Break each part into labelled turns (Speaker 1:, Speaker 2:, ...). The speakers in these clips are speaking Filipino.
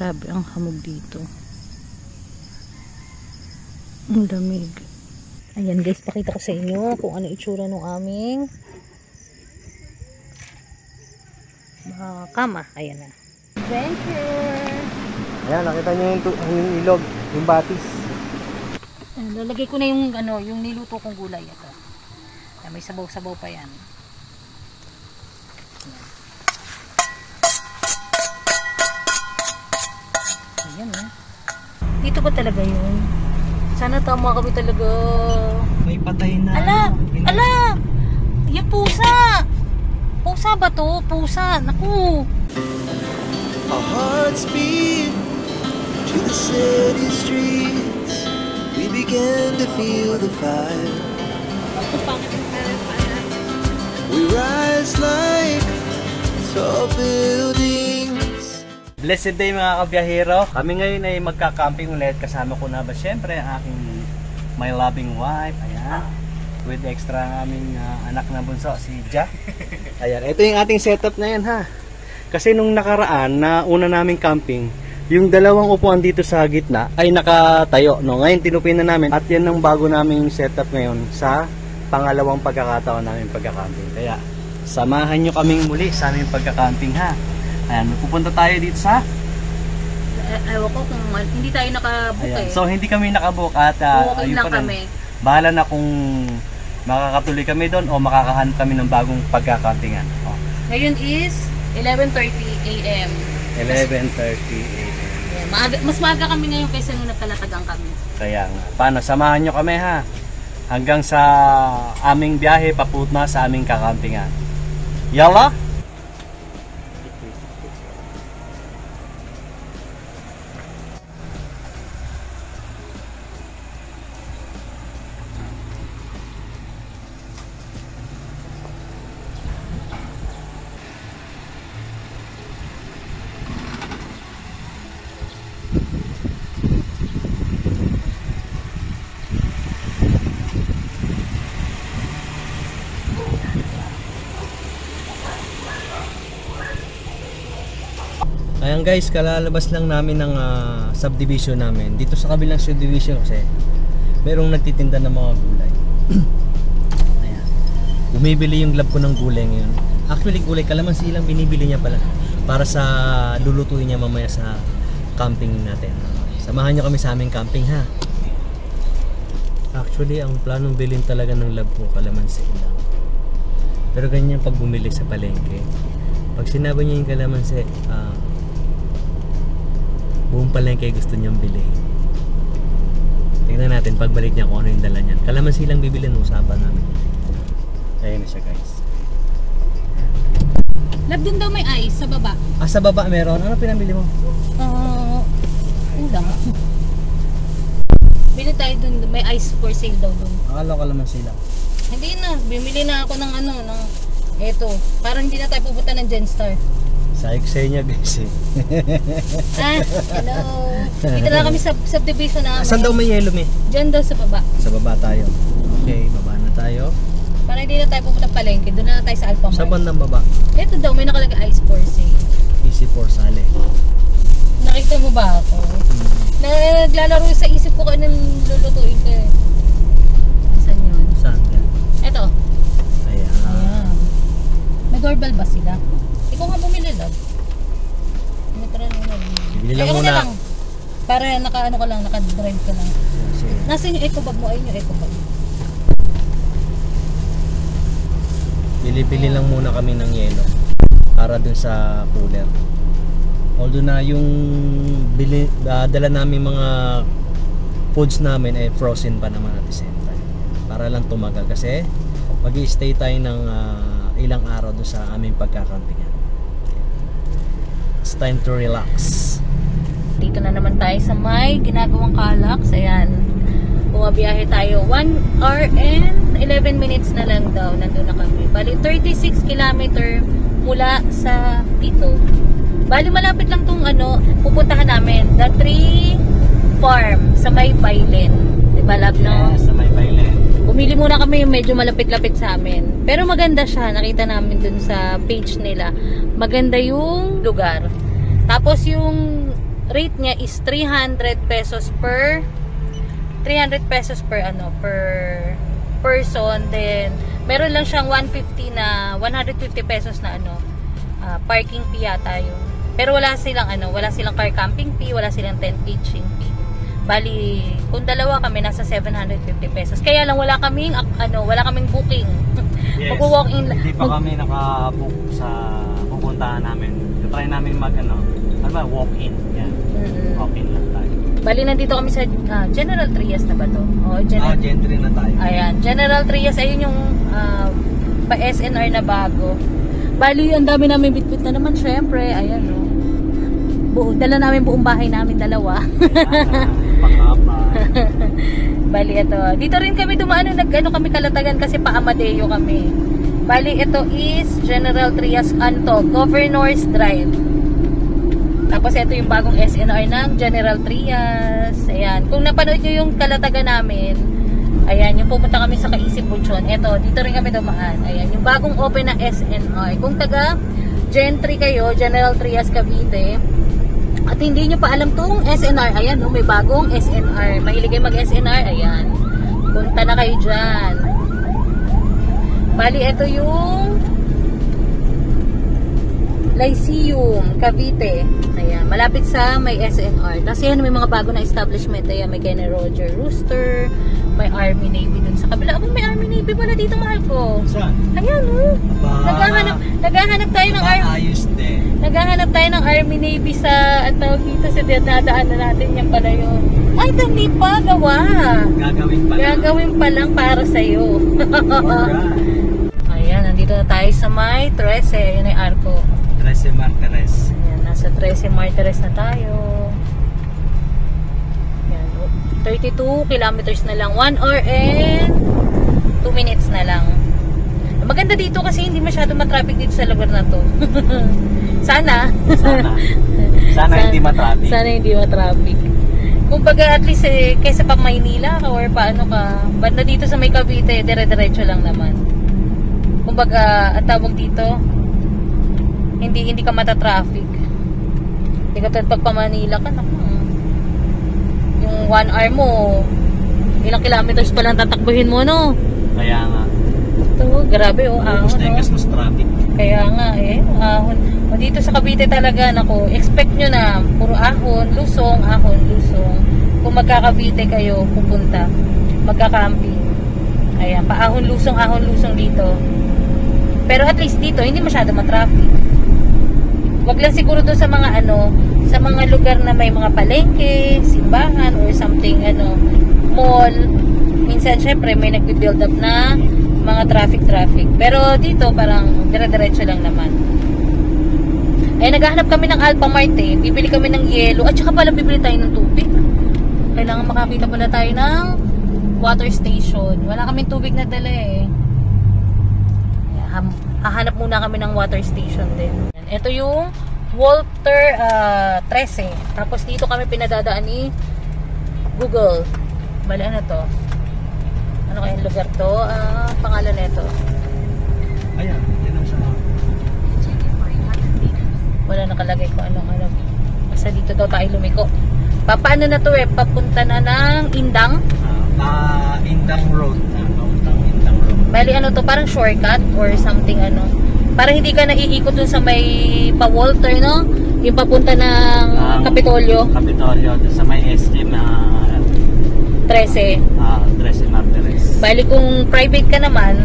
Speaker 1: Grabe ang hamog dito. Ang lamig. Ayan guys, pakita ko sa inyo kung ano itsura ng aming kama. Ayan na. Adventure!
Speaker 2: Ayan, nakita nyo yung ilog, yung batis.
Speaker 1: Lalagay ko na yung yung niluto kong gulay. Ito. May sabaw-sabaw pa yan. Ayan eh. Dito ba talaga yun? Sana tama kami talaga.
Speaker 2: May patay na.
Speaker 1: Ala! Ala! Yung pusa! Pusa ba to? Pusa! Naku!
Speaker 3: Our hearts beat to the city streets. We began to feel the fire. We rise like tall buildings.
Speaker 2: Blessed day mga kabiyahero. Kami ngayon ay magka-camping ulit. Kasama ko na ba syempre ang aking my loving wife. Ayan. With extra aming anak na bunso, si Jack. Ayan. Ito yung ating setup na yan ha. Kasi nung nakaraan na una naming camping, yung dalawang upuan dito sa gitna ay nakatayo. No? Ngayon tinupin na namin at yan ang bago naming setup ngayon sa pangalawang pagkakataon namin pagka-camping. Kaya samahan nyo kaming muli sa aming pagka-camping ha. Ayan, pupunta tayo dito sa
Speaker 1: ayaw ko kung hindi tayo nakabook.
Speaker 2: Ayan.
Speaker 1: Eh.
Speaker 2: So hindi kami nakabook at
Speaker 1: ayun lang kami.
Speaker 2: Bahala na kung makakatuloy kami doon o makakahanap kami ng bagong pagkakampingan. Oh.
Speaker 1: Ngayon is 11:30 AM.
Speaker 2: 11:30 AM.
Speaker 1: Yeah, mas maaga kami ngayon kaysa nung nagkalatagang kami.
Speaker 2: Kaya nga, paano, samahan nyo kami ha. Hanggang sa aming biyahe papunta sa aming kakampingan. Yalla! Ayan guys, kalalabas lang namin ng subdivision namin. Dito sa kabilang subdivision kasi merong nagtitinda ng mga gulay. Ayan. Bumibili yung lab ko ng gulay ngayon. Actually gulay, kalamansi lang binibili niya pala para sa lulutuin niya mamaya sa camping natin. Samahan niyo kami sa aming camping ha. Actually ang planong bilhin talaga ng lab ko kalamansi lang. Pero ganyan pag bumili sa palengke. Pag sinabi niya yung kalamansi, buong palengke gusto niyang bilhin. Tingnan natin pagbalik niya kung ano yung dala niyan. Kalamansi lang bibilin, usapan namin. Ayan na siya guys.
Speaker 1: Lab din daw may ice sa baba.
Speaker 2: Ah, sa baba meron? Ano pinambili mo?
Speaker 1: Ulang. Bili tayo dun, may ice for sale daw dun.
Speaker 2: Akala ko kalamansi lang.
Speaker 1: Hindi na, bimili na ako ng eto. Parang hindi na tayo pupunta ng Genstar.
Speaker 2: Saik sa inyo guys eh.
Speaker 1: Hello. Dito na kami sa subdivision namin.
Speaker 2: Saan daw may yellow me?
Speaker 1: Diyan daw sa baba.
Speaker 2: Sa baba tayo. Okay, baba na tayo.
Speaker 1: Para hindi na tayo pupunta palengke, doon na tayo sa Alphamart.
Speaker 2: Sa bandang baba?
Speaker 1: Ito daw, may nakalagay ice for sale.
Speaker 2: Easy for sale.
Speaker 1: Nakita mo ba ako? Naglalaro sa isip ko kung anong lulutuin ko eh. Saan yun?
Speaker 2: Saan yan?
Speaker 1: Ito.
Speaker 2: Ayan.
Speaker 1: May doorbell ba sila? Ikaw nga bumili lang.
Speaker 2: Bili lang muna.
Speaker 1: Lang. Para naka-ano ka lang, naka-drive ka lang. Nasaan yung eco bag mo? Ayun yung eco bag.
Speaker 2: Bili-bili lang muna kami ng yelo para dun sa cooler. Although na yung dala namin mga foods namin ay frozen pa naman at the same time. Para lang tumagal kasi mag-i-stay tayo ng ilang araw doon sa aming pagkakampingan. It's time to relax.
Speaker 1: Dito na naman tayo sa may ginagawang Calax. Ayan. Bumabiyahe tayo. 1 hour and 11 minutes na lang daw. Nandun na kami. Bali 36 kilometer mula sa dito. Bali malapit lang tong pupuntahan namin. The Tree Farm sa may Bailen. Diba lab no?
Speaker 2: Yes, sa may Bailen.
Speaker 1: Bumili muna kami yung medyo malapit-lapit sa amin. Pero maganda siya. Nakita namin dun sa page nila. Maganda yung lugar. Tapos yung rate niya is 300 pesos per person. Then meron lang siyang 150 pesos na parking fee yata yun. Pero wala silang car camping fee, wala silang tent pitching fee. Bali, kung dalawa kami, nasa 750 pesos. Kaya lang wala kaming booking.
Speaker 2: Yes.
Speaker 1: Mag-walk-in.
Speaker 2: Hindi pa kami naka-book sa pupuntahan namin. Try namin walk-in. Yan. Walk-in lang tayo.
Speaker 1: Bali, nandito kami sa General Trias na ba to?
Speaker 2: Gentry na tayo.
Speaker 1: Ayan, General Trias, ayun yung pa SNR na bago. Bali, ang dami namin bitbit na naman, syempre. Ayan, no. Dala namin buong bahay namin, dalawa. Bali, ito. Dito rin kami dumaan, kami Kalatagan kasi pa Amadeo kami. Bali, ito is General Trias Anto, Governor's Drive. Tapos, ito yung bagong SNR ng General Trias. Ayan. Kung napanood nyo yung Kalatagan namin, ayan, yung pumunta kami sa Kaisip Puchon. Ito, dito rin kami dumaan. Ayan, yung bagong open na SNR. Kung taga Gentry kayo, General Trias Cavite, at hindi nyo pa alam tong SNR, ayan, no, may bagong SNR. Mahilig kayo mag-SNR, ayan. Punta na kayo dyan. Bali, ito yung Lyceum, Cavite. Ayan, malapit sa may SNR. Kasi yan, may mga bago na establishment. Ayan, may Kenny Roger Rooster, may Army Navy dun sa kabila. May Army Navy pala dito, mahal ko.
Speaker 2: Saan?
Speaker 1: Ayan, oh. Naghahanap tayo ng
Speaker 2: ayos din.
Speaker 1: Naghahanap tayo ng Army Navy sa, ang tawag dito, sa dadaan na natin, yan pala yun. Ay, hindi pa, gawa. Gagawin pa lang para sa'yo. Ayan, nandito na tayo sa may 13. Ayan ay Arco.
Speaker 2: 13 Martires.
Speaker 1: Ayan, nasa 13 Martires na tayo. Ayan, 32 kilometers na lang. 1 hour and 2 minutes na lang. Maganda dito kasi hindi masyado matraffic dito sa lugar na to. Sana hindi matraffic. Sana hindi matraffic. Kumbaga at least kaysa pa Maynila ka or paano ka, banda dito sa may Cavite, dire-diretso lang naman. Kumbaga at tawag dito, hindi ka mata-traffic. Hindi ka pag pa Manila ka, yung 1 hour mo, ilang kilometers pa lang tatakbuhin mo, no?
Speaker 2: Kaya nga.
Speaker 1: Ito, grabe, ahon,
Speaker 2: gusto yung mas traffic.
Speaker 1: Kaya nga, ahon. O dito sa Cavite talaga, nako, expect nyo na, puro ahon, lusong. Kung magka-Cavite kayo, pupunta, magka-camping. Ayan, pa-ahon, lusong dito. Pero at least dito, hindi masyado matraffic. Wag lang siguro doon sa mga sa mga lugar na may mga palengke, simbahan, or something, mall. Minsan, syempre, may nagbi-build up na mga traffic. Pero dito, parang dire-diretso lang naman. Naghahanap kami ng Alphamart bibili kami ng yelo, at saka pala bibili tayo ng tubig. Kailangan makakita pala tayo ng water station. Wala kaming tubig na dala hahanap muna kami ng water station din. Ito yung Walter 13. Tapos dito kami pinadadaan ni Google. Bali, ano to? Ano kayang lugar to? Pangalan nito.
Speaker 2: Ayan, yan ang sama.
Speaker 1: Wala nakalagay ko ano. Basta dito daw tayo lumiko. Paano na to papunta na ng Indang?
Speaker 2: Indang Road.
Speaker 1: Bali, ano to? Parang shortcut or something, para hindi ka naiikot dun sa may pa-Walter, no? Yung papunta ng Kapitolyo.
Speaker 2: Dun sa may SM na
Speaker 1: 13.
Speaker 2: 13 Martires.
Speaker 1: Bali, kung private ka naman,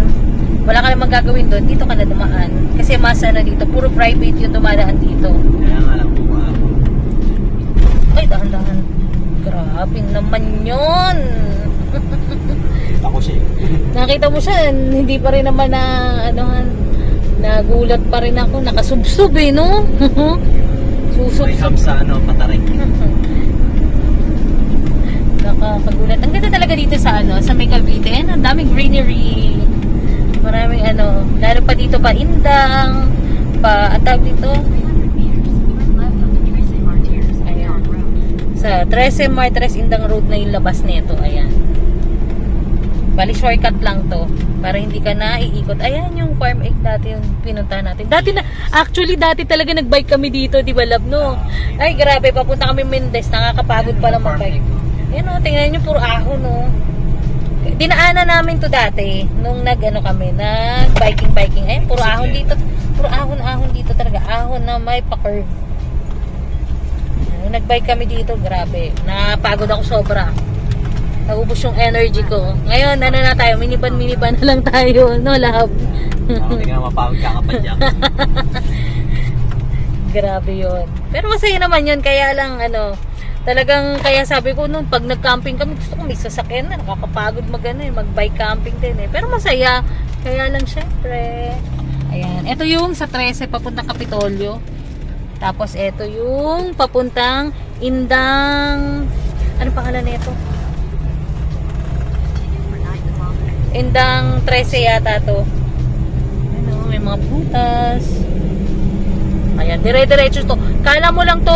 Speaker 1: wala ka namang gagawin doon, dito ka na dumaan. Kasi mas dito, puro private yung dumadaan dito.
Speaker 2: Kaya nga lang po
Speaker 1: Ay, dahan-dahan. Grabe naman yun.
Speaker 2: Ako siya.
Speaker 1: Nakita mo siya, hindi pa rin naman nagulat pa rin ako. Nakasubsub no? Susubsub.
Speaker 2: May hub sa patarik.
Speaker 1: Nakakagulat. Ang ganda talaga dito sa sa may Cavite. Ang daming greenery. Maraming lalo pa dito pa Indang, atag dito. Ayan. Sa 13 Martires Indang Road na yung labas nito. Ayan. Bali, shortcut lang to. Para hindi ka na iikot. Ayan yung Farm Egg dati yung pinunta natin. Actually, dati talaga nag-bike kami dito, di ba, love, no? Ay, grabe, papunta kami Mendez. Nakakapagod pala mag-bike. Ayan o, tingnan nyo, puro ahon, no? Dinaanan namin to dati. Nung nag-biking. Ayan, puro ahon dito. Puro ahon dito talaga. Ahon na may pa-curve. Nung nag-bike kami dito, grabe. Napagod ako sobra. Naubos yung energy ko. Ngayon, ano na tayo? Minivan na lang tayo. No, love?
Speaker 2: Hindi ka mapagod ka pa dyan.
Speaker 1: Grabe yun. Pero masaya naman yun. Kaya lang, talagang, kaya sabi ko nun, pag nag-camping kami, gusto ko may sasakyan na. Nakakapagod mag-bike camping din eh. Pero masaya. Kaya lang, syempre. Ayan. Ito yung sa 13, papuntang Kapitolyo. Tapos, ito yung papuntang Indang... Ano pangalan nito? Indang 13 yata to. May mga butas. Ayan, dire-diretso to. Kala mo lang to,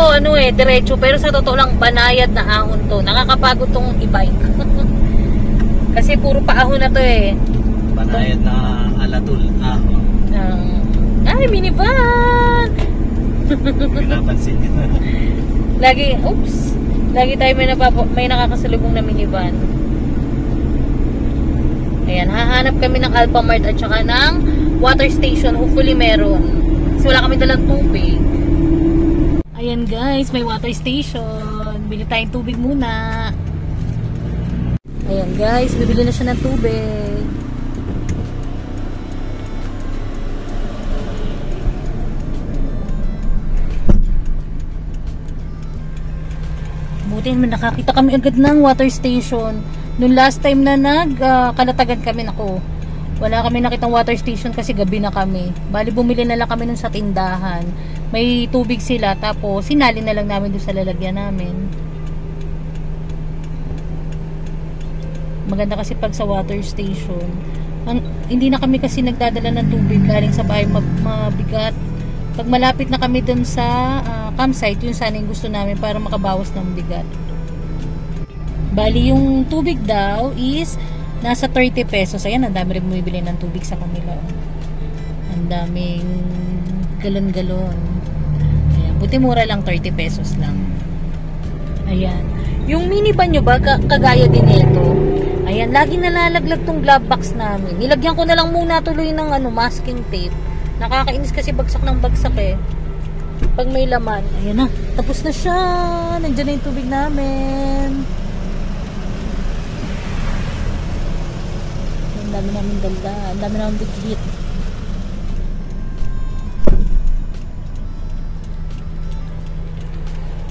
Speaker 1: diretso. Pero sa totoo lang, banayad na ahon to. Nakakapagod tong e-bike. Kasi puro paahon na to eh.
Speaker 2: Banayad na alatul ahon.
Speaker 1: Ay, minivan!
Speaker 2: Pinapansin nyo na.
Speaker 1: Lagi tayo may nakakasalubong na minivan. Ayan, hahanap kami ng Alphamart at saka ng water station. Hopefully meron. Kasi wala kami dalang tubig. Ayan guys, may water station. Bili tayong tubig muna. Ayan guys, bibili na siya ng tubig. Buti naman nakakita kami agad ng water station. Noong last time na nagkalatagan kami, wala kami nakitang water station kasi gabi na kami. Bali, bumili na lang kami nun sa tindahan. May tubig sila, tapos sinali na lang namin doon sa lalagyan namin. Maganda kasi pag sa water station. Hindi na kami kasi nagdadala ng tubig galing sa bahay, mabigat. Pag malapit na kami doon sa campsite, yun sana yung gusto namin para makabawas ng bigat. Bali, yung tubig daw is nasa 30 pesos. Ayan, ang dami rin bumibili ng tubig sa kanila. Ang daming galon-galon. Ayan, buti mura lang, 30 pesos lang. Ayan. Yung minivan nyo ba, kagaya din ito. Ayan, lagi nalalaglag tong glove box namin. Nilagyan ko na lang muna tuloy ng masking tape. Nakakainis kasi bagsak ng bagsak eh. Pag may laman. Ayan na, tapos na siya. Nandiyan na yung tubig namin. Ang dami namin dalda. Ang dami namin bigit.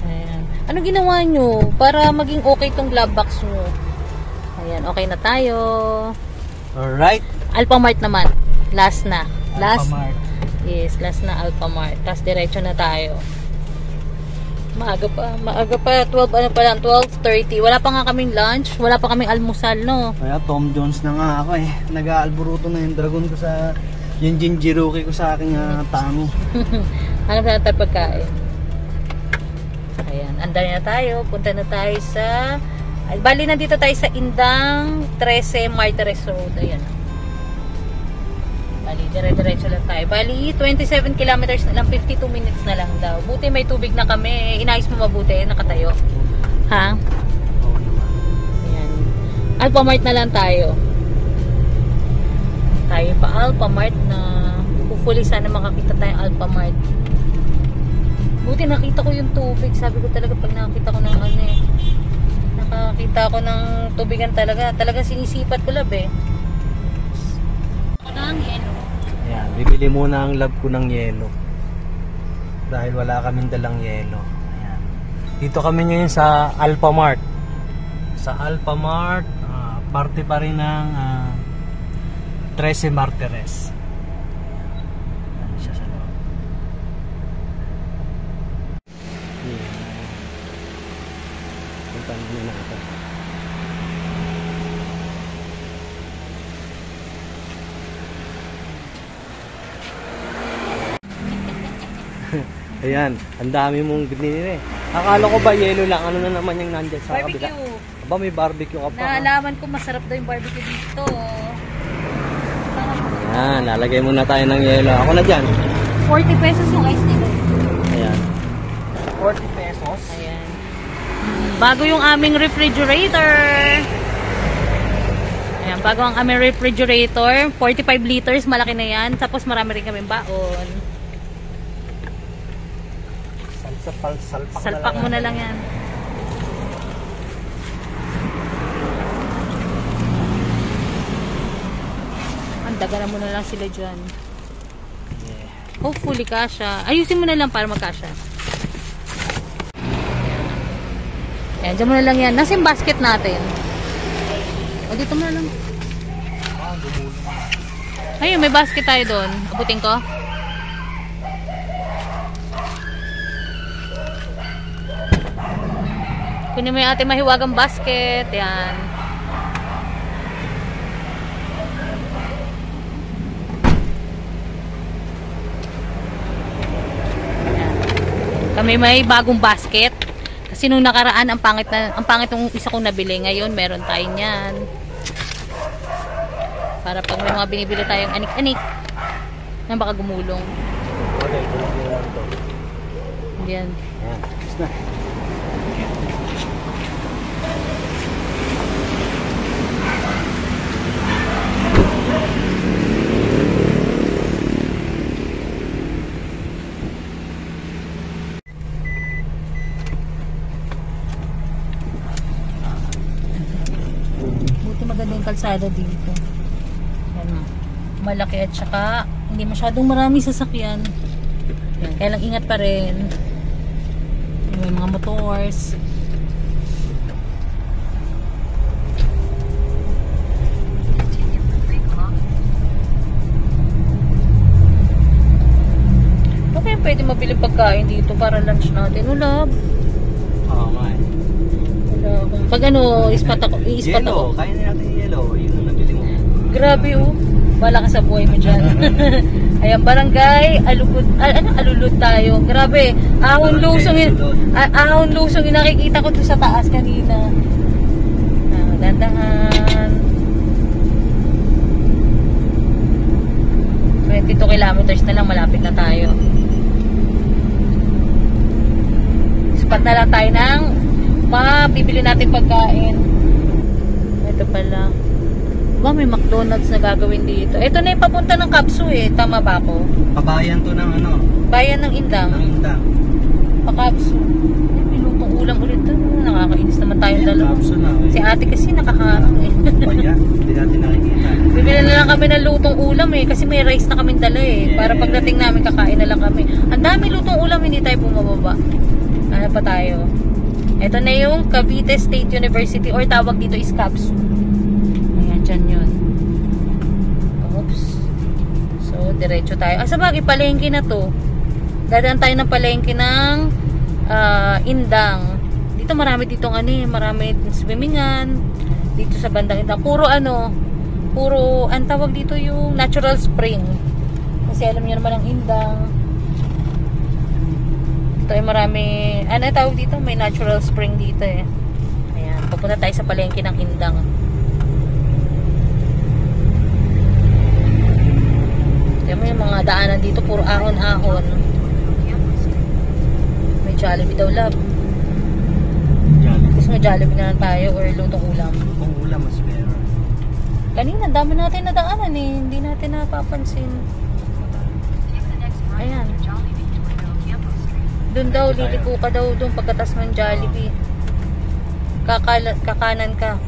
Speaker 1: Ayan. Ano ginawa nyo para maging okay tong glove box nyo? Ayan, okay na tayo.
Speaker 2: Alright.
Speaker 1: Alphamart naman. Last na.
Speaker 2: Alphamart.
Speaker 1: Yes, last na Alphamart. Tapos diretso na tayo. Maaga pa, 12:30. Wala pa nga kaming lunch, wala pa kaming almusal, no?
Speaker 2: Kaya Tom Jones na nga ako eh. Nag-aalburuto na yung dragon ko sa yung Jinjiroki ko sa aking tummy.
Speaker 1: Ano ba natin pagkain? Ayan, andar na tayo. Punta na tayo sa... Bali, nandito tayo sa Indang 13 Martires Road. Ayan. Bali, dire-diretso lang tayo. Bali, 27 kilometers na lang, 52 minutes na lang daw. Buti may tubig na kami. Inayos mo mabuti, nakatayo. Ha?
Speaker 2: Oo naman.
Speaker 1: Ayan. Alphamart na lang tayo. Tayo pa Alphamart na hopefully sana makakita tayong Alphamart. Buti nakita ko yung tubig. Sabi ko talaga pag nakakita ko ng nakakita ko ng tubigan talaga. Talagang sinisipat ko lab eh. Ng yelo.
Speaker 2: Ayan, bibili muna ang love ko ng yelo. Dahil wala kaming dalang yelo. Ayan. Dito kami ngayon sa Alphamart. Sa Alphamart, parte pa rin ng 13 Martires. Ayan siya sa loob. Ayan. Punta na natin. Ayan, ang dami mong binili. Akala ko ba yelo lang? Ano na naman yung nandyan sa kabila?
Speaker 1: Barbecue.
Speaker 2: Aba, may barbecue ka pa.
Speaker 1: Naalaman ko masarap daw yung barbecue dito.
Speaker 2: Yan, lalagay muna tayo ng yelo. Ako na dyan.
Speaker 1: 40 pesos yung ice nila.
Speaker 2: Ayan. 40 pesos.
Speaker 1: Ayan. Bago yung aming refrigerator. Ayan, bago ang aming refrigerator. 45 liters, malaki na yan. Tapos marami rin kaming baon. Salpak mo na lang yan. Dagaran mo na lang sila dyan. Hopefully kasha. Ayusin mo na lang para magkasha. Ayan, dyan mo na lang yan. Nasa yung basket natin. O, dito mo na lang. Ayun, may basket tayo doon. Abutin ko. Kunin mo yung ating mahiwagang basket. Yan. Kami may bagong basket. Kasi nung nakaraan, ang pangit ng isa kong nabili. Ngayon, meron tayo niyan. Para pag may mga binibili tayong anik-anik, na baka gumulong.
Speaker 2: Okay, gumulong lang ito.
Speaker 1: Hindi yan.
Speaker 2: Ayan, tapos na.
Speaker 1: Maganda yung kalsada dito. Yan, malaki at saka hindi masyadong marami sasakyan. Yan, kaya lang ingat pa rin. May mga motors. Okay, pwede mabili pagkain dito para lunch natin. Ulab.
Speaker 2: Oo nga eh.
Speaker 1: Pag ano, ispat ako.
Speaker 2: Yellow, kaya na natin yung yellow. Yun ang nabili mo.
Speaker 1: Grabe oh. Wala ka sa buhay mo dyan. Ayan, barangay, alulod tayo. Grabe, ahon lusong yung nakikita ko doon sa taas kanina. Dandahan. 22 kilometers na lang, malapit na tayo. Ispat na lang tayo ng bibili natin pagkain. Ito pala. May McDonald's na gagawin dito. Ito na yung papunta ng Kapsu eh. Tama ba ako?
Speaker 2: Kabayan to ng ano?
Speaker 1: Bayan ng Indang.
Speaker 2: Ng Indang.
Speaker 1: Pa-Kapsu. May lutong ulam ulit to. Nakakainis naman tayong dalawa.
Speaker 2: Kapsu na.
Speaker 1: Si ate kasi nakakarang eh.
Speaker 2: Bayan. Hindi natin nakikita.
Speaker 1: Bibili na lang kami ng lutong ulam eh. Kasi may rice na kaming dala eh. Para pagdating namin kakain na lang kami. Ang dami lutong ulam, hindi tayo bumababa. Ano pa tayo? Ito na yung Cavite State University or tawag dito is Kapsu. Ayan, dyan yun. Oops. So, diretso tayo. Sa bagay, palengke na to. Dadaan tayo ng palengke ng Indang. Dito marami ditong marami swimmingan. Dito sa bandang Indang. Puro ang tawag dito yung natural spring. Kasi alam niyo naman ang Indang. Ito ay marami, tawag dito? May natural spring dito eh. Ayan, papunta tayo sa palengke ng Indang. Ayan mo yung mga daanan dito, puro ahon-ahon. May Jollibee daw, love. Gusto mo Jollibee na lang tayo or lutong ulam?
Speaker 2: Kung ulam, mas meron.
Speaker 1: Kanina, dami natin na daanan eh. Hindi natin napapansin. Ayan. Doon daw, liliko ka daw doon pagkatas ng Jollibee. Kakanan ka.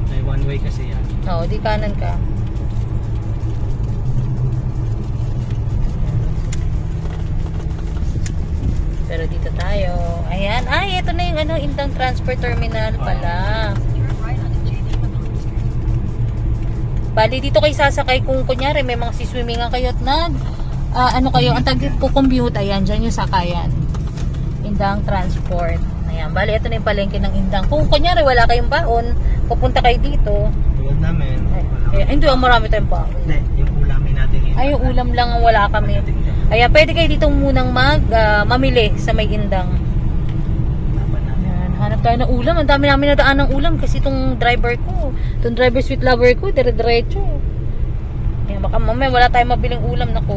Speaker 2: May one way kasi yan.
Speaker 1: Oo, di kanan ka. Pero dito tayo. Ayan. Ay, ito na yung Indang Transport Terminal pala. Bali, dito kayo sasakay kung kunyari may mga siswimmingan kayo at kayo, ang tag-commute, ayan, dyan yung sakayan. Indang Transport. Ayan, bali, ito na yung palengke ng Indang. Kung kunyari wala kayong baon, pupunta kayo dito.
Speaker 2: Tulad namin.
Speaker 1: Hindi, marami tayong baon.
Speaker 2: Hindi, yung ulamin natin.
Speaker 1: Ay, yung ulam lang ang wala kami. Ayan, pwede kayo dito munang mamili sa may Indang. Ayan, hanap tayo ng ulam. Ang dami namin nadaan ng ulam kasi itong driver sweet lover ko, dire-diretso. Ayan, baka mamaya wala tayong mabiling ulam. Naku.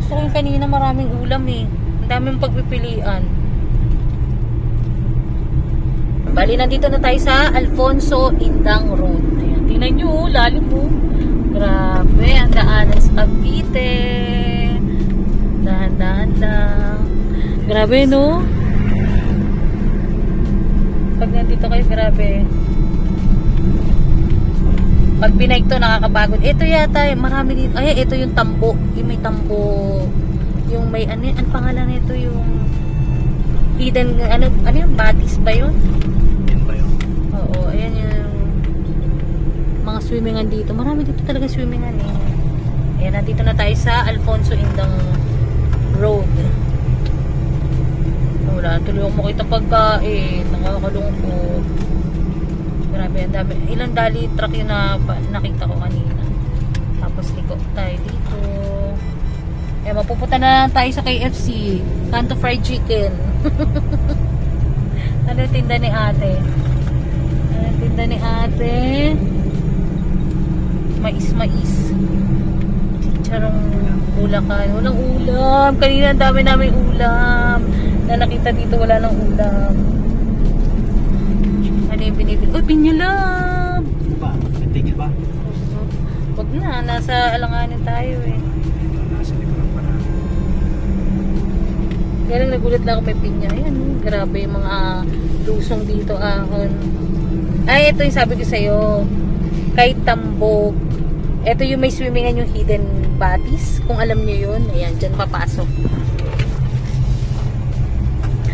Speaker 1: Gusto ko yung kanina maraming ulam eh. Ang daming pagpipilian. Bali, nandito na tayo sa Alfonso Indang Road. Ayan, tingnan nyo, lalim po. Grabe, ang daanan sa Cavite. Dahan-dahan lang. Grabe, no? Pag nandito kayo, grabe. Pag binaik to, nakakapagod. Ito yata, marami dito. Ay, ito yung tambo. Yung may tambo. Yung may, ano pangalan nito? Yung hidden, ano yung batis ba yun?
Speaker 2: Yan ba yun?
Speaker 1: Oo, ayan yung mga swimmingan dito. Marami dito talaga swimmingan eh. Ayan, nandito na tayo sa Alfonso Indang Road. Wala, tuloy ako makita pagkain. Nakakalungkot. Grabe, ang dami. Ilang dali truck yung nakita ko kanina. Tapos liko tayo dito. Ayan, mapupunta na tayo sa KFC. Kanto Fried Chicken. Ano yung tinda ni ate? Ano yung tinda ni ate? Mais. Chicharong Bulacan. Walang ulam. Kanina ang dami namin ulam. Na nakita dito wala nang ulam. Ano yung binibili? Uy, pinyalab!
Speaker 2: Ba? Tigil ba?
Speaker 1: Wag na. Nasa alanganin tayo eh.
Speaker 2: Nasa likuran pa na.
Speaker 1: Kaya lang nagulat lang ako may pinya. Ayan, grabe yung mga lusong dito, ahon. Ay, ito yung sabi ko sa'yo. Kay Tambog. Ito yung may swimmingan yung hidden batis. Kung alam nyo yun, ayan, dyan papasok.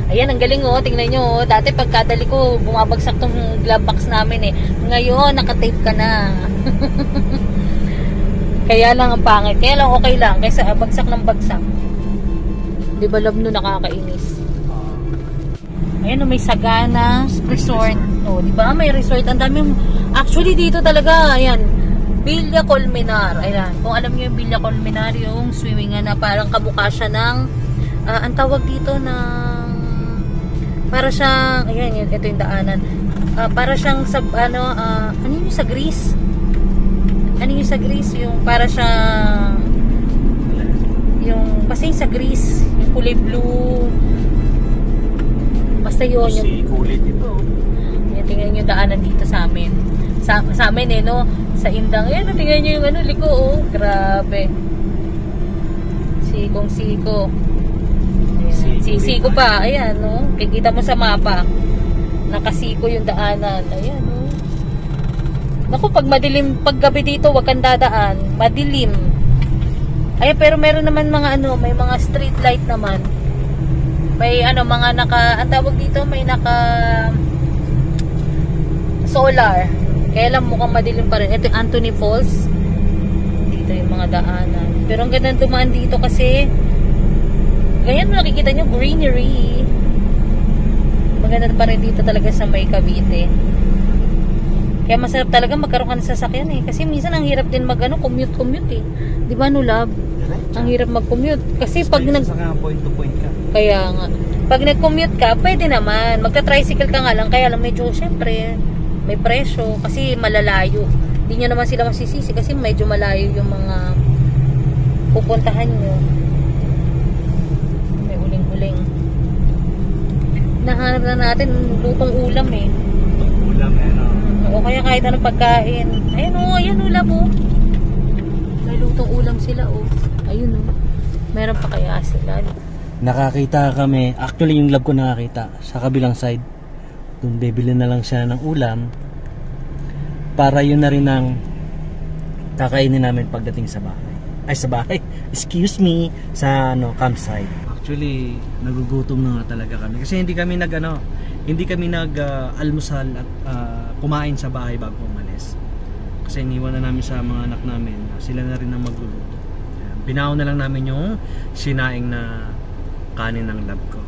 Speaker 1: Ayan, ang galing oh. Tingnan nyo oh. Dati pagkadali ko, bumabagsak tong glove box namin eh. Ngayon, nakatape ka na. Kaya lang ang pangit. Kaya lang okay lang. Kaysa bagsak ng bagsak. Di ba love no, nakakainis. Ayan oh, may Sagana Resort. Oh, di ba? May resort. Ang dami. Actually, dito talaga, ayan. Villa Colmenar. Ayan. Kung alam nyo yung Villa Colmenar, yung swimmingan na parang kamukha siya ng, ang tawag dito ng, para siyang, ayan, ito yung daanan. Para siyang sa, ano yung sa Greece? Ano yung sa Greece? Yung para siyang, yung, basta yung sa Greece, yung kulay blue. Basta yun.
Speaker 2: Si kulit ito.
Speaker 1: Ayan, tingnan nyo daanan dito sa amin. Sa amin eh, no? Sa Indang. Ayan, tingnan nyo yung ano, liko, oh. Grabe. Siko. Siko pa. Ayan, no? Kikita mo sa mapa. Nakasiko yung daanan. Ayan, no? Naku, pag madilim, pag gabi dito, wag kang dadaan. Madilim. Ayan, pero meron naman mga ano, may mga street light naman. May ano, mga ang tawag dito, may solar. Kaya lang mukhang madilim pa rin. Ito yung Anthony Falls. Dito yung mga daanan. Pero ang ganda dumaan dito kasi ganyan mo nakikita nyo, greenery. Maganda pa rin dito talaga sa may Cavite. Kaya masarap talaga magkaroon ka ng sasakyan eh. Kasi minsan ang hirap din commute eh. Di ba no, love? Ang hirap mag-commute. Kasi pag
Speaker 2: point to point ka.
Speaker 1: Kaya nga. Pag nag-commute ka, pwede naman. Magka-tricycle ka nga lang. Kaya lang medyo, syempre, may presyo. Kasi malalayo. Hindi nyo naman sila masisisi. Kasi medyo malayo yung mga pupuntahan nyo. May uling-uling. Nahanap na natin lutong ulam eh.
Speaker 2: Ulam eh, no?
Speaker 1: O kaya kahit anong pagkain. Ayun o, ayan o, labo. May lutong ulam sila o. Ayun o. Meron pa kaya sila.
Speaker 2: Nakakita kami, actually yung lab ko nakakita sa kabilang side. Doon bibili na lang siya ng ulam para yun na rin ang kakainin namin pagdating sa bahay. Ay, sa bahay. Excuse me, sa campsite. Actually, nagugutom na nga talaga kami kasi hindi kami nag-almusal at kumain sa bahay bago umalis. Kasi iniwan na namin sa mga anak namin, sila na rin ang magluluto. Binaon na lang namin yung sinaing na kanin ng lab ko.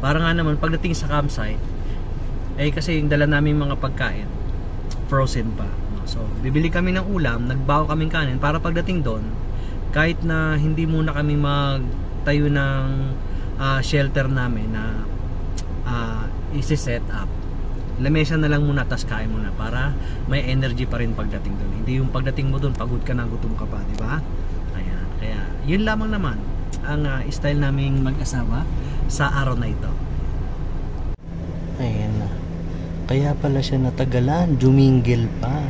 Speaker 2: Para nga naman pagdating sa campsite kasi yung dala namin mga pagkain frozen pa. So bibili kami ng ulam, nagbawa kaming kanin para pagdating doon kahit na hindi muna kami magtayo ng shelter namin na isi-set up, lamesa na lang muna, tas kain muna para may energy pa rin pagdating doon. Hindi yung pagdating mo doon pagod ka na, gutom ka pa, di ba? Ayan, kaya yun lamang naman ang style naming mag-asawa sa araw na ito. Ayan na. Kaya pala siya natagalan, jumingil pa.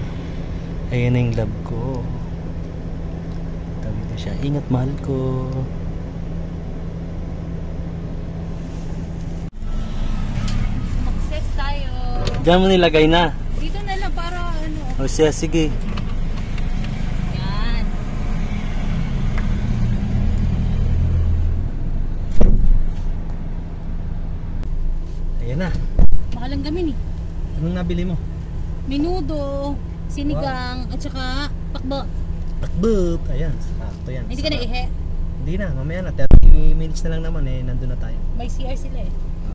Speaker 2: Ayan na yung love ko. Tabi na siya. Ingat, mahal ko.
Speaker 1: Mag-access tayo.
Speaker 2: Diyan mo nilagay na.
Speaker 1: Dito na lang para ano.
Speaker 2: O siya, sige.
Speaker 1: Yan.
Speaker 2: Ayan na.
Speaker 1: Mahal ang gamin eh.
Speaker 2: Anong nabili mo?
Speaker 1: Menudo, sinigang, at saka pakbo.
Speaker 2: Takbot. Ayan, sakto yan.
Speaker 1: Hindi ka na ihe.
Speaker 2: Hindi na, mamaya na. 30 minutes na lang naman nandun na tayo.
Speaker 1: May CR sila eh.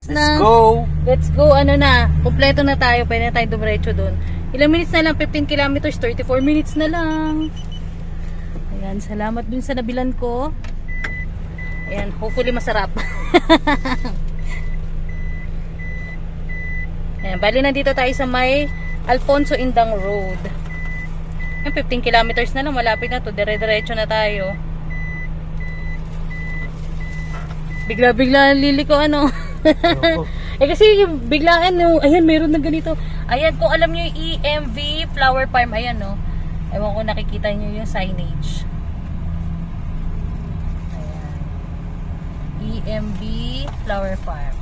Speaker 2: Let's go!
Speaker 1: Let's go, ano na. Kompleto na tayo. Pwede na tayo dumiretso doon. Ilang minutes na lang? 15 kilometers, 34 minutes na lang. Ayan, salamat dun sa nabilan ko. Ayan, hopefully masarap. Ayan, bali nandito tayo sa may Alfonso Indang Road. Ayan, 15 kilometers na lang. Malapit na to. Dire-diretso na tayo. Bigla-bigla liliko ano. Eh kasi yung biglaan no, ayan meron ng ganito. Ayan, kung alam niyo yung EMV Flower Farm, ayan no. Ewan ko nakikita niyo yung signage. Ayan. EMV Flower Farm.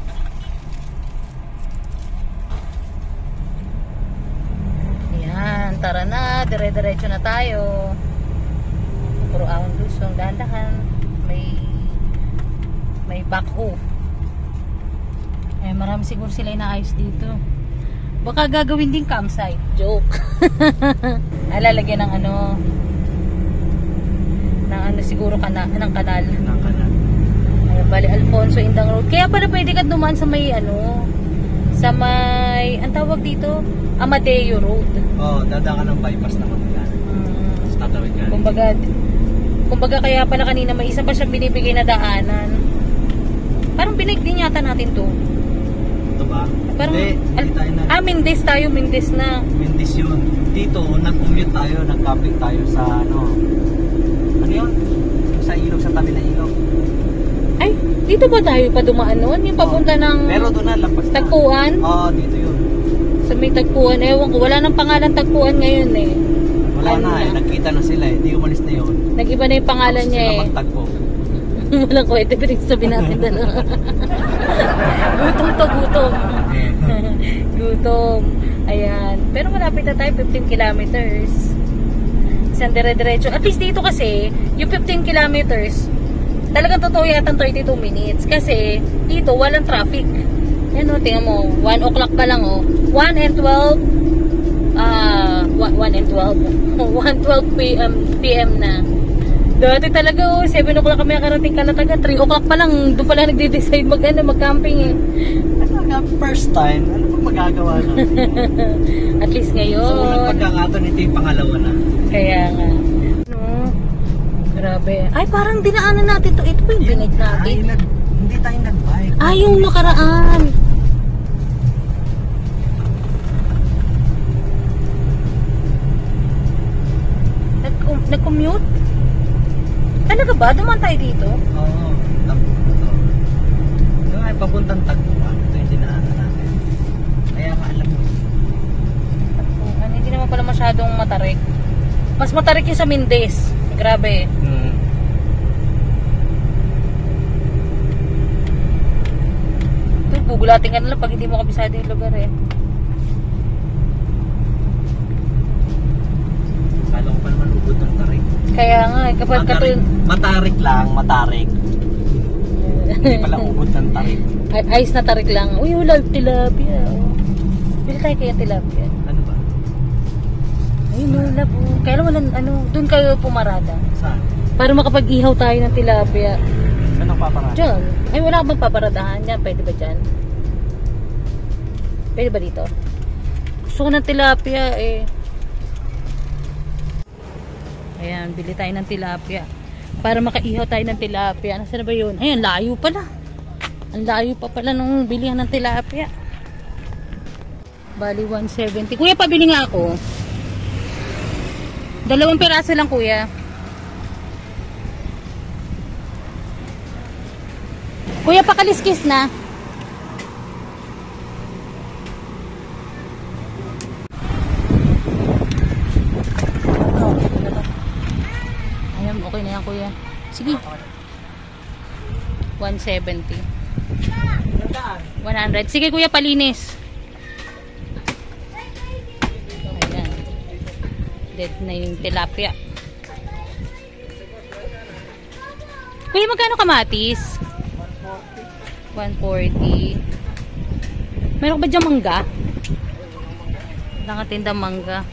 Speaker 1: Ayan, tara na, dire-diretso na tayo. Puro ahon lusong, dahan-dahan. May backhoe. Eh, marami siguro sila inaayos dito. Baka gagawin din campsite. Joke. Alalagyan ng ano siguro ng kanal.
Speaker 2: Ng kanal.
Speaker 1: Ay, bali Alfonso Indang Road. Kaya pala pwede ka dumaan sa may sa may, ang tawag dito, Amadeo Road.
Speaker 2: Dadaan ka ng bypass naman yan. Tatawid ka.
Speaker 1: Kumbaga kaya pala kanina may isa pa siyang binibigay na daanan. Parang binake din yata natin to.
Speaker 2: Ito ba?
Speaker 1: Parang,
Speaker 2: hindi tayo na.
Speaker 1: Mindes tayo, Mindes na.
Speaker 2: Mindes yun. Dito, nag-commute tayo, nag-camping tayo sa ano yun? Sa ilog, sa tabi na ilog.
Speaker 1: Ay, dito ba tayo pa dumaan noon? Yung papunta ng
Speaker 2: pero doon na, lampas na.
Speaker 1: Tagpuan?
Speaker 2: Dito yun.
Speaker 1: Sa may Tagpuan. Ewan ko, wala nang pangalan Tagpuan ngayon eh.
Speaker 2: Wala na nagkita na sila eh. Di umalis na yun.
Speaker 1: Nag-iba na yung pangalan niya eh.
Speaker 2: Magtagpo.
Speaker 1: Walang kwete, pero sabihin natin dalawa. Gutom to, gutom. Gutom. Ayan. Pero malapit na tayo, 15 kilometers. Isang dire-diretso. At least dito kasi, yung 15 kilometers, talagang totoo yata 32 minutes. Kasi, dito, walang traffic. Yan o, tingnan mo. 1 o'clock pa lang o. 1 and 12 PM na. Dati talaga 7 o'clock kami nakarating Kalatagan. 3 o'clock pa lang, doon pala nagde-decide mag-camping eh.
Speaker 2: First time, ano pang magagawa natin?
Speaker 1: At least ngayon.
Speaker 2: So, unang pagkakato nito yung pangalawa na.
Speaker 1: Kaya nga. Grabe. Ay, parang dinaanan natin to. Ito pa yung binake natin.
Speaker 2: Hindi tayo nag-bike.
Speaker 1: Yung nakaraan. Nag-commute? Talaga ba? Dumaan tayo dito?
Speaker 2: Oo. Ito ay papuntang Tagpuan. Ito yung dinaanan natin. Kaya maalam mo.
Speaker 1: Tagpuan. Hindi naman pala masyadong matarik. Mas matarik yung sa Mindes. Grabe. Ito, gugulatin ka na lang pag hindi mo kabisado yung lugar eh.
Speaker 2: Kala ko pa naman ubod ng tarik.
Speaker 1: Kaya nga, kapag
Speaker 2: matarik lang, matarik. Hindi pala ubod ng tarik.
Speaker 1: Ayos na tarik lang. Uy, wala tilapia. Bili tayo kaya tilapia.
Speaker 2: Ano ba?
Speaker 1: Ayun, wala po. Kaya wala, doon kayo pumarada.
Speaker 2: Saan?
Speaker 1: Para makapag-ihaw tayo ng tilapia.
Speaker 2: Saan ang paparada?
Speaker 1: Diyan. Ay, wala ka bang paparadahan dyan? Pwede ba dyan? Pwede ba dito? Gusto ko ng tilapia eh. Ayan, bili tayo ng tilapia. Para makaihaw tayo ng tilapia. Nasaan na ba yun? Ay, ang layo pala. Ang layo pa pala nung bilihan ng tilapia. Bali 170. Kuya, pabili nga ako. 2 piraso lang, kuya. Kuya, pakaliskis na. Ayan, okay na yan, kuya. Sige. 170. 100. Sige, kuya, palinis. Ayan. Dead na yung tilapia. Kuya, magkano kamatis? 140. Meron ba dyan mangga? Wala nga tindang mangga.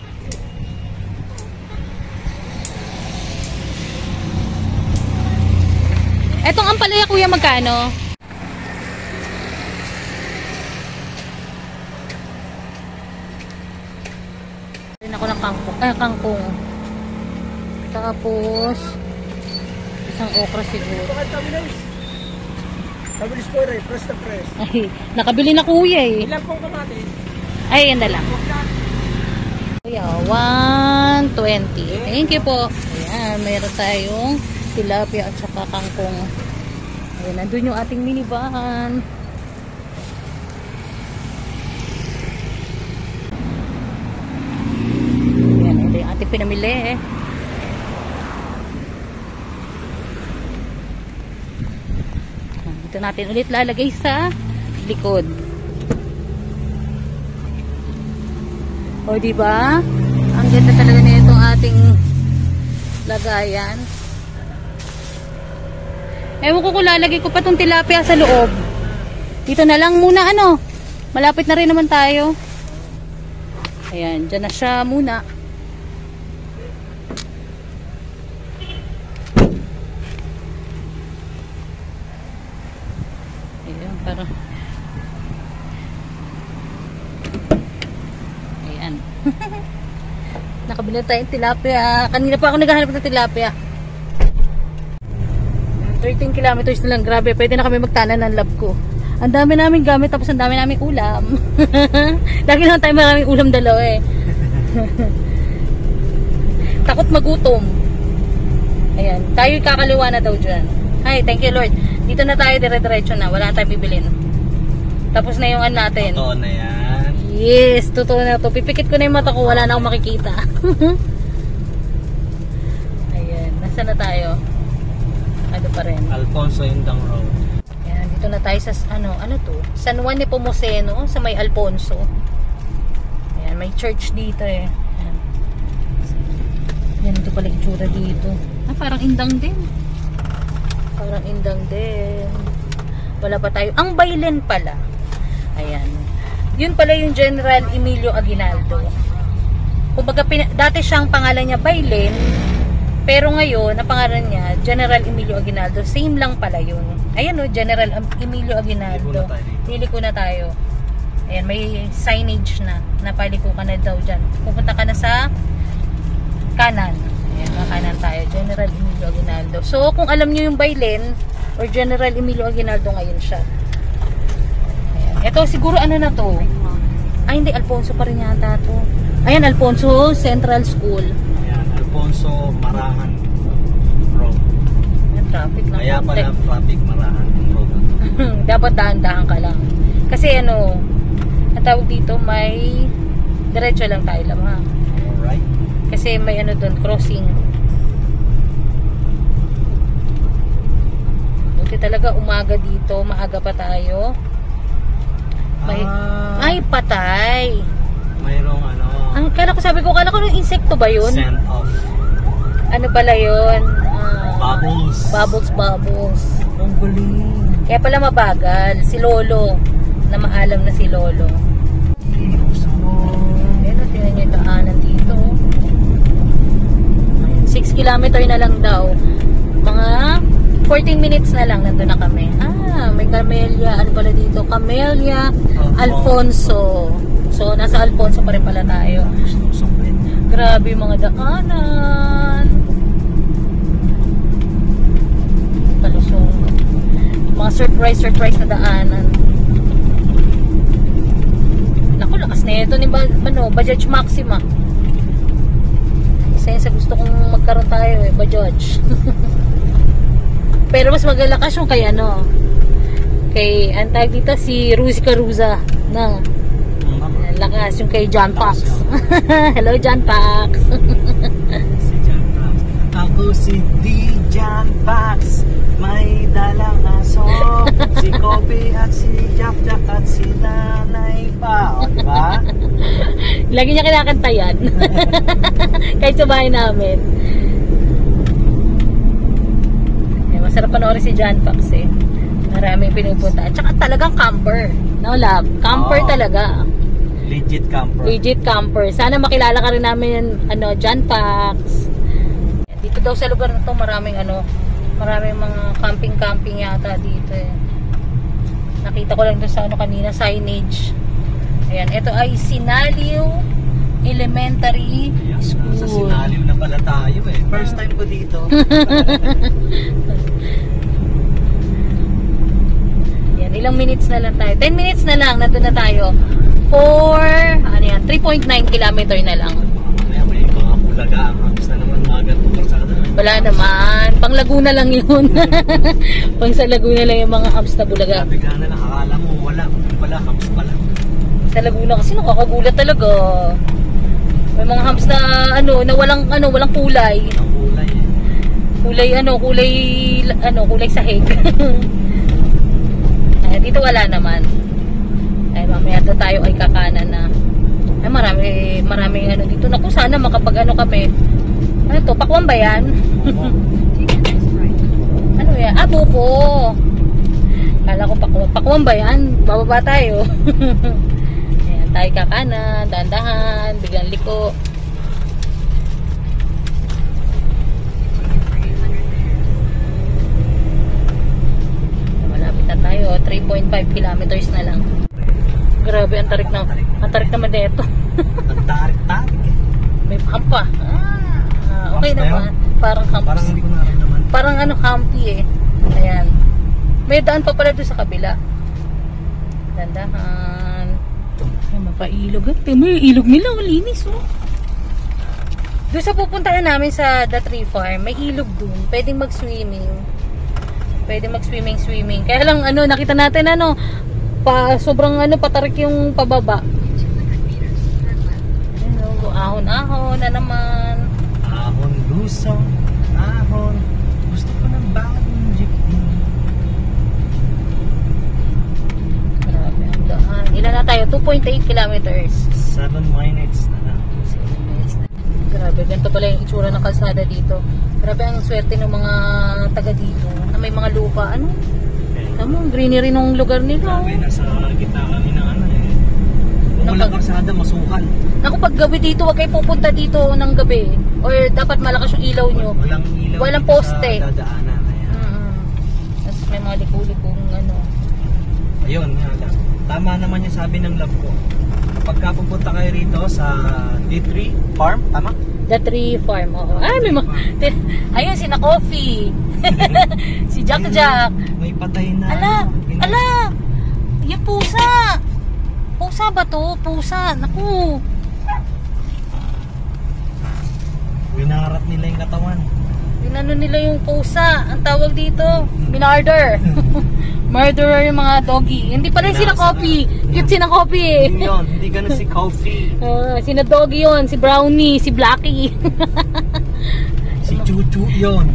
Speaker 1: Etong ampalaya, kuya, magkano? Rin ako ng kangkong. Tapos isang okra siguro.
Speaker 2: Kabilis po rin, press na press.
Speaker 1: Ay, nakabili na kuya eh.
Speaker 2: Ilan pong kamatis?
Speaker 1: Ay, yan na lang. Kuya, 120. Thank you po. Ayan, mayroon tayong tilapia at saka kangkong. Ayan, nandun yung ating minivan. Ayan, ito yung ating pinamili eh. Dito natin ulit lalagay sa likod. O, diba? Ang ganda talaga na itong ating lagayan. Ewan ko kung lalagay ko pa itong tilapia sa loob. Dito na lang muna, ano. Malapit na rin naman tayo. Ayan, dyan na siya muna. Ayan, para. Ayan. Nakabili na tayong tilapia. Kanina pa ako naghahanap ng tilapia. 13 kilometers na lang. Grabe, pwede na kami magtanan ng lab ko. Ang dami namin gamit, tapos ang dami namin ulam. Lagi naman tayo maraming ulam dalawa eh. Takot magutom. Ayan, tayo kakaliwa na daw dyan. Ay, thank you Lord. Dito na tayo, dire-diretso na. Wala tayong bibilin. Tapos na yung natin.
Speaker 2: Totoo na yan.
Speaker 1: Yes, totoo na to. Pipikit ko na yung mata ko, wala na akong makikita. Ayan, nasa na tayo? Ano pa rin?
Speaker 2: Alfonso Indang Road.
Speaker 1: Ayan, dito na tayo sa ano to? San Juan Nepomuceno, sa may Alfonso. Ayan, may church dito eh. Ayan. Ayan, ito pala itsura dito. Ah, parang indang din. Parang indang din. Wala pa tayo. Ang Bailen pala. Ayan. Yun pala yung General Emilio Aguinaldo. Kumbaga, dati siyang pangalan niya Bailen, pero ngayon, ang pangalan niya, General Emilio Aguinaldo. Same lang pala yun. Ayan o, General Emilio Aguinaldo. Piliko na tayo. Ayan, may signage na. Napaliko ka na daw dyan. Pupunta ka na sa kanan. Ayan, kanan tayo. General Emilio Aguinaldo. So, kung alam niyo yung Bailen, or General Emilio Aguinaldo, ngayon siya. Ayan. Ito, siguro ano na to? Ay, hindi. Alfonso pa rin yata to. Ayan, Alfonso Central School.
Speaker 2: Alfonso Marahan Road.
Speaker 1: Ayan, traffic lang.
Speaker 2: Kaya pala traffic Marahan Road.
Speaker 1: Dapat dahan-dahan ka lang. Kasi ano, ang tawag dito, may diretso lang tayo lang ha.
Speaker 2: Alright.
Speaker 1: Kasi may ano doon, crossing. Buti talaga umaga dito, maaga pa tayo. May, ay, patay.
Speaker 2: Mayroong ano.
Speaker 1: Ang kala ko, sabi ko, kala ko ng insekto ba yun?
Speaker 2: Send off.
Speaker 1: Ano pala yun?
Speaker 2: Bubbles.
Speaker 1: Bubbles.
Speaker 2: Ang galing.
Speaker 1: Kaya pala mabagal. Si Lolo. Na maalam na si Lolo. Ayan, tingnan nyo yung daanan dito. 6 kilometer na lang daw. Mga 14 minutes na lang nandun na kami. Ah, may Camellia. Ano pala dito? Camellia Alfonso. So, nasa Alfonso pa rin pala tayo. Grabe yung mga daanan. Mga surprise na daanan. Naku, lakas na ito ni Bajaj Maxima. Isa yun sa gusto kong magkaroon tayo eh, Bajaj. Pero mas magalakas yung kay kay ang tawag dito si Ruzi Caruza no? Lakas yung kay John Pax. Hello John Pax.
Speaker 2: Si John Pax. Ako si D. John Pax, may dalang aso. Si Kobe at si Jack at si Nanay pa, o diba?
Speaker 1: Lagi niya kinakanta yan. Kahit sa bahay namin. Masarap panoorin si John Pax eh. Maraming pinupunta. At saka talagang camper. No, love? Camper talaga.
Speaker 2: Legit camper.
Speaker 1: Legit camper. Sana makilala ka rin namin John Pax. Dito daw sa lugar na to maraming maraming mga camping yata dito eh. Nakita ko lang doon sa kanina signage. Ayan, ito ay Sinaliw Elementary School.
Speaker 2: Sa Sinaliw na pala tayo eh. First time ko dito.
Speaker 1: Yan, ilang minutes na lang tayo. 10 minutes na lang, nandun na tayo. 3.9 kilometer na lang.
Speaker 2: May mga bulaga ang hams na naman. Magat po sa
Speaker 1: wala naman. Pang Laguna lang yun. Pang sa Laguna lang yung mga hams na bulaga.
Speaker 2: Bigla na lang, akala mo wala hams pala.
Speaker 1: Sa Laguna kasi nakakagulat talaga. May mga hams na na walang kulay.
Speaker 2: Ang kulay eh.
Speaker 1: Kulay sahig. Ay, dito wala naman. Ay, mamaya tayo ay kakanan na. Ay, maraming dito. Naku, sana makapag kami. Ano to? Pakwang ba yan? Ano yan? Buko. Kala ko pakwang ba yan? Bababa tayo. Ayan, tayo kakanan, dahan-dahan, biglang liko. Malapit na tayo, 3.5 kilometers na lang. Grabe, ang tarik naman dito.
Speaker 2: Ang tarik-tarik eh.
Speaker 1: May pampa. Okay naman. Parang humps.
Speaker 2: Parang hindi ko naramdaman.
Speaker 1: Parang humpy eh. Ayan. May daan pa pala doon sa kabila. Dandahan. Ay, mapailog. May ilog nila. Linis oh. Doon sa pupuntahan namin sa The Tree Farm, may ilog doon. Pwedeng mag-swimming. Swimming. Kaya lang nakita natin sobrang patarik yung pababa. Ahon-ahon na naman.
Speaker 2: Ahon lusong, ahon. Gusto ko ng bagong jeepney.
Speaker 1: Grabe ang daan. Ilan na tayo? 2.8 kilometers.
Speaker 2: 7 minutes na lang.
Speaker 1: Grabe, ganito pala yung itsura ng kalsada dito. Grabe ang swerte ng mga taga dito na may mga lupa. Ang greenery ng lugar nila.
Speaker 2: Grabe, nasa gitna kami ng Kung walang karsada, masukan.
Speaker 1: Naku, pag gabi dito, huwag kayo pupunta dito ng gabi. Or dapat malakas yung ilaw nyo.
Speaker 2: Walang ilaw.
Speaker 1: Walang poste.
Speaker 2: Sa dadaanan.
Speaker 1: Tapos may mga liku-likong
Speaker 2: Ayun, nga lang. Tama naman yung sabi ng love ko. Pagka pupunta kayo rito sa D3 Farm, tama?
Speaker 1: The Tree Farm, oo. Ay, may ayun, si na Coffee. Si Jack.
Speaker 2: May patay na.
Speaker 1: Ala! Yung pusa! Pusa ba to? Pusa. Naku!
Speaker 2: Winarat nila yung katawan.
Speaker 1: Nila yung pusa. Ang tawag dito, minarder. Murderer yung mga doggy. Hindi pa rin sila Coffee. Cute sila Coffee eh.
Speaker 2: Hindi ganun si Coffee.
Speaker 1: Sina Doggy yun, si Brownie, si Blackie.
Speaker 2: Si Chuchu yun.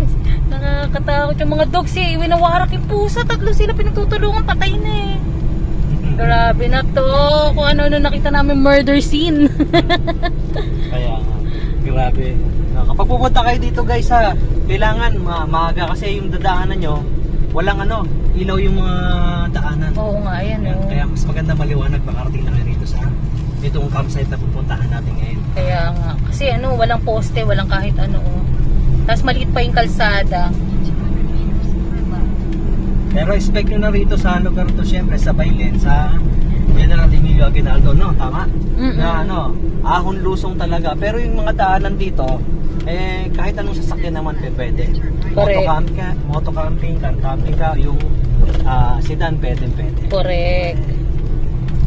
Speaker 1: Nakakatakot yung mga dogs eh. Winawarak yung pusa. 3 sila pinagtutulungan. Patay na eh. Grabe na to. Kung ano nakita namin murder scene.
Speaker 2: Kaya grabe. Kapag pupunta kayo dito guys kailangan maaga kasi yung dadaanan nyo walang ilaw yung mga daanan.
Speaker 1: Oo nga, ayan oh.
Speaker 2: Kaya mas maganda maliwanag makarating na kayo rito sa itong campsite na pupuntahan natin ngayon.
Speaker 1: Kaya nga. Kasi walang poste, walang kahit Tapos maliit pa yung kalsada.
Speaker 2: Pero expect nyo na rito sa lugar to syempre sa Bailen, sa General Emilio Aguinaldo, no? Tama? Na ahon lusong talaga. Pero yung mga daanan dito, kahit anong sasakyan naman pwede. Motocamping ka, camping ka, yung sedan, pwede.
Speaker 1: Correct.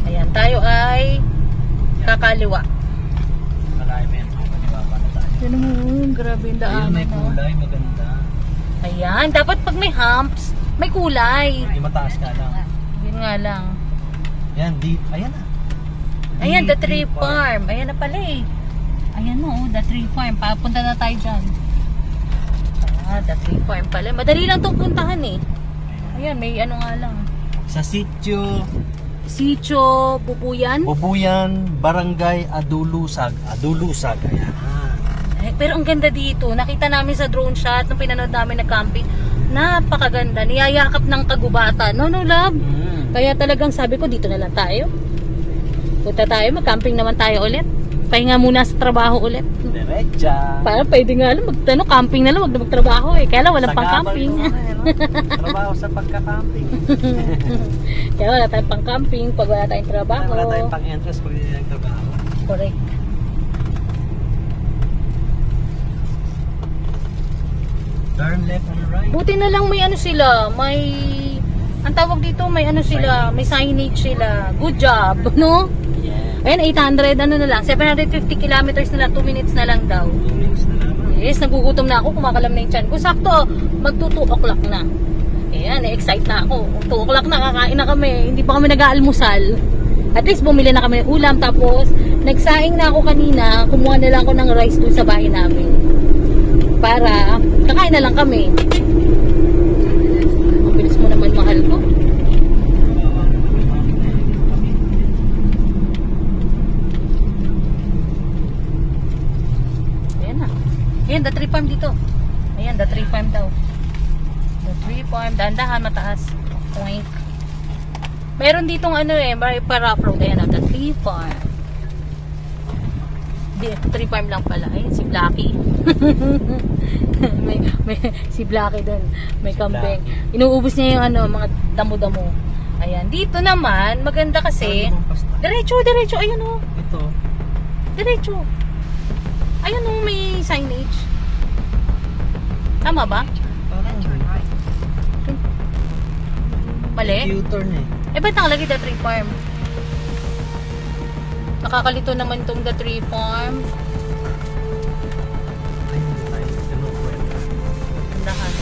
Speaker 1: Ayan, tayo ay kakaliwa.
Speaker 2: Alignment, kaliwa pa na tayo.
Speaker 1: Yan mo, grabe yung daan.
Speaker 2: Ayun, may kulay, maganda.
Speaker 1: Ayan, dapat pag may humps, may kulay.
Speaker 2: Hindi mataas ka lang.
Speaker 1: Yun nga lang.
Speaker 2: Yan, ayan na.
Speaker 1: Ayan, the tree farm. Ayan na pala eh. Ayan no, the tree farm. Papunta na tayo dyan. The tree farm pala. Madali lang itong puntahan eh. Ayan, may ano nga lang.
Speaker 2: Sa sitio
Speaker 1: Bubuyan.
Speaker 2: Barangay Adulusag. Ayan.
Speaker 1: Eh, pero ang ganda dito. Nakita namin sa drone shot nung pinanood namin na camping. Napakaganda. Niyayakap ng kagubatan. No, love? Kaya talagang sabi ko, dito na lang tayo. Punta tayo, mag-camping naman tayo ulit. Pahinga muna sa trabaho ulit.
Speaker 2: Diretsa.
Speaker 1: Para pwede nga lang, camping na lang, wag na magtrabaho eh. Kaya lang, walang pang-camping.
Speaker 2: Trabaho sa pagka-camping.
Speaker 1: Kaya wala tayong pang-camping pag wala tayong trabaho.
Speaker 2: Wala tayong pang-entrance pag hindi tayong trabaho.
Speaker 1: Correct.
Speaker 2: Turn left and right.
Speaker 1: Buti na lang may ano sila, ang tawag dito, may ano sila, may signage sila. Good job, no?
Speaker 2: Yeah.
Speaker 1: Ayan, 800, ano na lang, 750 kilometers na lang, 2 minutes na lang daw.
Speaker 2: 2 minutes na lang.
Speaker 1: Yes, nagugutom na ako, kumakalam na yung tiyan ko. Sakto, mag-2 o'clock na. Ayan, excite na ako. 2 o'clock na, kakain na kami. Hindi pa kami nag-aalmusal. At least bumili na kami ng ulam. Tapos, nagsaing na ako kanina. Kumuha na lang ako ng rice dun sa bahay namin. Para, kakain na lang kami. Ang bilis mo naman, mahal ko. Ayan na. Ayan, the tree farm dito. Ayan, the tree farm daw. The tree farm. Dahan-dahan, mataas. Oink. Meron ditong ano eh, may para road. Ayan na, the tree farm. Tree farm lang pala. Ayun, si Blacky. may si Blacky doon. May kambing. Inuubos niya yung ano, mga damo-damo. Ayan. Dito naman, maganda kasi. Diretso. Ayun o.
Speaker 2: Ito.
Speaker 1: Diretso. Ayun o, may signage. Tama ba? Mali?
Speaker 2: U-turn eh.
Speaker 1: Eh, ba't nakalagay the tree farm? Nakakalito naman itong the tree farm.
Speaker 2: Ay, hindi tayo. Ganun po yun.
Speaker 1: Tandahan.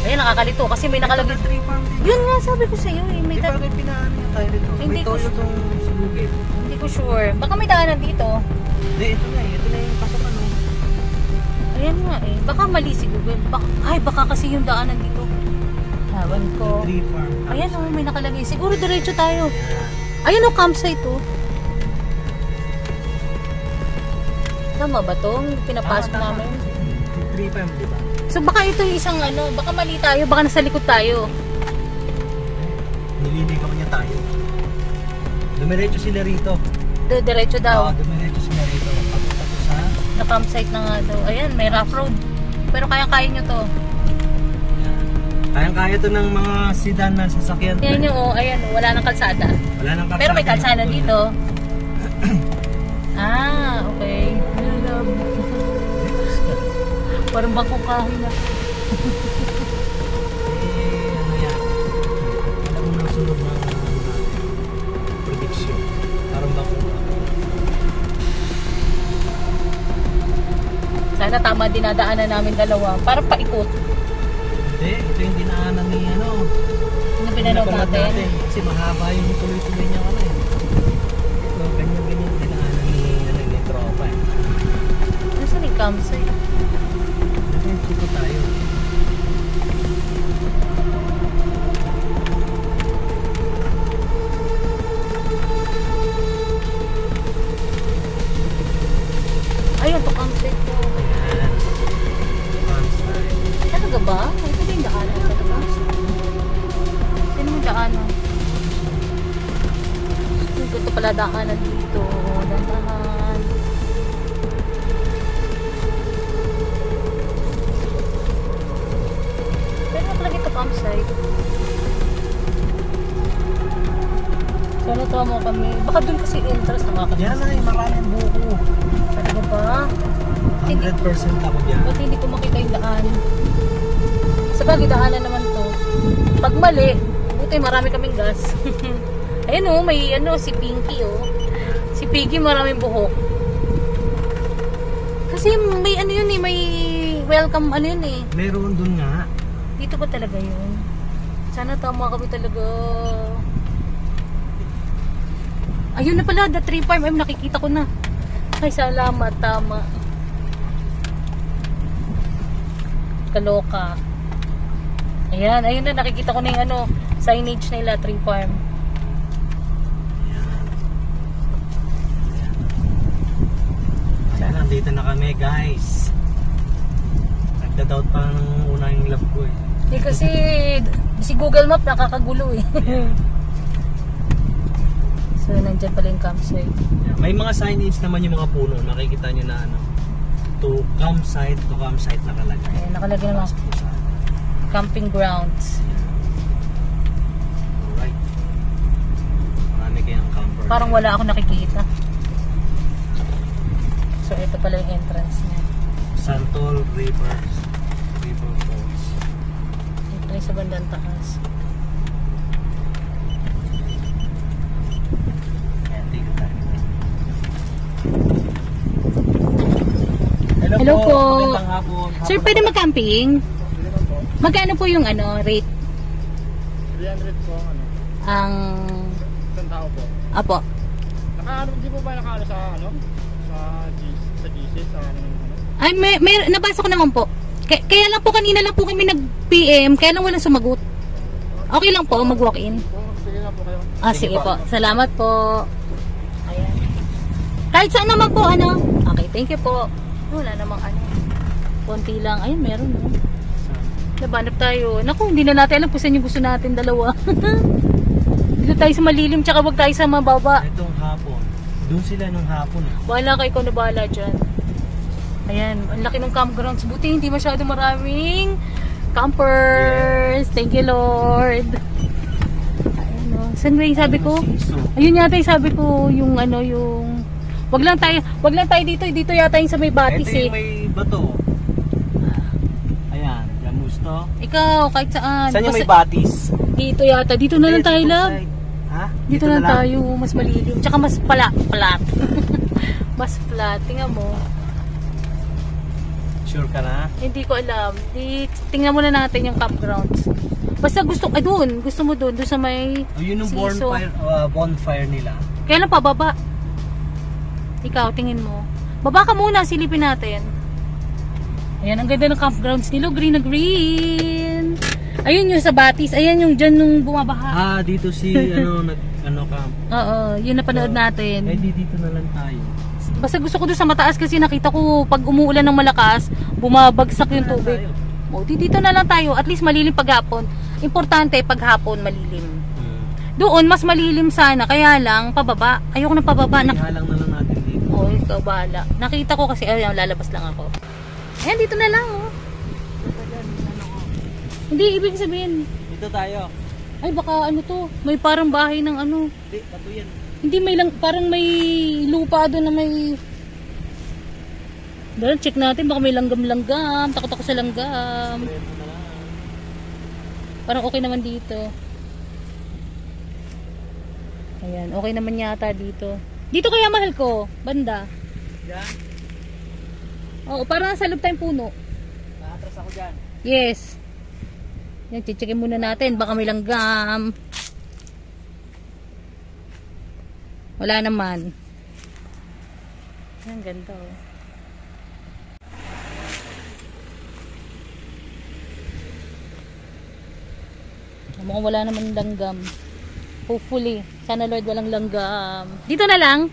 Speaker 1: Ayun, nakakalito kasi may nakalagay.
Speaker 2: Tree farm din.
Speaker 1: Yun nga, sabi ko sa'yo eh. May
Speaker 2: Di ba rin pinaan niya tayo dito?
Speaker 1: Hindi
Speaker 2: May
Speaker 1: ko
Speaker 2: toyo itong sugugit.
Speaker 1: Hindi ko sure. Baka may daanan dito.
Speaker 2: Hindi, ito na eh. Ito na yung pasokan oh.
Speaker 1: Ayan nga eh. Baka mali si Google. Baka kasi yung daanan dito. Hawan ko.
Speaker 2: Tree farm.
Speaker 1: Ayan o, may nakalagay. Siguro diretso tayo. Ayan o, campsite o. Tama ba to? Pinapasok namin.
Speaker 2: Tree farm, di ba?
Speaker 1: So baka ito yung isang ano, baka mali tayo, baka nasa likod tayo.
Speaker 2: Nililigaw niya tayo. Dumiretso sila rito.
Speaker 1: Diretso daw.
Speaker 2: Dumiretso sila rito. Tapos sa
Speaker 1: Na campsite na nga daw. Ayan, may rough road. Pero kayang-kaya nyo to.
Speaker 2: kayang-kaya to ng mga sedan na sasakyan.
Speaker 1: Ayan nyo, oh, ayan, wala nang kalsada.
Speaker 2: Wala nang kalsada.
Speaker 1: Pero may kalsada dito. Okay. Parang bangkong kahoy na.
Speaker 2: Ano yan? Alam mo na sunod na prediction. Parang bangkong kahoy.
Speaker 1: Sana tama dinadaanan namin dalawa. Parang paikot.
Speaker 2: Hindi, ito yung dinaanan ni ano.
Speaker 1: Ano pinanood natin?
Speaker 2: Kasi mahaba yung tuloy-tuloy niya ano eh. So, ganyan-ganyan dinaanan ni tropa eh.
Speaker 1: Nasaan yung campsite?
Speaker 2: Dito tayo.
Speaker 1: Ayun, to campsite ko.
Speaker 2: Ayan. Campsite.
Speaker 1: Talaga ba? Ito ba yung daanan talaga? Sino yung daanan? Ito pala daanan dito. Dandahan. Pero nakalagay ito campsite. Sana tama kami. Baka dun kasi interest na mga
Speaker 2: Yan ay maraming buko.
Speaker 1: Talaga ba?
Speaker 2: 100% ako dyan.
Speaker 1: Ba't hindi ko makita yung daan? Sa bagay, daanan naman to. Pag mali, buti marami kaming gas. Ayun oh, may ano, si Pinky oh. Si Piggy maraming buhok. Kasi may ano yun eh, may welcome ano yun eh.
Speaker 2: Meron dun nga.
Speaker 1: Dito ba talaga yun? Sana tama kami talaga. Ayun na pala, the tree farm. Ay, nakikita ko na. Ay, salamat, tama. Kaloka. Ayan, ayun na, nakikita ko na yung ano, signage nila, tree farm.
Speaker 2: Ayan, nandito na kami, guys. Nagda-doubt pa ng unang love ko eh.
Speaker 1: Eh, kasi si Google Map nakakagulo eh. So, nandyan pala yung campsite.
Speaker 2: Yeah, may mga signage naman yung mga puno. Makikita nyo na ano, to campsite nakalagay.
Speaker 1: Ayan, nakalagay naman. Camping grounds.
Speaker 2: Alright. Marami kayang camper.
Speaker 1: Parang wala ako nakikita. So, ito pala yung entrance niya.
Speaker 2: Santol River Falls.
Speaker 1: Ito yung sa bandang taas. Hello po.
Speaker 2: Magandang hapon.
Speaker 1: Sir, pwede mag-camping? Magkano po yung ano, rate?
Speaker 4: 300 po, ano?
Speaker 1: Ang...
Speaker 4: Isang tao po.
Speaker 1: Apo.
Speaker 4: Hindi po ba nakaano sa ano? Sa GC, sa ano?
Speaker 1: Ay, may nabasa ko naman po. Kaya lang po kanina lang po kami nag-PM, kaya lang walang sumagot. Okay lang po, mag-walk-in.
Speaker 4: Sige na po kayo.
Speaker 1: Ah, sige po. Salamat po. Ayan. Kahit saan naman po, ano? Okay, thank you po. Wala namang ano. Konti lang. Ayun, meron. No? Labanap tayo. Naku, hindi na natin alam kung saan yung gusto natin dalawa. Dito tayo sa malilim, tsaka wag tayo sa mababa.
Speaker 2: Itong hapon. Doon sila nung hapon.
Speaker 1: Bahala ka, ikaw na bahala dyan. Ayan, ang laki ng campgrounds. Buti hindi masyado maraming campers. Thank you, Lord. Ayan, no. Saan ba yung sabi ko? Ayun yata yung sabi ko, yung ano, yung... Wag lang tayo dito yata yung sa may batis.
Speaker 2: Ito yung may bato. Ayan, Jamusto.
Speaker 1: Ikaw, kahit saan.
Speaker 2: Saan yung may
Speaker 1: Basta-
Speaker 2: batis?
Speaker 1: Dito yata. Dito na lang tayo, love.
Speaker 2: Ha?
Speaker 1: Dito na lang tayo. Mas malilim. Tsaka mas flat. Mas flat. Tingnan mo.
Speaker 2: Sure ka na?
Speaker 1: Hindi ko alam. Tingnan muna natin yung campgrounds. Basta gusto, doon. Gusto mo doon sa may
Speaker 2: O yun yung
Speaker 1: siso.
Speaker 2: bonfire nila.
Speaker 1: Kailan pa baba? Ikaw, tingin mo. Baba ka muna, silipin natin. Ayan, ang ganda ng campgrounds nila. Green na green. Ayun yung sa batis. Ayan yung dyan nung bumabaha.
Speaker 2: Dito si camp.
Speaker 1: Oo, yun napanood natin.
Speaker 2: Dito na lang tayo.
Speaker 1: Basta gusto ko doon sa mataas kasi nakita ko pag umuulan ng malakas, bumabagsak yung tubig. O, dito na lang tayo. At least malilim paghapon. Importante paghapon malilim. Doon mas malilim sana, kaya lang pababa. Ayoko na pababa.
Speaker 2: Ihalang na lang natin dito.
Speaker 1: Oo, ikaw bahala. Nakita ko kasi lalabas lang ako. Ayan, dito na lang oh. Hindi, ibig sabihin.
Speaker 2: Dito tayo.
Speaker 1: Ay, baka ano to. May parang bahay ng ano.
Speaker 2: Hindi, bato yan.
Speaker 1: Hindi, may lang, parang may lupa doon na may... Doon, check natin. Baka may langgam-langgam. Takot ako sa langgam. Parang okay naman dito. Ayan, okay naman yata dito. Dito kaya mahal ko, banda.
Speaker 2: Diyan?
Speaker 1: Oo, parang nasa loob tayong puno.
Speaker 2: Nakatras ako dyan.
Speaker 1: Yes. Yan, chichikin muna natin. Baka may langgam. Wala naman. Yan, ganda oh. Mukhang wala naman langgam. Hopefully. Sana Lord walang langgam. Dito na lang.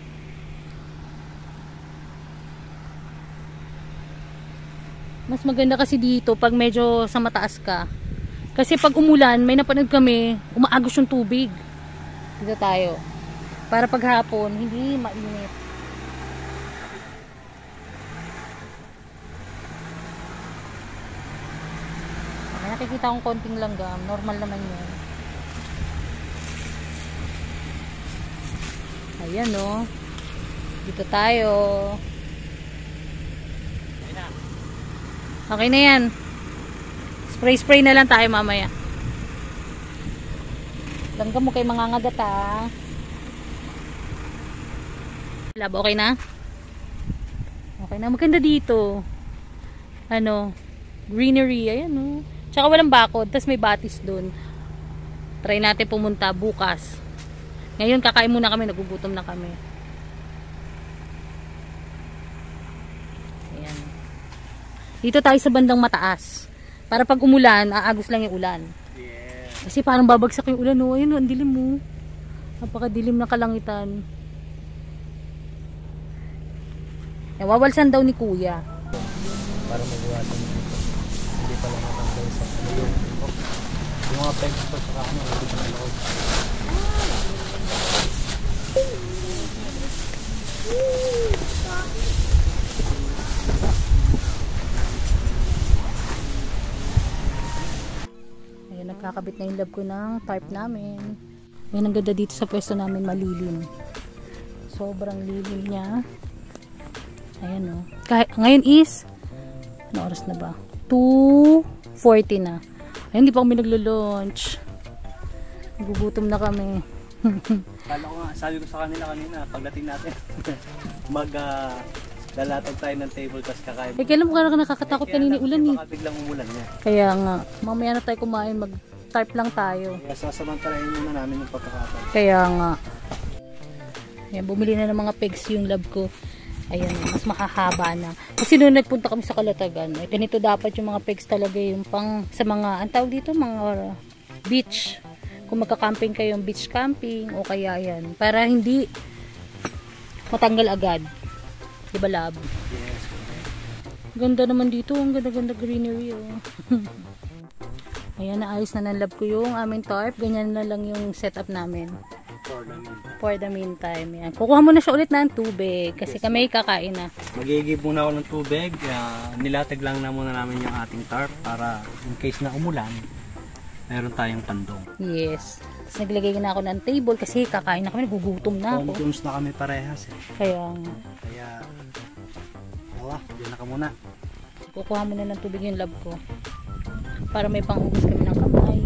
Speaker 1: Mas maganda kasi dito pag medyo sa mataas ka. Kasi pag umulan, may napanood kami, umaagos yung tubig. Dito tayo. Para paghapon, hindi mainit. May nakikita akong konting langgam. Normal naman yun. Ayan o. Dito tayo. Okay na yan. Spray na lang tayo mamaya. Langgam mo kay mga ngagata. Lab, okay na? Okay na, maganda dito. Ano, greenery, ayan o. Tsaka walang bakod, tas may batis dun. Try natin pumunta bukas. Ngayon, kakain muna kami, nagugutom na kami. Ayan. Dito tayo sa bandang mataas. Para pag umulan, aagos lang yung ulan.
Speaker 2: Yeah.
Speaker 1: Kasi parang babagsak yung ulan o. Ayun o, ang dilim mo. Napakadilim na kalangitan. Nawawalsan daw ni Kuya.
Speaker 2: Para magbuhatan dito. Hindi pala matanggal sa yung mga pegs ko sa ano, hindi pa naloob.
Speaker 1: Ayan, nagkakabit na yung lab ko ng tarp namin. Ayan, ang ganda dito sa pwesto namin, malilim. Sobrang lilim niya. Ayan o. Ngayon is, ano oras na ba? 2:40 na. Ayun, hindi pa kami naglo-launch. Nagugutom na kami.
Speaker 2: Kala ko nga, sabi ko sa kanila kanina, pagdating natin, lalatag tayo ng table tapos kakain.
Speaker 1: Kailan mo ka nakakatakot kanina ulan eh.
Speaker 2: Baka biglang umulan niya.
Speaker 1: Kaya nga, mamaya na tayo kumain, mag-tarp lang tayo.
Speaker 2: Kaya sasamantalahin muna namin yung pagkakataon.
Speaker 1: Kaya nga. Ayan, bumili na ng mga pegs yung lab ko. Ayan, mas makahaba na. Kasi noon nagpunta kami sa Kalatagan, ganito dapat yung mga pegs talaga yung pang sa mga, ang tawag dito, mga beach. Kung magka-camping kayo, beach camping o kaya yan. Para hindi matanggal agad. Diba lab?
Speaker 2: Yes.
Speaker 1: Ganda naman dito, ang ganda-ganda greenery oh. Ayan, naayos na ng lab ko yung aming tarp. Ganyan na lang yung setup namin. For the meantime. Yan. Kukuha muna siya ulit ng tubig kasi kami kakain na.
Speaker 2: Magigib muna ako ng tubig. Nilatag lang na muna namin yung ating tarp para in case na umulan, meron tayong pandong.
Speaker 1: Yes. Tapos naglagay na ako ng table kasi kakain na kami. Nagugutom na ako.
Speaker 2: Condoms na kami parehas eh.
Speaker 1: Kaya
Speaker 2: diyan na ka muna.
Speaker 1: kukuha muna ng tubig yung lab ko. Para may panghugas kami ng kamay.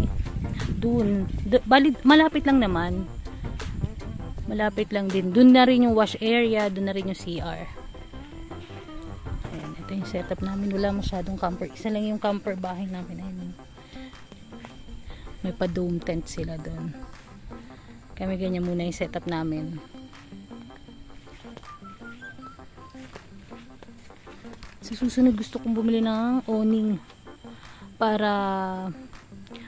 Speaker 1: Doon. Malapit lang naman. Malapit lang din. Doon na rin yung wash area, doon na rin yung CR. Ayan, ito yung setup namin. Wala masyadong camper. Isa lang yung camper bahay namin. Ayan. May pa-dome tent sila doon. Kami ganyan muna yung setup namin. Sa susunod gusto kong bumili ng awning para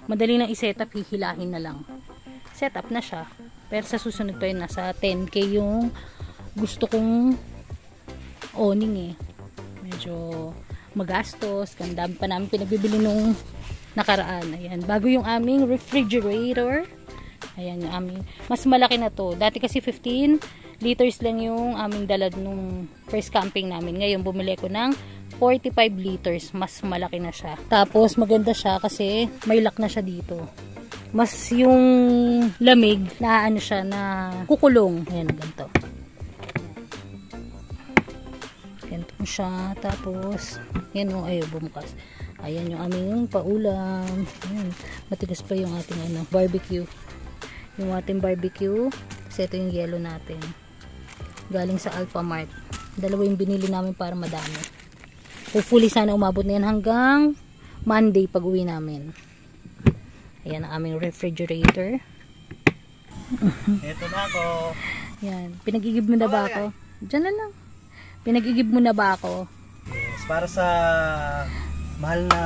Speaker 1: madali lang i-setup, hihilahin na lang. Setup na siya. Pero sa susunod pa yun, nasa 10K yung gusto kong awning eh. Medyo magastos. Ganda pa namin pinagbibili nung nakaraan. Ayan. Bago yung aming refrigerator. Ayan yung aming. Mas malaki na to. Dati kasi 15 liters lang yung aming dalad nung first camping namin. Ngayon bumili ko ng 45 liters. Mas malaki na siya. Tapos maganda siya kasi may lock na siya dito. Mas yung lamig na ano siya na kukulong. Ayan, ganito. Ganito siya. Tapos, yan o, ayaw bumukas. Ayan yung aming paulam. Ayan, matigas pa yung ating ano, barbecue. Yung ating barbecue. Kasi ito yung yellow natin. Galing sa Alphamart. Dalawa yung binili namin para madami. Hopefully sana umabot na yan hanggang Monday pag uwi namin. Ayan ang aming refrigerator.
Speaker 2: Ito na ako.
Speaker 1: Yan. Pinag-igib mo na ba ako? Diyan na lang. Pinag-igib mo na ba ako?
Speaker 2: Yes, para sa mahal na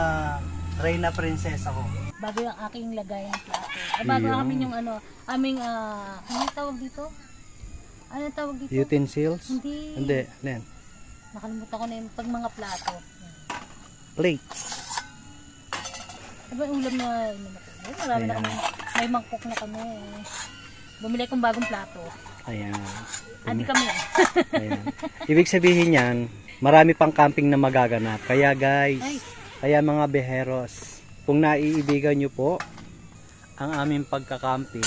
Speaker 2: Reyna Princess ako.
Speaker 1: Bago yung aking lagay ng plato. Ay, bago ang aming yung ano, aming, ano tawag dito? Ano tawag dito?
Speaker 2: Utensils?
Speaker 1: Hindi.
Speaker 2: Hindi. Nen.
Speaker 1: Nakalimutan ko na yung pag mga plato.
Speaker 2: Plates.
Speaker 1: Diba ulam na, marami na kami, may mangkok na kami. Bumili akong bagong plato.
Speaker 2: Ayan.
Speaker 1: Adi kami.
Speaker 2: Ayan. Ibig sabihin yan, marami pang camping na magaganap. Kaya guys, kaya mga beheros, kung naiibigan nyo po ang aming pagka-camping,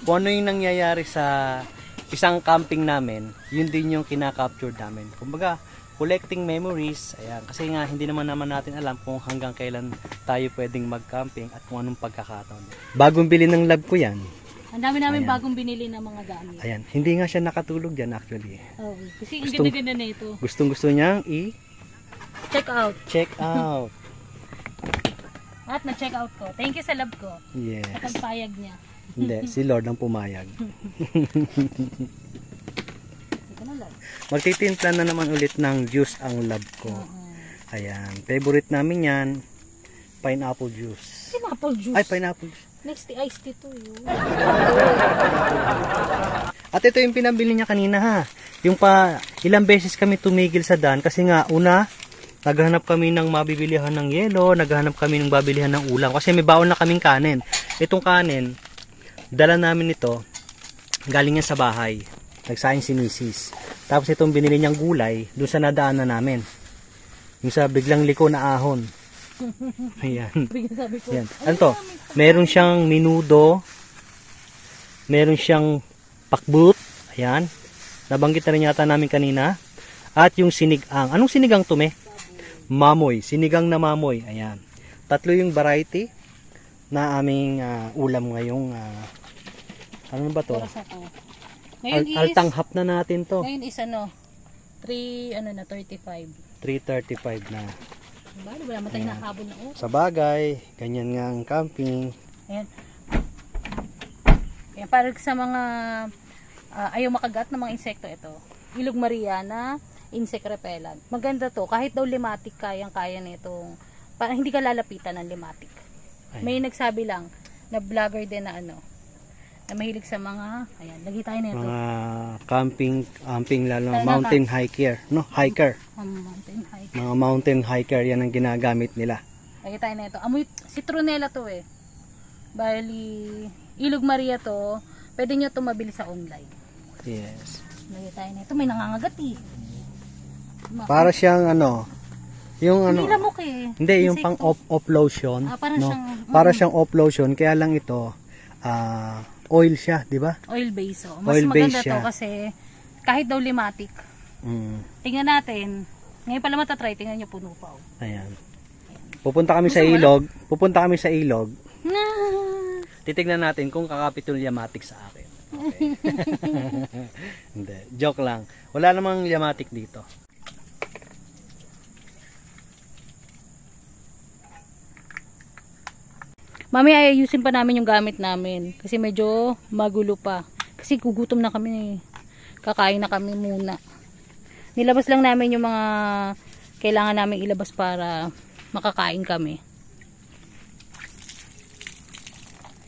Speaker 2: kung ano yung nangyayari sa isang camping namin, yun din yung kinakapture namin. Kumbaga, collecting memories. Ayan, kasi nga hindi naman natin alam kung hanggang kailan tayo pwedeng mag-camping at kung anong pagkakataon. Bagong bili ng lab ko yan,
Speaker 1: Ang dami namin
Speaker 2: Ayan.
Speaker 1: bagong binili na mga gamit.
Speaker 2: Ayan, hindi nga siya nakatulog dyan actually.
Speaker 1: Oh, kasi ang
Speaker 2: Gustong-
Speaker 1: ganda-ganda na ito.
Speaker 2: Gustong-gusto niyang
Speaker 1: Check out.
Speaker 2: i-check out.
Speaker 1: At na-check out ko. Thank you sa love ko.
Speaker 2: Yes.
Speaker 1: At ang payag niya.
Speaker 2: Hindi, si Lord ang pumayag.
Speaker 1: Ito na lang.
Speaker 2: Magtitimpla na naman ulit ng juice ang love ko. Ayan, favorite namin yan. Pineapple juice.
Speaker 1: Pineapple juice.
Speaker 2: Ay, pineapple juice.
Speaker 1: Next iced tea to yun.
Speaker 2: At ito yung pinabili niya kanina ha. Yung ilang beses kami tumigil sa daan kasi nga una, naghahanap kami ng mabibilihan ng yelo, naghahanap kami ng mabilihan ng ulam kasi may baon na kaming kanin. Itong kanin, dala namin ito, galing yan sa bahay. Nagsayang si Mrs. Tapos itong binili niyang gulay, dun sa nadaanan namin. Yung sa biglang liko na ahon. Ayan.
Speaker 1: Sabi ko,
Speaker 2: Ayan. Ano to? Meron siyang minudo, meron siyang pakbut, ayan. Nabanggit na rin yata namin kanina. At yung sinigang. Anong sinigang to, me? Mamoy. Sinigang na mamoy. Ayan. Tatlo yung variety na aming ulam ngayong ano ba to?
Speaker 1: oras na to. Ngayon is,
Speaker 2: Altanghap na natin to.
Speaker 1: ngayon is 3:35.
Speaker 2: 3:35 na.
Speaker 1: Bali, wala matay na habol na oras.
Speaker 2: Sa bagay, ganyan nga ang camping.
Speaker 1: Ayan. Ayan, para sa mga ayaw makagat ng mga insekto ito. Ilog Mariana, insect repellent. Maganda to. Kahit daw limatic, kayang-kaya nitong, parang hindi ka lalapitan ng limatic.
Speaker 2: Ayan.
Speaker 1: May nagsabi lang, na vlogger din na na mahilig sa mga, ayan, lagi tayo nito.
Speaker 2: Mga camping lalo,
Speaker 1: Talaga.
Speaker 2: mountain hiker, no? Hiker.
Speaker 1: Mountain hike.
Speaker 2: Mga mountain hiker, yan ang ginagamit nila.
Speaker 1: Lagi tayo nito. Amoy, citronella to eh. Bali, Ilog Maria to, pwede nyo ito mabili sa online.
Speaker 2: Yes.
Speaker 1: Lagi tayo nito. May nangangagat eh.
Speaker 2: Para siyang ano, yung ano,
Speaker 1: Hindi lamok eh.
Speaker 2: hindi yung pang
Speaker 1: Insekto.
Speaker 2: off lotion,
Speaker 1: Parang
Speaker 2: no?
Speaker 1: siyang,
Speaker 2: Para siyang off lotion, kaya lang ito oil siya, di ba?
Speaker 1: oil base. Oh. Mas
Speaker 2: Oil base
Speaker 1: maganda
Speaker 2: siya.
Speaker 1: to kasi kahit daw limatic. Tingnan natin. Ngayon pala matatry. Tingnan nyo puno pa. Oh.
Speaker 2: Ayan. Pupunta kami sa ilog.
Speaker 1: Na.
Speaker 2: Titignan natin kung kakapit yung liamatic sa akin. Okay. Hindi, joke lang. Wala namang liamatic dito.
Speaker 1: Mami, ayusin pa namin yung gamit namin. Kasi medyo magulo pa. Kasi gugutom na kami. Kakain na kami muna. Nilabas lang namin yung mga kailangan namin ilabas para makakain kami.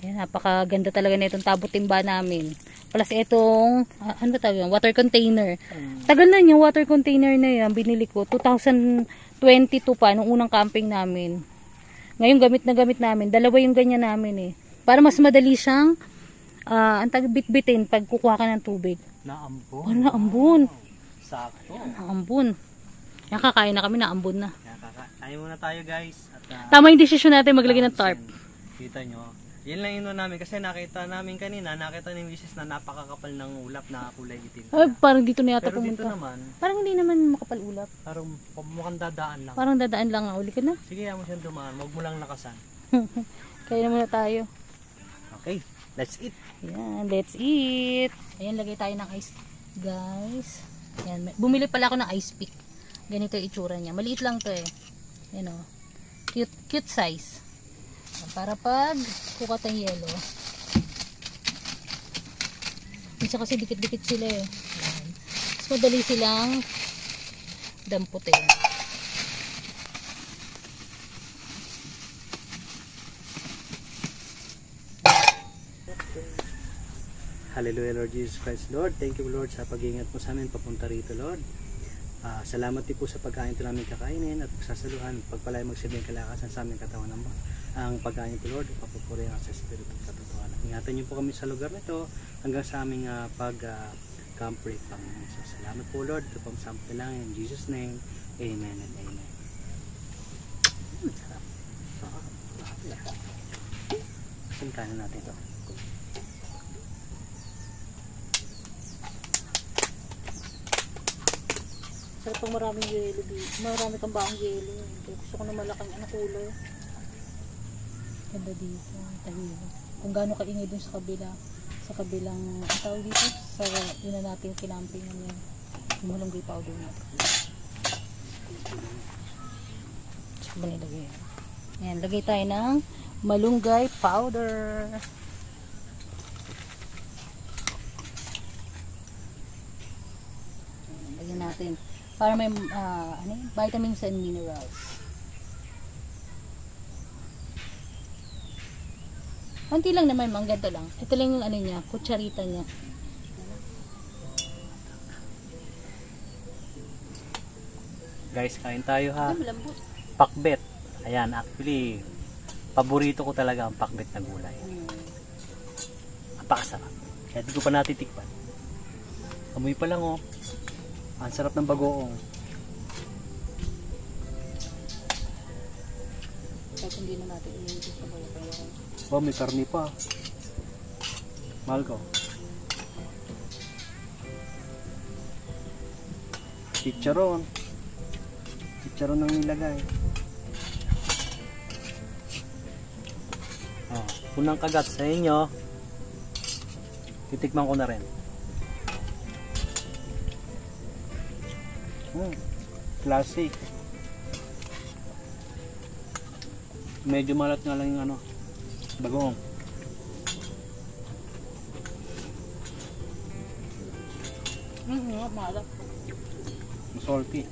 Speaker 1: Ayan, napakaganda talaga na itong tabot-timba namin. Plus itong, ano ba tawag yun? Water container. Tagal na yung water container na yan. Binili ko. 2022 pa, nung unang camping namin. Ngayon gamit na gamit namin. Dalawa yung ganyan namin eh. Para mas madali siyang bit-bitin pag kukuha ka ng tubig.
Speaker 2: Naambon.
Speaker 1: Oh, naambon.
Speaker 2: Sakto.
Speaker 1: Naambon. Yan, kakain na kami, naambon na.
Speaker 2: Kain muna tayo guys. At,
Speaker 1: Tama yung desisyon natin maglagay ng tarp.
Speaker 2: Kita nyo. Yan lang yun namin kasi nakita namin kanina, nakita ni Mrs. na napakakapal ng ulap na kulay itim.
Speaker 1: Ay, parang dito na yata
Speaker 2: Pero dito
Speaker 1: pumunta.
Speaker 2: naman,
Speaker 1: Parang hindi naman makapal ulap.
Speaker 2: parang mukhang dadaan lang.
Speaker 1: Parang dadaan lang nga. Uli ka na.
Speaker 2: Sige, mo siyang dumaan. Huwag mo lang lakasan.
Speaker 1: Kaya na muna tayo.
Speaker 2: Okay, let's eat.
Speaker 1: Yan, let's eat. Ayan, lagay tayo ng ice, guys. Ayan, bumili pala ako ng ice pick. Ganito yung itsura niya. Maliit lang to eh. Yan o. Cute size. Ayan, para pag kukat ng yelo. Minsan kasi dikit-dikit sila eh. Ayan. Mas madali silang damputin.
Speaker 2: Hallelujah, Lord Jesus Christ, Lord. Thank you, Lord, sa pag-iingat mo sa amin papunta rito, Lord. Salamat din po sa pagkain ito namin kakainin at pagsasaluhan, pagpalay magsilbing kalakasan sa aming katawan ng ang pagkain ito, Lord, papupuri ang sa Espiritu at katotohanan. Ingatan niyo po kami sa lugar nito hanggang sa aming pag-camp break, Panginoon. So, salamat po, Lord. Ito pong sample lang in Jesus' name. Amen and amen. Sarap. Sarap. Kanin natin ito.
Speaker 1: Sarap pang maraming yelo dito. Marami kang baong yelo. Kaya gusto ko na malaking kulay. Ganda dito. Tahilo. Kung gaano kaingay dun sa kabila. sa kabilang tawag dito sa yun na natin kinamping ng yung malunggay powder natin. Saan ba nilagay? Ayan, lagay tayo ng malunggay powder. Ayan, lagyan natin para may vitamins and minerals. Konti lang naman, mga ganito lang. Ito lang yung ano niya, kutsarita niya.
Speaker 2: Guys, kain tayo ha.
Speaker 1: Ay, malambot.
Speaker 2: Pakbet. Ayan, actually, paborito ko talaga ang pakbet na gulay. Napakasarap. Kaya di ko pa natitikpan. Amoy pa lang oh. Ang sarap ng bagoong.
Speaker 1: Kahit hindi na natin ininito sa bayo.
Speaker 2: Oh, may karni pa. Mahal ko. Chicharon. Chicharon ang nilagay. Oh, unang kagat sa inyo. Titikman ko na rin. Classic. Medyo malat nga lang yung ano, bagoong.
Speaker 1: Malat.
Speaker 2: Salty.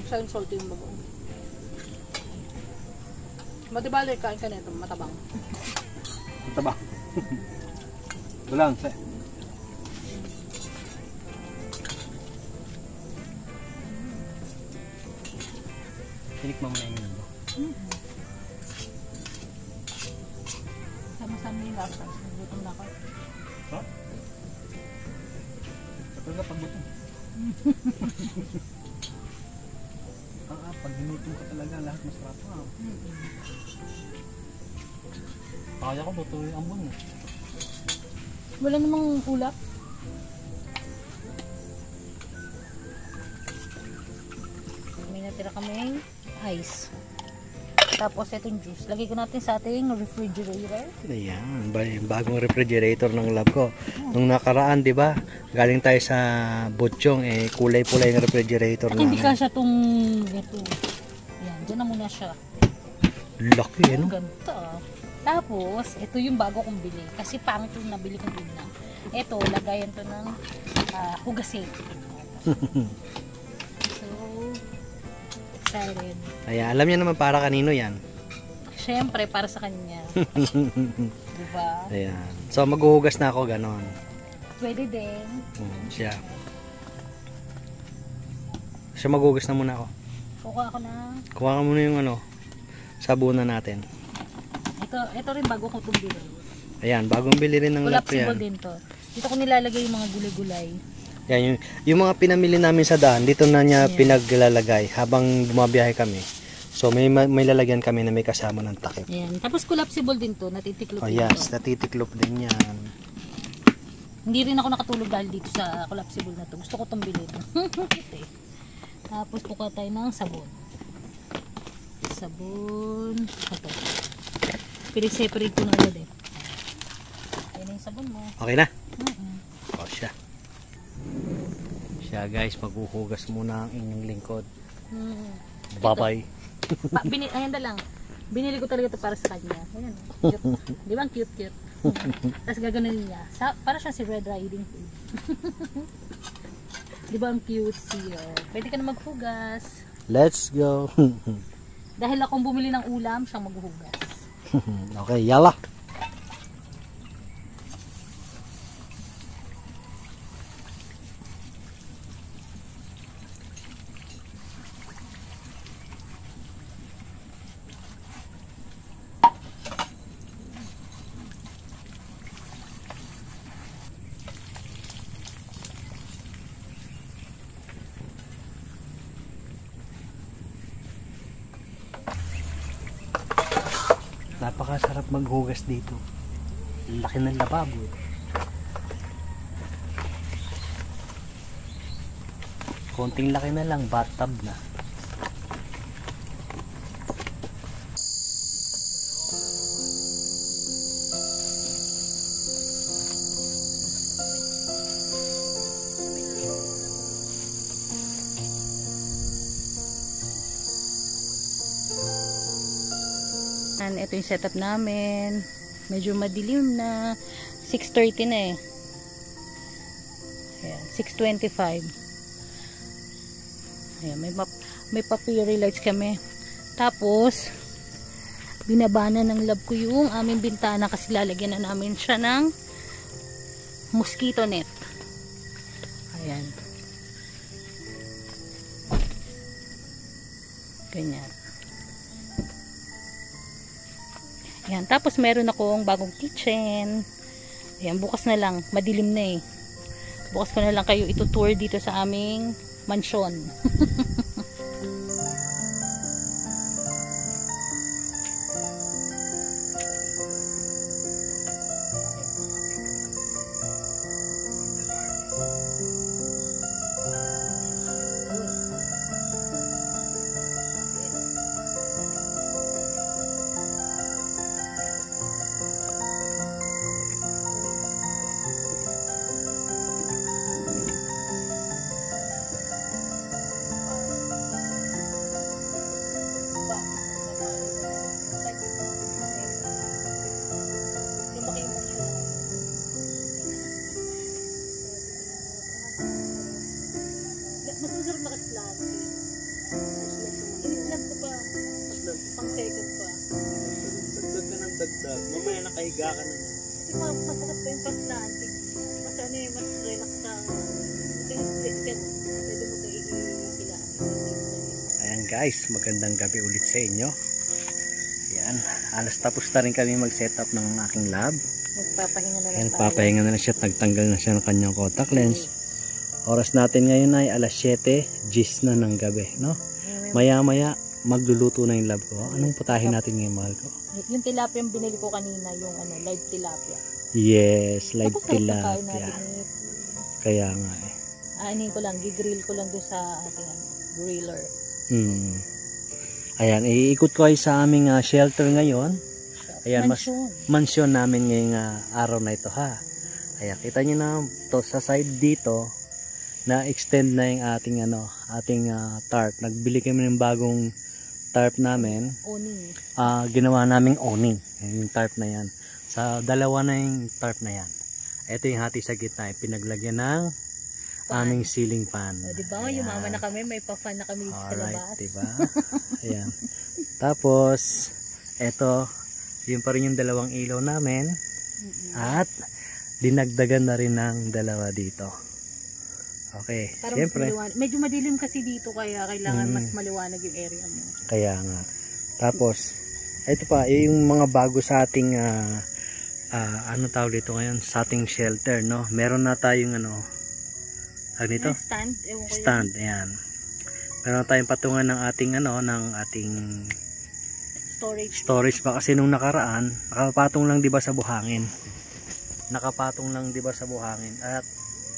Speaker 1: Saan salty yung bagoong. Matibali, kain ka nito, matabang.
Speaker 2: Ito ba? Ito lang, se. Tinikman mo na yun ba?
Speaker 1: Sama-sama yung lasa. Gutom na ako.
Speaker 2: Ha? Kapag ka pagbutom. Pag ginutom ka talaga, lahat masarap ha. Kaya ko buto yung ambon mo.
Speaker 1: Wala namang ulap. May natira kaming ice. Tapos itong juice. Lagay ko natin sa ating refrigerator.
Speaker 2: Ayan, bagong refrigerator ng lab ko. Nung nakaraan, di ba? Galing tayo sa Butchong, kulay-pulay yung refrigerator
Speaker 1: Hindi
Speaker 2: namin.
Speaker 1: ka siya itong ito. Ayan, dyan na muna siya.
Speaker 2: Laki,
Speaker 1: Ang
Speaker 2: ano?
Speaker 1: ganda. Tapos, ito yung bago kong bili. Kasi pangit yung nabili kong bili na. Ito, lagayan to ng hugasin. So, excited.
Speaker 2: Ayan, alam niya naman para kanino yan.
Speaker 1: Siyempre, para sa kanya. Diba?
Speaker 2: Ayan. So, maghuhugas na ako, ganon.
Speaker 1: Pwede din.
Speaker 2: Siya. Siya maghuhugas na muna ako.
Speaker 1: Kukuha ako na.
Speaker 2: Kuha ka muna yung ano, sabunan natin.
Speaker 1: Ito rin bago ko itong bili.
Speaker 2: Ayan, bagong bili rin ng lap
Speaker 1: Collapsible
Speaker 2: yan.
Speaker 1: din to. Dito ko nilalagay yung mga gulay-gulay.
Speaker 2: Yan, yung mga pinamili namin sa daan, dito na niya pinaglalagay habang bumabiyahe kami. So may lalagyan kami na may kasama ng takip.
Speaker 1: Ayan. Tapos collapsible din to, natitiklop
Speaker 2: Oh
Speaker 1: din
Speaker 2: yes,
Speaker 1: to.
Speaker 2: natitiklop din yan.
Speaker 1: Hindi rin ako nakatulog dahil dito sa collapsible na to. Gusto ko itong bilhin. Tapos kukuha tayo ng sabon. Sabon. Ito. Pili-separate ko na agad eh. Ayan na yung sabon mo.
Speaker 2: Okay na? O siya. Siya guys, maghuhugas muna ang inyong lingkod. Bye-bye.
Speaker 1: Ayan na lang. Binili ko talaga ito para sa kanya. Ayan. Cute. Di ba ang cute-cute? Tapos gaganon niya. Para siya si Red Riding Hood. Di ba ang cute siya? Pwede ka na maghugas.
Speaker 2: Let's go.
Speaker 1: Dahil akong bumili ng ulam, siyang maghuhugas.
Speaker 2: Okay, yala. Napakasarap maghugas dito. Laki ng lababo. Konting laki na lang, bathtub na.
Speaker 1: Ayan, ito yung setup namin. Medyo madilim na. 6:30 na eh. Ayan, 6:25. Ayan, may papiri lights kami. Tapos, binabana ng lab ko yung aming bintana kasi lalagyan na namin siya ng mosquito net. Ayan. Ganyan. Ayan. Tapos meron akong bagong kitchen. Ayan. Bukas na lang. Madilim na eh. Bukas ko na lang kayo itutour dito sa aming mansyon. Mas masarap naka-slant. In-slant ko pa. Pang second pa.
Speaker 2: Dagdag ka ng dagdag. Mamaya nakahiga ka na.
Speaker 1: Kasi masarap pa yung pang-slanting. Mas ano eh, mas relax ka. Ito yung split ka. Pwede mo kayo ikilaan.
Speaker 2: Ayan guys, magandang gabi ulit sa inyo. Ayan, alas tapos na rin kami mag-setup ng aking lab.
Speaker 1: Nagpapahinga na lang
Speaker 2: Ayan,
Speaker 1: tayo.
Speaker 2: papahinga na lang siya at nagtanggal na siya ng kanyang contact lens. Oras natin ngayon ay alas 7:10 na ng gabi, no? Maya-maya magluluto na yung lab ko. Anong putahin natin ngayon, mahal ko?
Speaker 1: Yung tilapia yung binili ko kanina, yung ano, live tilapia.
Speaker 2: Yes, live
Speaker 1: Tapos sarap na kain
Speaker 2: tilapia.
Speaker 1: natin eh.
Speaker 2: Kaya nga eh.
Speaker 1: Aanin ko lang, gigrill ko lang doon sa ating ano, griller.
Speaker 2: Ayan, iikot ko ay sa aming shelter ngayon. Ayan,
Speaker 1: Mansyon.
Speaker 2: mansyon namin ngayong araw na ito ha. Ayan, kita nyo na to sa side dito na extend na yung ating tarp. Nagbili kami ng bagong tarp namin.
Speaker 1: Oni.
Speaker 2: Ginawa naming awning. Yung tarp na yan. Sa dalawa na yung tarp na yan. Ito yung hati sa gitna. Pinaglagyan ng aming ceiling fan.
Speaker 1: O, diba?
Speaker 2: Ayan.
Speaker 1: Yumaman na kami. May pa-fan na kami dito sa
Speaker 2: Alright,
Speaker 1: labas.
Speaker 2: diba? Ayan. Tapos, ito, yun pa rin yung dalawang ilaw namin. At, dinagdagan na rin ng dalawa dito. Okay,
Speaker 1: Parang
Speaker 2: siyempre.
Speaker 1: mas maliwanag. Medyo madilim kasi dito kaya kailangan mas maliwanag yung area mo.
Speaker 2: Kaya nga. Tapos, ito pa, yung mga bago sa ating, ano tawag dito ngayon, sa ating shelter, no? Meron na tayong, tawag dito?
Speaker 1: Stand? Ewan ko
Speaker 2: Stand, ayan. Meron na tayong patungan ng ating, ng ating storage pa. Kasi nung nakaraan, nakapatong lang diba sa buhangin. Nakapatong lang diba sa buhangin. At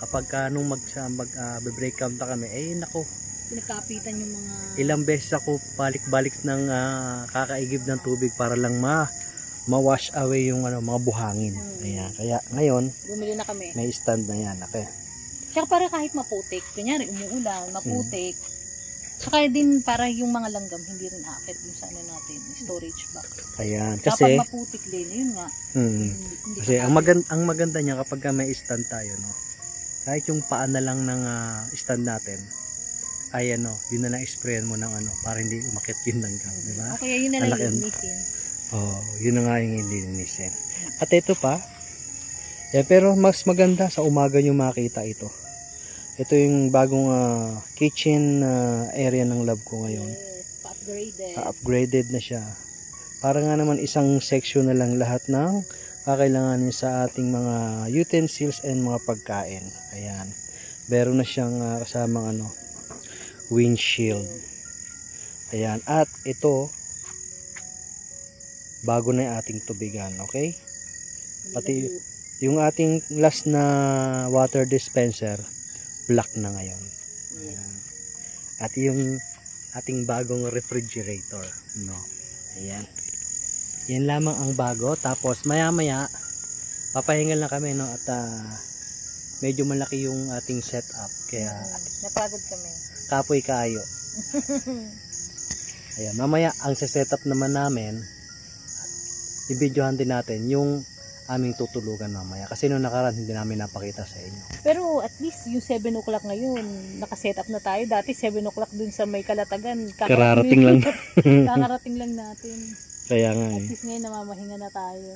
Speaker 2: kapag nung mag-break camp na kami, nako,
Speaker 1: pinagkapitan yung mga
Speaker 2: ilang beses ako balik-balik ng kakaigib ng tubig para lang ma-wash away yung mga buhangin. Ayan. Kaya ngayon,
Speaker 1: bumili na kami.
Speaker 2: may stand na yan. Okay.
Speaker 1: Tsaka para kahit maputik, kunyari umuulan, maputik. Tsaka din para yung mga langgam hindi rin akit yung sa natin, storage box.
Speaker 2: Ayan.
Speaker 1: Kasi
Speaker 2: Kasi,
Speaker 1: kapag maputik din, yun nga. Hindi
Speaker 2: kasi ang maganda niya kapag may stand tayo, no? Kahit yung paan na lang ng stand natin, ay yun na lang sprayan mo ng para hindi umakit yung langgam, di ba?
Speaker 1: Okay, yun na lang yung linisin.
Speaker 2: Yun na nga yung linisin. At ito pa, pero mas maganda sa umaga nyo makita ito. Ito yung bagong kitchen area ng lab ko ngayon.
Speaker 1: Yes, pa-upgraded.
Speaker 2: Upgraded na siya. Para nga naman isang section na lang lahat ng kakailanganin sa ating mga utensils and mga pagkain. Ayan. Meron na siyang kasamang windshield. Ayan. At ito, bago na yung ating tubigan. Okay? Pati yung ating last na water dispenser, black na ngayon. Ayan. At yung ating bagong refrigerator. No? Ayan. Yan lamang ang bago. Tapos maya-maya papahingal na kami, no? At medyo malaki yung ating setup. Kaya
Speaker 1: napagod kami.
Speaker 2: kapoy kayo. Ayan, mamaya ang setup naman namin, i-videohan din natin yung aming tutulugan mamaya. Kasi nung nakaraan hindi namin napakita sa inyo.
Speaker 1: Pero at least yung 7 o'clock ngayon, nakaset up na tayo. Dati 7 o'clock dun sa may Kalatagan.
Speaker 2: Kararating lang.
Speaker 1: Kakarating lang natin.
Speaker 2: Kaya nga
Speaker 1: At
Speaker 2: eh.
Speaker 1: least ngayon namamahinga na tayo.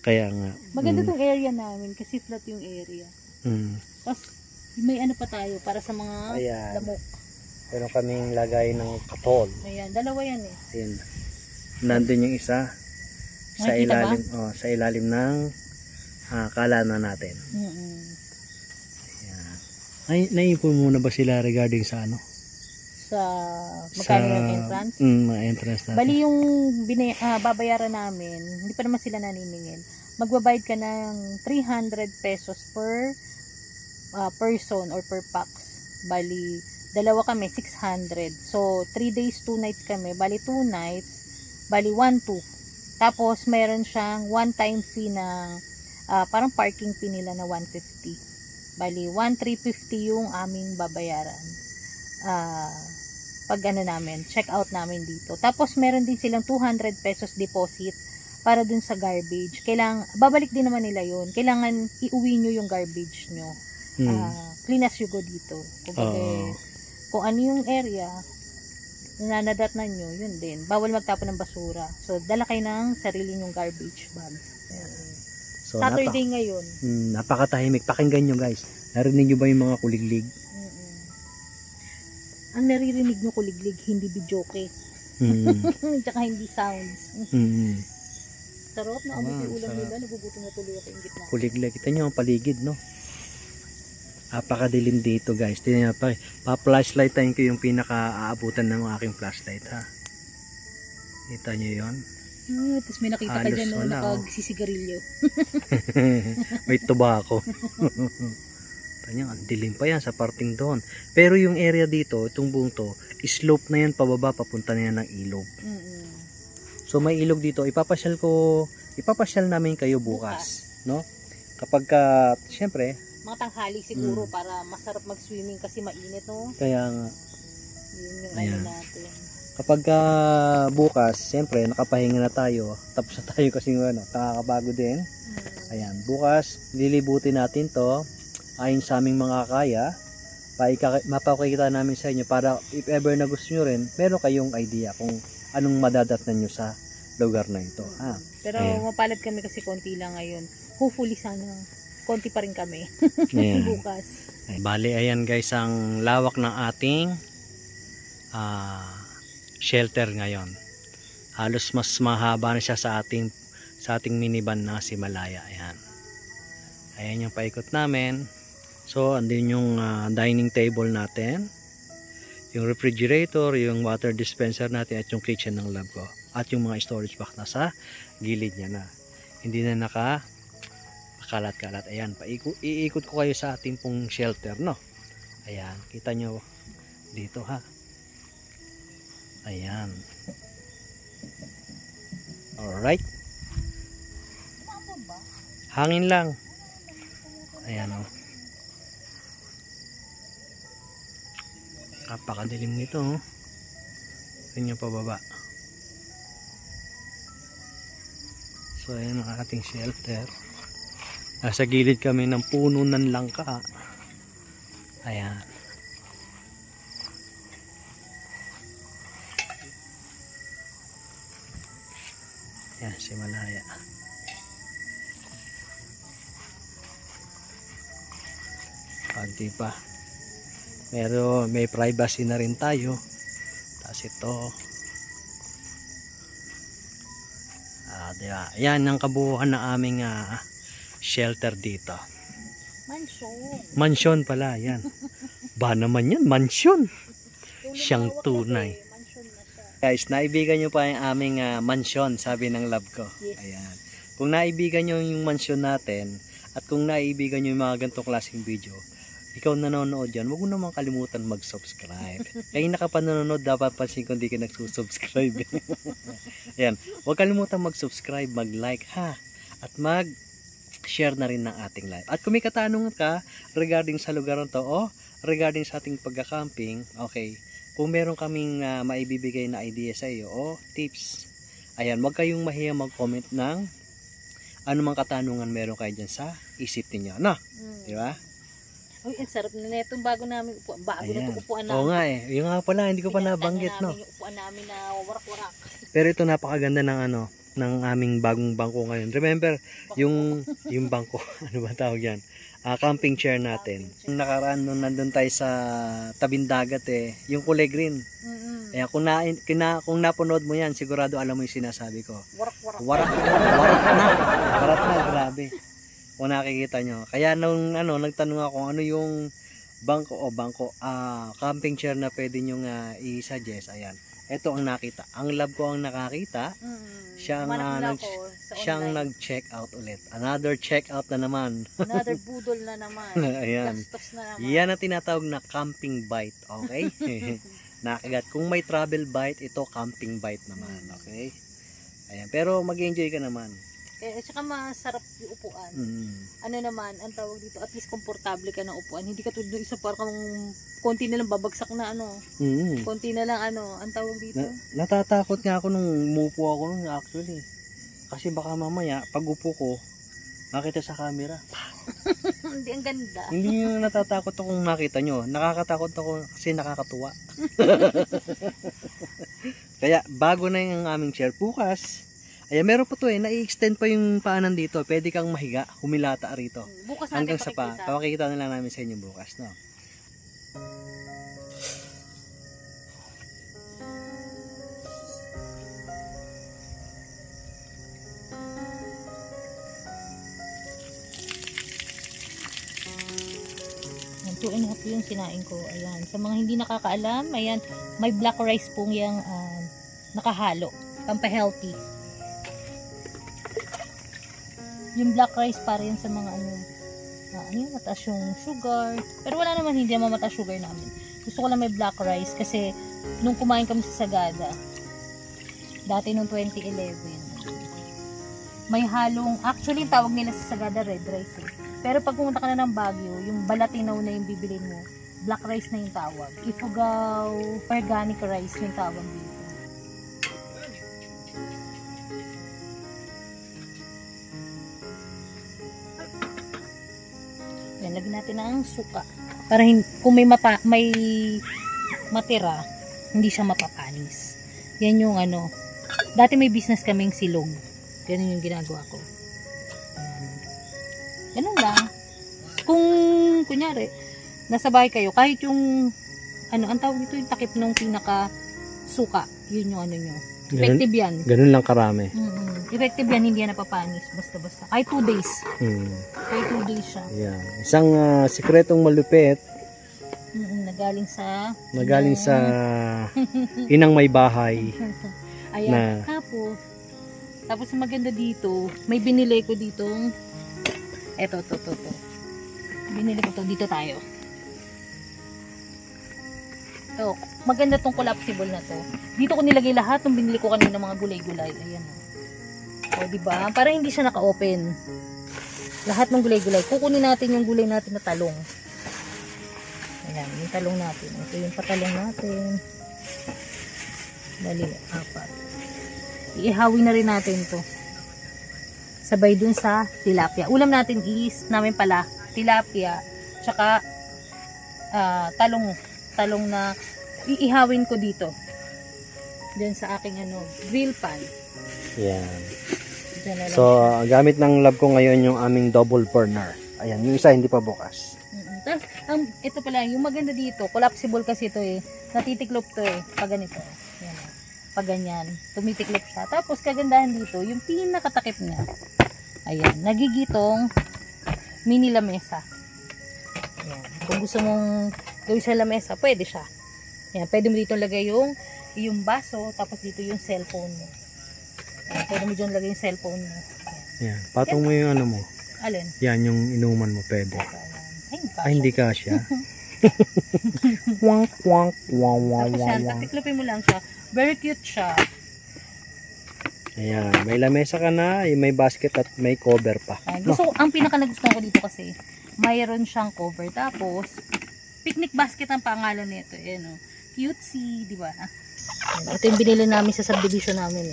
Speaker 2: Kaya nga.
Speaker 1: Maganda tong area namin kasi flat yung area. Tapos may ano pa tayo para sa mga
Speaker 2: Ayan.
Speaker 1: lamok.
Speaker 2: Meron kaming lagay ng katol.
Speaker 1: Ayan, dalawa yan eh.
Speaker 2: Ayan. Nandun yung isa. Sa
Speaker 1: Nakikita
Speaker 2: ilalim, sa ilalim ng kalana natin. Ayan. Ay, naipon muna ba sila regarding sa ano?
Speaker 1: Sa magkano yung entrance?
Speaker 2: Entrance natin.
Speaker 1: Bali yung babayaran namin, hindi pa naman sila naniningil. Magbabayad ka ng 300 pesos per person or per pax. Bali, dalawa kami, 600. So, 3 days, 2 nights kami. Bali, 2 nights. Bali, 1-2. Tapos, mayroon siyang one-time fee na parang parking fee nila na 150. Bali, 1,350 yung aming babayaran. Pag ano namin, check out namin dito. Tapos, meron din silang 200 pesos deposit para dun sa garbage. Babalik din naman nila yun. Kailangan iuwi nyo yung garbage nyo. Clean as you go dito. Kung ano yung area, nananadat na nyo, yun din. Bawal magtapon ng basura. So, dala kayo ng sarili nyong garbage bags.
Speaker 2: So,
Speaker 1: Saturday ngayon.
Speaker 2: Napakatahimik. Pakinggan nyo guys. Narinig nyo ba yung mga kuliglig?
Speaker 1: Ang naririnig nyo kuliglig, hindi videoke. Tsaka hindi sounds. Sarap na amoy yung ulam nila. Nagugutom na tuloy ako yung gitna.
Speaker 2: Kuliglig. Kita nyo ang paligid, no? Napakadilim dito guys. Tingnan nyo pa. Pa-flashlightan ko yung pinaka-aabutan ng aking flashlight ha. Kita nyo yun?
Speaker 1: Tapos may nakita ka dyan no, nakagsisigarilyo.
Speaker 2: May tobacco. Tanya, ang dilim pa yan sa parting doon. Pero yung area dito, itong buong to, slope na yan pababa, papunta na yan ng ilog. So may ilog dito. Ipapasyal namin kayo bukas. No? Kapag syempre,
Speaker 1: mga tanghali siguro para masarap mag-swimming kasi mainit no.
Speaker 2: Kaya nga.
Speaker 1: Yun yung ano natin.
Speaker 2: Kapag bukas, siyempre nakapahinga na tayo. Tapos na tayo kasi nakakabago din. Ayan, bukas lilibutin natin to ayon sa aming mga kaya. Mapakikita namin sa inyo para if ever na gusto nyo rin, meron kayong idea kung anong madadatnan nyo sa lugar na ito.
Speaker 1: Pero mapalad kami kasi konti lang ngayon. Hopefully sana konti pa rin kami. Bukas.
Speaker 2: Bali, ayan guys ang lawak ng ating shelter ngayon. Halos mas mahaba na siya sa ating minivan na si Malaya. Ayan yung paikot namin. So andun yung dining table natin, yung refrigerator, yung water dispenser natin at yung kitchen ng lab ko. At yung mga storage box na sa gilid niya na. Hindi na kalat-kalat. Ayan, iikot ko kayo sa ating pong shelter, no? Ayan, kita nyo dito ha. Ayan. Alright. Hangin lang. Ayan o. Napakadilim nito o. Tingnan nyo pababa. So ayan ang ating shelter. Nasa gilid kami ng puno ng langka. Ayan. Ayan si Malaya. Pagdi pa. Pero may privacy na rin tayo. Tapos ito. Diba? Ayan ang kabuuan ng aming shelter dito. Mansyon pala, yan. Ba naman yan, mansyon. Siyang tunay. Guys, naibigan nyo pa yung aming mansyon, sabi ng lab ko. Ayan. Kung naibigan nyo yung mansyon natin, at kung naibigan nyo yung mga ganitong klaseng video, ikaw nanonood yan, huwag mo naman kalimutan mag-subscribe. Kaya nakapanonood, dapat pansin kung di ka nagsusubscribe. Ayan, huwag kalimutan mag-subscribe, mag-like ha, at mag-share na rin ng ating live. At kung may katanungan ka regarding sa lugar na to, o regarding sa ating pagka-camping, okay, kung meron kaming maibibigay na idea sa iyo, o tips, Ayan, wag kayong mahiya mag-comment ng anumang katanungan meron kayo dyan sa isip niyo, no? Di ba?
Speaker 1: Uy, ang sarap na netong bago namin upuan. Bago na itong upuan namin.
Speaker 2: Oo nga eh. Yung nga pala, hindi ko pa nabanggit, no?
Speaker 1: Yung upuan namin na warak-warak.
Speaker 2: Pero ito napakaganda ng ng aming bagong bangko ngayon. Remember, yung bangko, ano ba tawag yan? Camping chair natin. Yung nakaraan nung nandun tayo sa tabing dagat yung kulay green. Kaya kung napanood mo yan, sigurado alam mo yung sinasabi ko.
Speaker 1: Warak-warak.
Speaker 2: Warak na, grabe. Kung nakikita nyo. Kaya nung nagtanong ako ano yung bangko, camping chair na pwede nyo i-suggest. Ayan. Ito ang nakita. Ang lab ko ang nakakita. Siyang nag-check out ulit. Another check out na naman.
Speaker 1: Another budol na naman.
Speaker 2: Ayan.
Speaker 1: Gastos na naman.
Speaker 2: Yan ang tinatawag na camping bite. Okay? Nakagat. Kung may travel bite, ito camping bite naman. Okay? Ayan. Pero mag-enjoy ka naman.
Speaker 1: At saka masarap yung upuan. Ano naman, ang tawag dito, at least komportable ka ng upuan. Hindi ka tulad ng isa parang konti na lang babagsak na konti na lang ang tawag dito.
Speaker 2: Natatakot nga ako nung umupo ako nun actually. Kasi baka mamaya, pag upo ko, makita sa camera.
Speaker 1: Hindi, ang ganda.
Speaker 2: Hindi yung natatakot akong makita nyo. Nakakatakot ako kasi nakakatuwa. Kaya bago na yung aming chair. Bukas, ayan, meron pa to na-i-extend pa yung paanan dito. Pwede kang mahiga, humilata rito.
Speaker 1: Bukas natin
Speaker 2: hanggang sa pakikita na lang namin sa inyo bukas, no?
Speaker 1: Yan, 2.5 yung sinain ko. Ayan, sa mga hindi nakakaalam, ayan, may black rice pong yung nakahalo. Pampa-healthy. Yung black rice para yan sa mga mataas yung sugar. Pero wala naman, hindi naman mataas sugar namin. Gusto ko lang may black rice kasi nung kumain kami sa Sagada, dati nung 2011, may halong, actually yung tawag nila sa Sagada red rice Pero pag pumunta ka na ng Baguio, yung balatinaw na yung bibilin mo, black rice na yung tawag. Ifugao organic rice yung tawag dito. Lagyan natin ng suka para kung may matira, hindi siya mapapanis. Yan yung dati may business kaming silog. Ganun yung ginagawa ko. Ganun lang. Kung kunyari nasa bahay kayo, kahit yung ang tawag dito, yung takip ng pinaka suka, yun yung nyo. Effective yan.
Speaker 2: Ganun lang karami.
Speaker 1: Effective yan, hindi yan napapanis. Basta-basta. Kahit 2 days. Kahit 2 days siya.
Speaker 2: Yeah. Isang sikretong malupit.
Speaker 1: Nagaling sa
Speaker 2: inang may bahay.
Speaker 1: Ayan. Tapos maganda dito, may binili ko dito. Eto, to. Binili ko to. Dito tayo. Ito, maganda tong collapsible na to. Dito ko nilagay lahat ng binili ko kanina mga gulay-gulay. Ayan. O, diba? Para hindi siya naka-open. Lahat ng gulay-gulay. Kukunin natin yung gulay natin na talong. Ayan, yung talong natin. Ito yung patalong natin. Dali, 4. Iihawin na rin natin to. Sabay dun sa tilapia. Ulam natin is, namin pala, tilapia, tsaka talong na iihawin ko dito. Diyan sa aking grill pan.
Speaker 2: Yan. So, gamit ng lab ko ngayon yung aming double burner. Ayan, yung isa hindi pa bukas.
Speaker 1: Tapos, ito pala, yung maganda dito, collapsible kasi ito natitiklop to pag ganito. Yan, pag ganyan, tumitiklop siya. Tapos, kagandahan dito, yung pinakatakip niya. Ayan, nagigitong mini lamesa. Ayan, kung gusto mong gawin sa lamesa, pwede siya. Ayan, pwede mo dito lagay yung baso, tapos dito yung cellphone mo. Ayan, pwede mo dyan lagay yung cellphone mo.
Speaker 2: Ayan, patong mo yung mo.
Speaker 1: Alin?
Speaker 2: Yan, yung inuman mo pwede.
Speaker 1: Ay,
Speaker 2: hindi kasya. Wang.
Speaker 1: Tapos yan, tatiklopin mo lang siya. Very cute siya.
Speaker 2: Ayan, may lamesa ka na, may basket at may cover pa.
Speaker 1: Ayan, ang pinaka nagustuhan ko dito kasi, mayroon siyang cover. Tapos, picnic basket ang pangalan nito. Ayan, cutesy, di ba? Ito yung binili namin sa subdivision namin.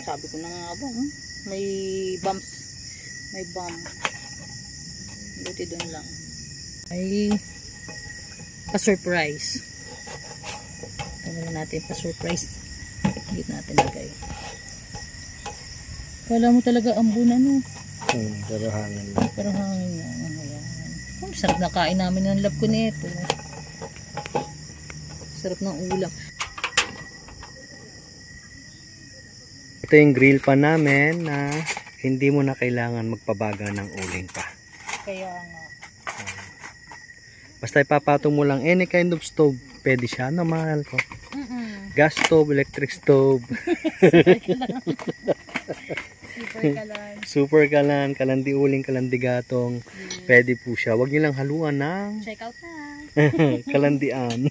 Speaker 1: Sabi ko na nga ba, may bumps. May bump. Buti doon lang. Ay, pa-surprise. Tanggalin natin pa-surprise. Hindi natin lagay. Kala mo talaga ambunan, no?
Speaker 2: Pero hangin lang.
Speaker 1: Pero hangin lang. Ayan. Sarap na kain namin ng lab ko nito. Sarap ng ulam.
Speaker 2: Ito yung grill pa namin na hindi mo na kailangan magpabaga ng uling pa.
Speaker 1: Kaya nga.
Speaker 2: Basta ipapatong mo lang any kind of stove. Pwede siya. Ano, mahal ko? Gas stove, electric stove.
Speaker 1: Super kalan.
Speaker 2: Super kalan, kalandi uling, kalandi gatong. Pwede po siya. Huwag niyo lang haluan ng
Speaker 1: Check out na.
Speaker 2: kalandian.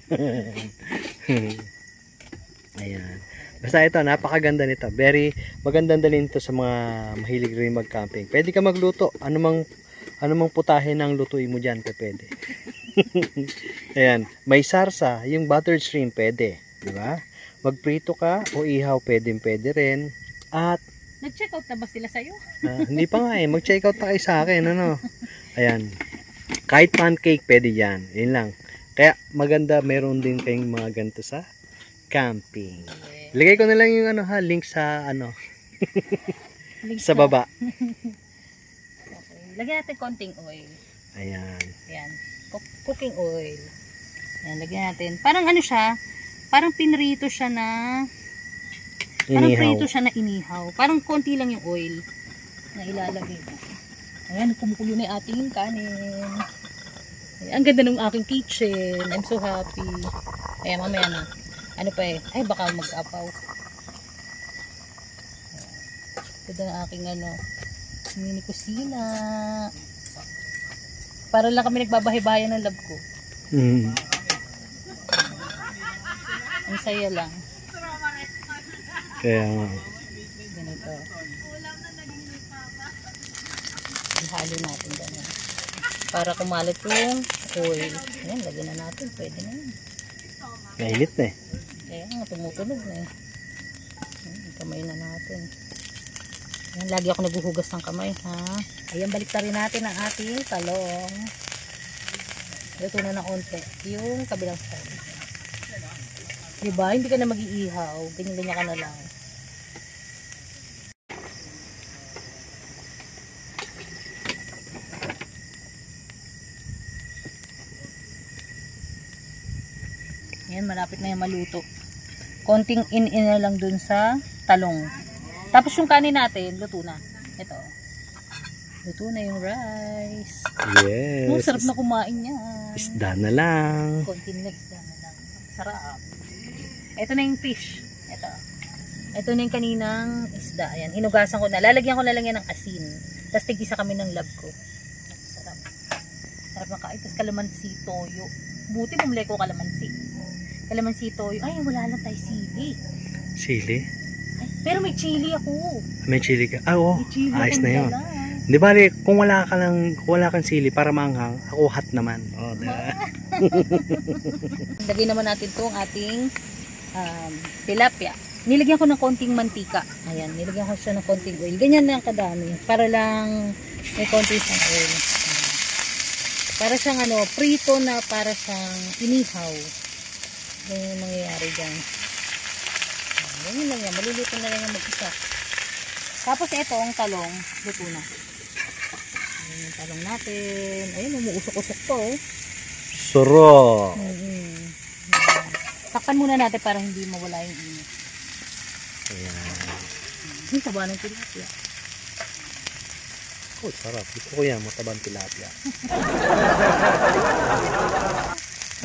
Speaker 2: Ayan. Basta ito, napakaganda nito. Very magandang dalhin ito sa mga mahilig rin mag-camping. Pwede ka magluto. Ano mang putahe ng lutuin mo dyan, pwede. Ayan. May sarsa, yung buttered shrimp, pwede. Diba? Magprito ka o ihaw, pwede rin. At
Speaker 1: Nag-check out na ba sila sa'yo?
Speaker 2: hindi pa nga mag-check out na kayo sa akin. Ano? Ayan. Kahit pancake, pwede yan. Yun lang. Kaya maganda, meron din kayong mga ganito sa camping. Ilagay ko na lang yung link sa
Speaker 1: Link
Speaker 2: sa baba.
Speaker 1: Okay. Lagyan natin konting oil.
Speaker 2: Ayan.
Speaker 1: Ayan. Cooking oil. Ayan, lagyan natin. Parang siya, parang pinrito siya na inihaw. Parang konti lang yung oil na ilalagay mo. Ayan, kumukulo na yung ating kanin. Ayan, ang ganda ng aking kitchen. I'm so happy. Ayan, mamaya na. Ay, baka mag-apaw. Ganda ng aking mini kusina. Para lang kami nagbabahay-bahayan ng lab ko. Ang saya lang.
Speaker 2: Kaya nga.
Speaker 1: Ganito. Ihalo natin ganyan. Para kumalat yung oil. Ayan, lagyan na natin. Pwede na yun.
Speaker 2: Mainit na eh.
Speaker 1: Kaya nga, tumutunog na eh. Kamay na natin. Ayan, lagi ako naghuhugas ng kamay, ha? Ayan, baliktarin natin ang ating talong. Ito na ng konti. Yung kabilang side. Diba? Hindi ka na mag-iihaw. Ganyan-ganyan ka na lang. Ayan, malapit na yung maluto. Konting in-in na lang dun sa talong. Tapos yung kanin natin, luto na. Ito. Luto na yung rice.
Speaker 2: Yes.
Speaker 1: Oh, sarap na kumain yan.
Speaker 2: Isda na lang.
Speaker 1: Konting isda na lang. Sarap. Ito na yung fish. Ito na yung kaninang isda. Ayan, hinugasan ko na. Lalagyan ko na lang yan ng asin. Tapos tig-isa kami ng lab ko. Sarap. Sarap na kain. Tapos kalamansi, toyo. Buti bumili ko kalamansi. Kalamansi, toyo. Ay, wala lang tayo sili.
Speaker 2: Sili?
Speaker 1: Ay, pero may chili ako.
Speaker 2: May chili ka? Oo. Ayos na yun.
Speaker 1: Dala.
Speaker 2: Di ba, kung wala kang sili para maanghang, ako hot naman. Oh, diba?
Speaker 1: Lagay naman natin itong ating tilapia. Nilagyan ko ng konting mantika. Ayan, nilagyan ko siya ng konting oil. Ganyan lang kadami. Para lang may konting siyang oil. Para siyang prito na para siyang inihaw. Ganyan yung mangyayari dyan. Ganyan lang yan. Maluluto na lang yung mag-isa. Tapos ito, ang talong, luto na. Ayan yung talong natin. Ayun, umuusok-usok to.
Speaker 2: Sarap.
Speaker 1: Takpan muna natin para hindi mawala yung init.
Speaker 2: Ayan.
Speaker 1: Yung taba ng tilapia.
Speaker 2: Oh, sarap. Gusto ko yan, matabang tilapia.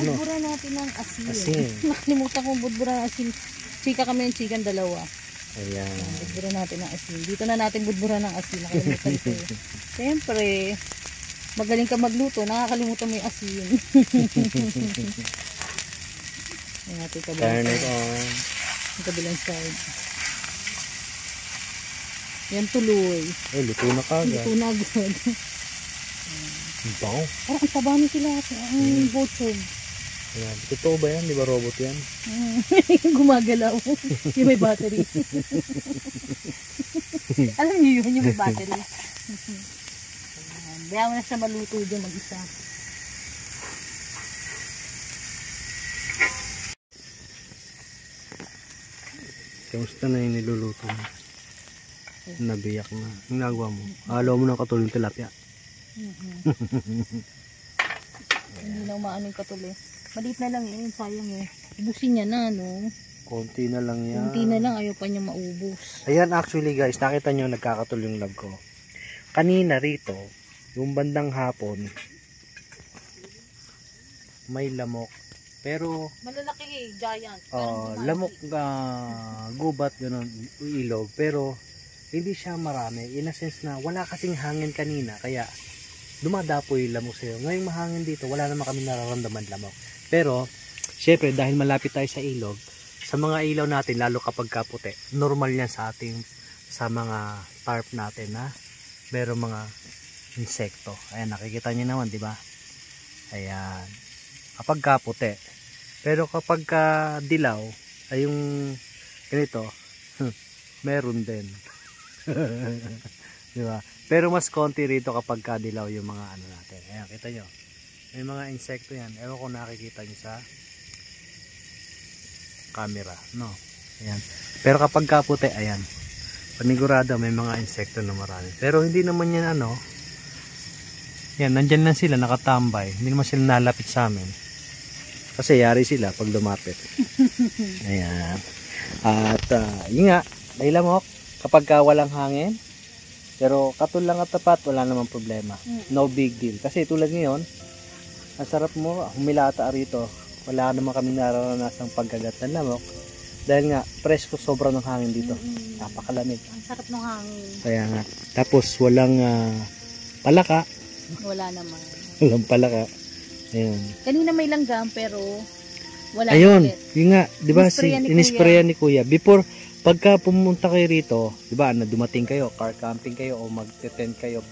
Speaker 1: Budbura natin ng asin.
Speaker 2: Asin.
Speaker 1: Nakalimutan kong budbura ng asin. Chika kami yung chikan dalawa.
Speaker 2: Ayan.
Speaker 1: Budbura natin ng asin. Dito na natin budbura ng asin. Nakalimutan ko. Siyempre, magaling ka magluto. Nakakalimutan mo yung asin. Ayan natin kabilang
Speaker 2: Turn it
Speaker 1: side.
Speaker 2: on.
Speaker 1: Yung kabilang side. Yan tuloy.
Speaker 2: Oh, luto na kagad.
Speaker 1: Luto na agad.
Speaker 2: Wow.
Speaker 1: Parang ang taba ng tilapia. Ang bochog.
Speaker 2: Ayan. Totoo ba yan? Di ba robot yan?
Speaker 1: Gumagalaw. Yung may battery. Alam niyo yun, yung may battery. Bayaw na siya maluto dyan mag-isa.
Speaker 2: Kamusta na yung niluluto mo? Nabiyak na. Ang nagawa mo? Alaw mo na katulong tilapia.
Speaker 1: Hindi na umaano yung katuloy. Maliit na lang yun, sayang eh. Ubusin niya na, no?
Speaker 2: Konti na lang yan.
Speaker 1: Kunti na lang, ayaw pa niya maubos.
Speaker 2: Ayan, actually guys, nakita nyo nagkakatuloy yung log ko. Kanina rito, yung bandang hapon, may lamok. Pero,
Speaker 1: Malalaki eh, giant.
Speaker 2: lamok, gubat, ganun, ilog. Pero, hindi siya marami. In a sense na, wala kasing hangin kanina. Kaya, dumadapoy yung lamok sa'yo. Ngayong mahangin dito, wala naman kami nararamdaman lamok. Pero, syempre, dahil malapit tayo sa ilog, sa mga ilaw natin, lalo kapag kaputi, normal yan sa ating, sa mga tarp natin na merong mga insekto. Ayan, nakikita nyo naman, di ba? Ayan. Kapag kaputi. Pero kapag dilaw, ay yung ganito, meron din. Di ba? Pero mas konti rito kapag dilaw yung mga ano natin. Ayan, kita nyo. May mga insekto yan. Ewan ko nakikita nyo sa camera. No? Ayan. Pero kapag kaputi, ayan. Panigurado may mga insekto na marami. Pero hindi naman yan ano. Yan, nandyan lang sila, nakatambay. Hindi naman sila nalapit sa amin. Kasi yari sila pag lumapit. Ayan. At yun nga, may lamok. Kapag walang hangin. Pero katul lang at tapat, wala namang problema. No big deal. Kasi tulad ngayon, ang sarap mo, humilata rito. Wala naman kami nararanasang pagkagat ng lamok. Dahil nga, presko sobra ng hangin dito. Napakalamig.
Speaker 1: Ang sarap ng hangin.
Speaker 2: Kaya nga. Tapos walang palaka.
Speaker 1: Wala naman.
Speaker 2: Walang palaka. Ayun.
Speaker 1: Kanina may langgam pero wala
Speaker 2: Ayun,
Speaker 1: ulit.
Speaker 2: yun nga, 'di ba
Speaker 1: Inisprayan
Speaker 2: ni Kuya. Before pagka pumunta kayo rito, 'di ba, na dumating kayo, car camping kayo o magte-tent kayo,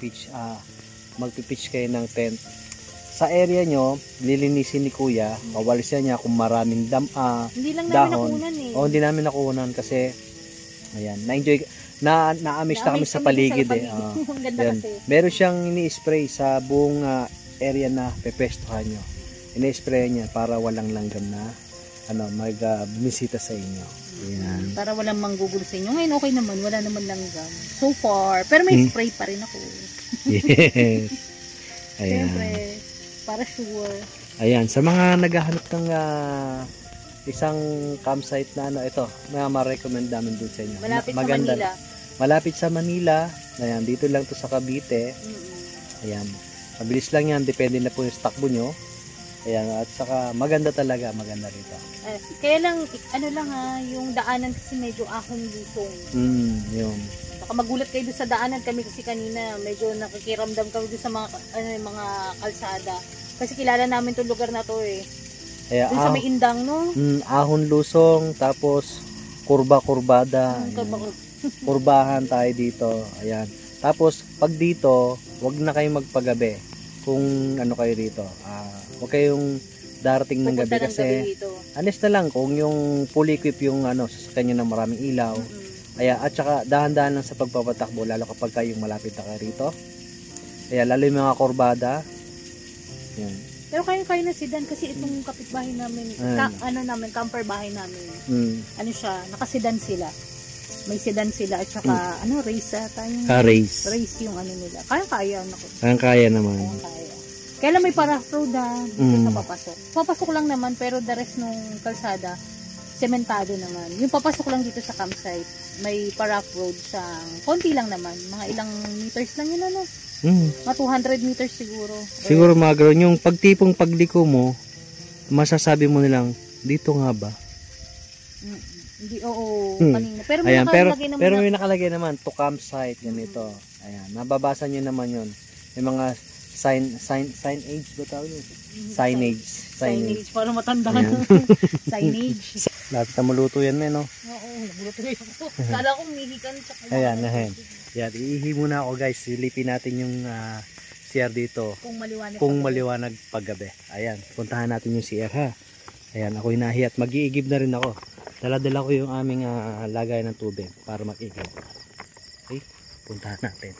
Speaker 2: magpi-pitch kayo ng tent. Sa area nyo, lilinisin ni Kuya, kawalisan niya kung maraming
Speaker 1: Hindi lang namin
Speaker 2: dahon.
Speaker 1: nakunan eh.
Speaker 2: O hindi namin nakunan kasi ayan, na-enjoy na-amiss na kami sa paligid eh.
Speaker 1: Ang ganda
Speaker 2: Yan.
Speaker 1: kasi.
Speaker 2: Meron siyang ini-spray sa buong area na pepestuhan nyo. Ini-spray niya para walang langgam na mag-bumisita sa inyo. Ayan.
Speaker 1: Para walang manggugulo sa inyo. Ngayon okay naman, wala naman langgam. So far. Pero may spray pa rin ako.
Speaker 2: Yes. Ayan.
Speaker 1: Siyempre, para sure.
Speaker 2: Ayan, sa mga naghahanap ng isang campsite na ito, ma-recommend namin dun sa inyo.
Speaker 1: Malapit
Speaker 2: Maganda.
Speaker 1: sa Manila.
Speaker 2: Malapit sa Manila. Ayan, dito lang to sa Cavite. Ayan. Mabilis lang yan, depende na po yung takbo nyo. Ayan, at saka maganda talaga, maganda rito.
Speaker 1: Kaya lang, yung daanan kasi medyo ahong lusong.
Speaker 2: Yun.
Speaker 1: Baka magulat kayo doon sa daanan kami kasi kanina, medyo nakikiramdam kami doon sa mga kalsada. Kasi kilala namin itong lugar na to eh.
Speaker 2: Kaya,
Speaker 1: Doon sa may indang, no?
Speaker 2: Ahon lusong, tapos kurba-kurbada. Kurbahan tayo dito. Ayan. Tapos, pag dito, wag na kayong magpagabi. Kung ano kayo dito. Huwag kayong darating ng gabi kasi honest na lang kung yung full equip yung sasakyan nyo ng maraming ilaw. Kaya at saka dahan-dahan lang sa pagpapatakbo lalo kapag kayong malapit na kayo rito. Kaya lalo yung mga kurbada. Yan.
Speaker 1: Pero kayo na sedan kasi itong kapitbahay namin, camper bahay namin. Naka-sedan sila. May sedan sila at saka race
Speaker 2: race.
Speaker 1: Race yung nila. Kaya
Speaker 2: Kaya naman.
Speaker 1: Kaya lang may para-road dito sa papasok. Papasok lang naman pero the rest nung kalsada sementado naman. Yung papasok lang dito sa campsite, may para-road siyang konti lang naman. Mga ilang meters lang yun Mga 200 meters siguro.
Speaker 2: Siguro mga gano'n. Yung pagtipong pagliko mo, masasabi mo nilang, dito nga ba?
Speaker 1: Hindi, kanina. Pero may
Speaker 2: ayan,
Speaker 1: nakalagay naman.
Speaker 2: Pero may nakalagay naman, to campsite, ganito. Ayan, nababasa nyo naman yun. May mga signage ba tawag yun? Signage.
Speaker 1: Para matandaan. Signage.
Speaker 2: Lapit na maluto yan, no?
Speaker 1: Oo, nagulat ako. Kala ko umihikan.
Speaker 2: Ayan. Yan, iihi muna ako guys. Silipin natin yung CR dito.
Speaker 1: Kung maliwanag.
Speaker 2: Kung maliwanag paggabi. Ayan, puntahan natin yung CR ha. Ayan, ako'y nahiya at mag-iigib na rin ako. Dala-dala ko yung aming lagay ng tubig para mag-igib. Okay, puntahan natin.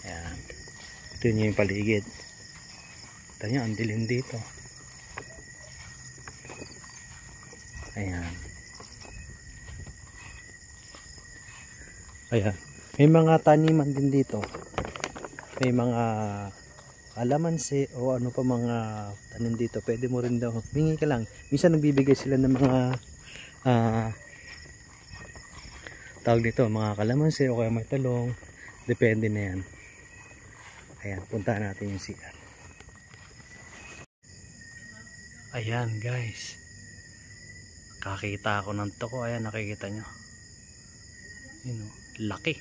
Speaker 2: Ayan. Ito yun yung paligid. Ito nyo, ang dilim dito. Ayan. Ayan. May mga taniman din dito. May mga kalamansi o ano pa mga tanim dito. Pwede mo rin daw. Hingi ka lang. Minsan nagbibigay sila ng mga tawag dito, mga kalamansi o kaya may talong. Depende na yan. Ayan, puntahan natin yung CR. Ayan guys. Kakita ako ng toko. Ayan, nakikita nyo. Yun o, laki.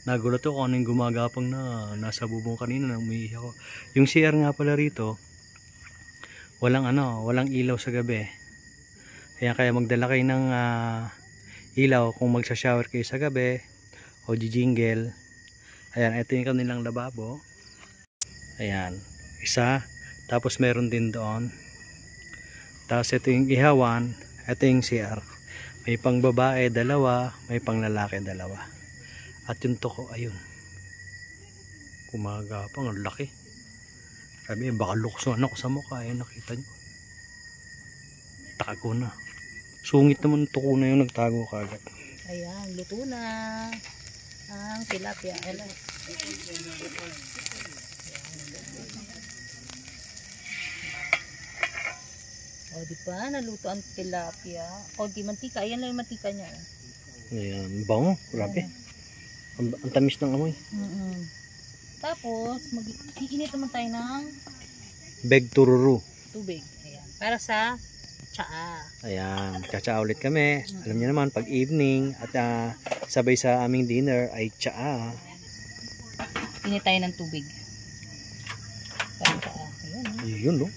Speaker 2: Nagulat ako kung anong gumagapang na nasa bubong kanina nang umiihi ako. Yung CR nga pala rito, walang ilaw sa gabi. Kaya magdala kayo ng ilaw kung magsha-shower kayo sa gabi o jingle. Ayan, ito yung kanilang lababo. Ayan, isa. Tapos meron din doon. Tapos ito yung ihawan. Ito yung CR. May pang babae, dalawa. May pang lalaki, dalawa. At yung toko, ayun. Kumagapang, ang laki. Sabi, baka luksuan ako sa mukha. Ayun, nakita nyo. Tago na. Sungit naman yung toko na yung nagtago kagad.
Speaker 1: Ayan, luto na. Ang tilapia. O, diba? Naluto ang tilapia. Konti mantika. Ayan lang yung mantika niya.
Speaker 2: Ayan, bango. Grabe. Ang tamis ng amoy.
Speaker 1: Tapos, iinit naman tayo ng
Speaker 2: Beg tururu.
Speaker 1: tubig. Ayan. Para sa tsaa.
Speaker 2: Ayan, tsaa ulit kami. Alam niyo naman, pag evening at sabay sa aming dinner ay tsaa.
Speaker 1: Init tayo ng tubig. Para tsaa. Ayan.
Speaker 2: Yun, no?